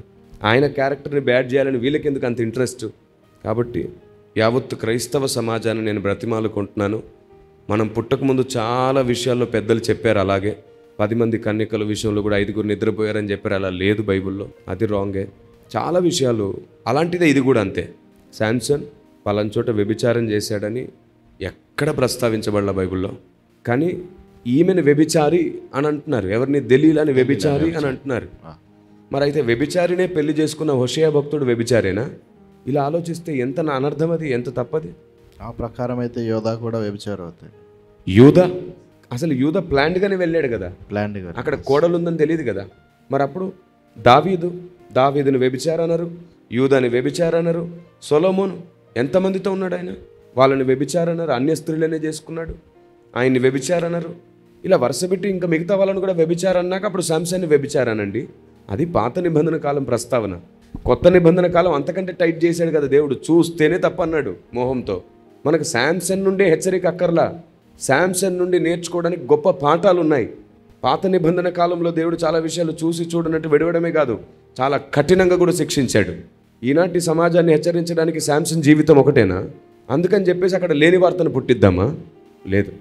ఆయన క్యారెక్టర్ని బ్యాడ్ చేయాలని వీళ్ళకి ఎందుకు అంత ఇంట్రెస్ట్? కాబట్టి యావత్తు క్రైస్తవ సమాజాన్ని నేను బ్రతిమాలుకుంటున్నాను. మనం పుట్టకముందు చాలా విషయాల్లో పెద్దలు చెప్పారు. అలాగే 10 మంది కన్యకల విషయంలో కూడా 5గురు నిద్రపోయారని చెప్పారు. అలా లేదు బైబిల్లో, అది రాంగే. చాలా విషయాలు అలాంటిదే. ఇది కూడా అంతే. శాంసన్ పలాంచోట వ్యభిచారం చేశాడని ఎక్కడ ప్రస్తావించబడలా బైబిల్లో. కానీ ఈమెను వ్యభిచారి అని అంటున్నారు. ఎవరిని? దెలీలాని వ్యభిచారి అని అంటున్నారు. మరి అయితే వ్యభిచారినే పెళ్లి చేసుకున్న హోషేయ భక్తుడు వ్యభిచారేనా? ఇలా ఆలోచిస్తే ఎంత నా అనర్థం అది, ఎంత తప్పది. ఆ ప్రకారం అయితే యోధా కూడా వ్యభిచారం అవుతాయి. యూదా అసలు యూదా ప్లాన్డ్గానే వెళ్ళాడు కదా. ప్లాన్డ్గా అక్కడ కోడలు ఉందని తెలియదు కదా. మరి అప్పుడు దావీదుని వ్యభిచారన్నారు, యూదాని వ్యభిచారన్నారు, సొలొమోను ఎంతమందితో ఉన్నాడు ఆయన? వాళ్ళని వ్యభిచారన్నారు. అన్య స్త్రీలనే చేసుకున్నాడు, ఆయన్ని వ్యభిచారన్నారు. ఇలా వరుసపెట్టి ఇంకా మిగతా వాళ్ళని కూడా వ్యభిచారన్నాక అప్పుడు శాంసన్ని వ్యభిచారానండి. అది పాత నిబంధన కాలం ప్రస్తావన. కొత్త నిబంధన కాలం అంతకంటే టైట్ చేశాడు కదా దేవుడు. చూస్తేనే తప్పన్నాడు మోహంతో. మనకు శాంసన్ నుండే హెచ్చరిక అక్కర్లా. శాంసన్ నుండి నేర్చుకోవడానికి గొప్ప పాఠాలు ఉన్నాయి. పాత నిబంధన కాలంలో దేవుడు చాలా విషయాలు చూసి చూడనట్టు విడవడమే కాదు, చాలా కఠినంగా కూడా శిక్షించాడు. ఈనాటి సమాజాన్ని హెచ్చరించడానికి శాంసన్ జీవితం ఒకటేనా? అందుకని చెప్పేసి అక్కడ లేని వార్తను పుట్టిద్దామా? లేదు.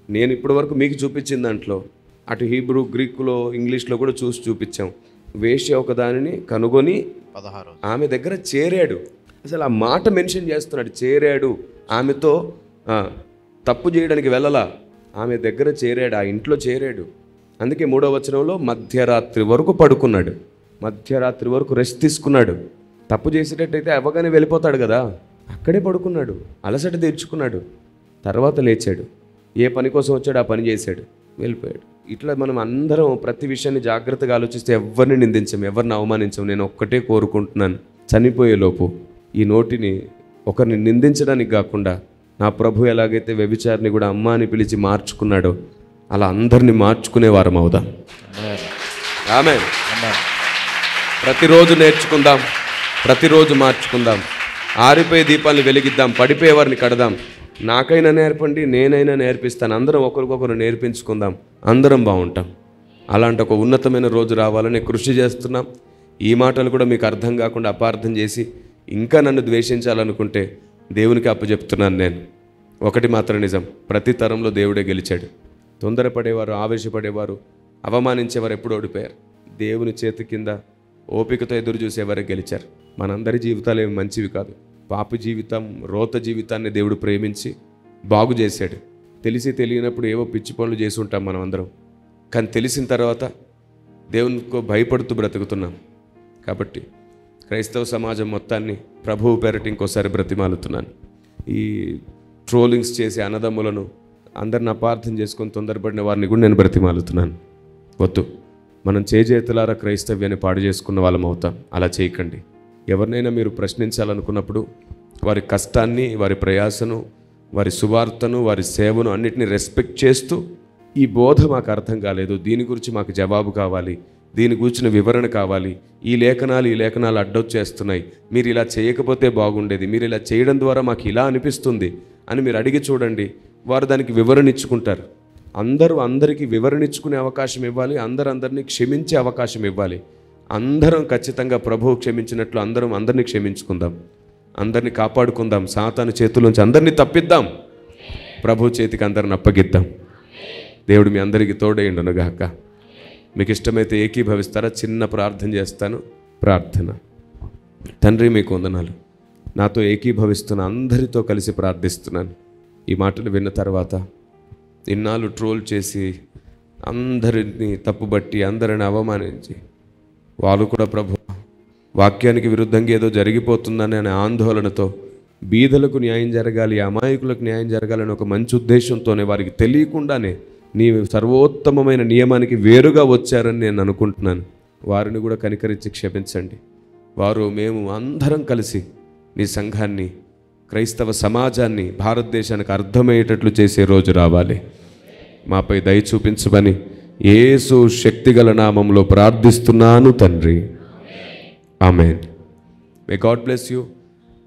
నేను ఇప్పటి వరకు మీకు చూపించిన దాంట్లో అటు హీబ్రూ, గ్రీకులో, ఇంగ్లీష్లో కూడా చూసి చూపించాం. వేశ్య ఒక దానిని కనుగొని 16 ఆమె దగ్గర చేరాడు. అసలు ఆ మాట మెన్షన్ చేస్తున్నాడు, చేరాడు. ఆమెతో తప్పు చేయడానికి వెళ్ళలా, ఆమె దగ్గర చేరాడు, ఆ ఇంట్లో చేరాడు. అందుకే 3వ వచనంలో మధ్యరాత్రి వరకు పడుకున్నాడు, మధ్యరాత్రి వరకు రెస్ట్ తీసుకున్నాడు. తప్పు చేసేటట్టయితే అవ్వగానే వెళ్ళిపోతాడు కదా, అక్కడే పడుకున్నాడు, అలసట తీర్చుకున్నాడు, తర్వాత లేచాడు. ఏ పని కోసం వచ్చాడు ఆ పని చేశాడు, వెళ్ళిపోయాడు. ఇట్లా మనం అందరం ప్రతి విషయాన్ని జాగ్రత్తగా ఆలోచిస్తే ఎవరిని నిందించం, ఎవరిని అవమానించం. నేను ఒక్కటే కోరుకుంటున్నాను, చనిపోయేలోపు ఈ నోటిని ఒకరిని నిందించడానికి కాకుండా నా ప్రభు ఎలాగైతే వ్యభిచారిని కూడా అమ్మ అని పిలిచి మార్చుకున్నాడో అలా అందరినీ మార్చుకునే వారం అవుదాం. ఆమేన్. ప్రతిరోజు నేర్చుకుందాం, ప్రతిరోజు మార్చుకుందాం, ఆరిపోయే దీపాలను వెలిగిద్దాం, పడిపోయే వారిని కడదాం. నాకైనా నేర్పండి, నేనైనా నేర్పిస్తాను. అందరం ఒకరికొకరు నేర్పించుకుందాం, అందరం బాగుంటాం. అలాంటి ఒక ఉన్నతమైన రోజు రావాలని కృషి చేస్తున్నాం. ఈ మాటలు కూడా మీకు అర్థం కాకుండా అపార్థం చేసి ఇంకా నన్ను ద్వేషించాలనుకుంటే దేవునికి అప్పచెప్తున్నాను. నేను ఒకటి మాత్రం నిజం, ప్రతి తరంలో దేవుడే గెలిచాడు. తొందరపడేవారు, ఆవేశపడేవారు, అవమానించేవారు ఎప్పుడు ఓడిపోయారు. దేవుని చేతి కింద ఓపికతో ఎదురు చూసేవారే గెలిచారు. మనందరి జీవితాలు ఏమి మంచివి కాదు. పాపి జీవితం, రోత జీవితాన్ని దేవుడు ప్రేమించి బాగు చేశాడు. తెలిసి తెలియనప్పుడు ఏవో పిచ్చి పనులు చేసి ఉంటాం మనం అందరం. కానీ తెలిసిన తర్వాత దేవునికో భయపడుతూ బ్రతుకుతున్నాం. కాబట్టి క్రైస్తవ సమాజం మొత్తాన్ని ప్రభువు పేరటి ఇంకోసారి బ్రతిమాలుతున్నాను. ఈ ట్రోలింగ్స్ చేసే అన్నదమ్ములను అందరిని అపార్థం చేసుకొని తొందరపడిన వారిని కూడా నేను బ్రతిమాలుతున్నాను. వద్దు, మనం చేతులారా క్రైస్తవ్యాన్ని పాడు చేసుకున్న వాళ్ళం అవుతాం. అలా చేయకండి. ఎవరినైనా మీరు ప్రశ్నించాలనుకున్నప్పుడు వారి కష్టాన్ని, వారి ప్రయాసను, వారి సువార్తను, వారి సేవను అన్నిటినీ రెస్పెక్ట్ చేస్తూ, ఈ బోధ మాకు అర్థం కాలేదు, దీని గురించి మాకు జవాబు కావాలి, దీని గురించిన వివరణ కావాలి, ఈ లేఖనాలు అడ్డొచ్చేస్తున్నాయి, మీరు ఇలా చేయకపోతే బాగుండేది, మీరు ఇలా చేయడం ద్వారా మాకు ఇలా అనిపిస్తుంది అని మీరు అడిగి చూడండి. వారు దానికి వివరణ ఇచ్చుకుంటారు. అందరికీ వివరణ ఇచ్చుకునే అవకాశం ఇవ్వాలి, అందరినీ క్షమించే అవకాశం ఇవ్వాలి. అందరం ఖచ్చితంగా ప్రభువు క్షమించినట్లు అందరినీ క్షమించుకుందాం, అందరినీ కాపాడుకుందాం, సాతాను చేతుల్లోంచి అందరినీ తప్పిద్దాం, ప్రభు చేతికి అందరిని అప్పగిద్దాం. దేవుడు మీ అందరికీ తోడేయండునుగాక. మీకు ఇష్టమైతే ఏకీభవిస్తారా? చిన్న ప్రార్థన చేస్తాను. ప్రార్థన. తండ్రి, మీకు వందనాలు. నాతో ఏకీభవిస్తున్న అందరితో కలిసి ప్రార్థిస్తున్నాను. ఈ మాటలు విన్న తర్వాత ఇన్నాళ్ళు ట్రోల్ చేసి అందరినీ తప్పుబట్టి అందరిని అవమానించి వాళ్ళు కూడా ప్రభు వాక్యానికి విరుద్ధంగా ఏదో జరిగిపోతుందని అనే ఆందోళనతో బీదలకు న్యాయం జరగాలి, అమాయకులకు న్యాయం జరగాలని ఒక మంచి ఉద్దేశంతోనే వారికి తెలియకుండానే నీ సర్వోత్తమమైన నియమానికి వేరుగా వచ్చారని నేను అనుకుంటున్నాను. వారిని కూడా కనికరించి క్షమించండి. వారు మేము అందరం కలిసి నీ సంఘాన్ని, క్రైస్తవ సమాజాన్ని భారతదేశానికి అర్థమయ్యేటట్లు చేసే రోజు రావాలి. మాపై దయ చూపించమని యేసు శక్తిగల నామంలో ప్రార్థిస్తున్నాను తండ్రి. ఆమేన్. May God bless you.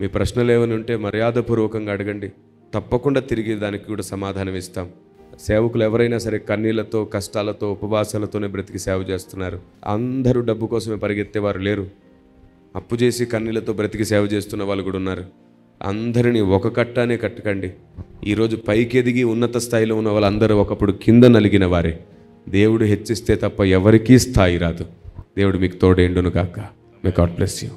మీ ప్రశ్నలు ఏమైనా ఉంటే మర్యాదపూర్వకంగా అడగండి, తప్పకుండా తిరిగి దానికి కూడా సమాధానం ఇస్తాం. సేవకులు ఎవరైనా సరే కన్నీళ్లతో, కష్టాలతో, ఉపవాసాలతోనే బ్రతికి సేవ చేస్తున్నారు. అందరూ డబ్బు కోసమే పరిగెత్తేవారు లేరు. అప్పు చేసి కన్నీళ్లతో బ్రతికి సేవ చేస్తున్న వాళ్ళు కూడా ఉన్నారు. అందరినీ ఒక కట్టానే కట్టకండి. ఈరోజు పైకి ఎదిగి ఉన్నత స్థాయిలో ఉన్న వాళ్ళందరూ ఒకప్పుడు కింద నలిగిన వారే. దేవుడు హెచ్చిస్తే తప్ప ఎవరికీ స్థాయి రాదు. దేవుడు మీకు తోడేండును గాక. మే గాడ్ బ్లెస్ యూ.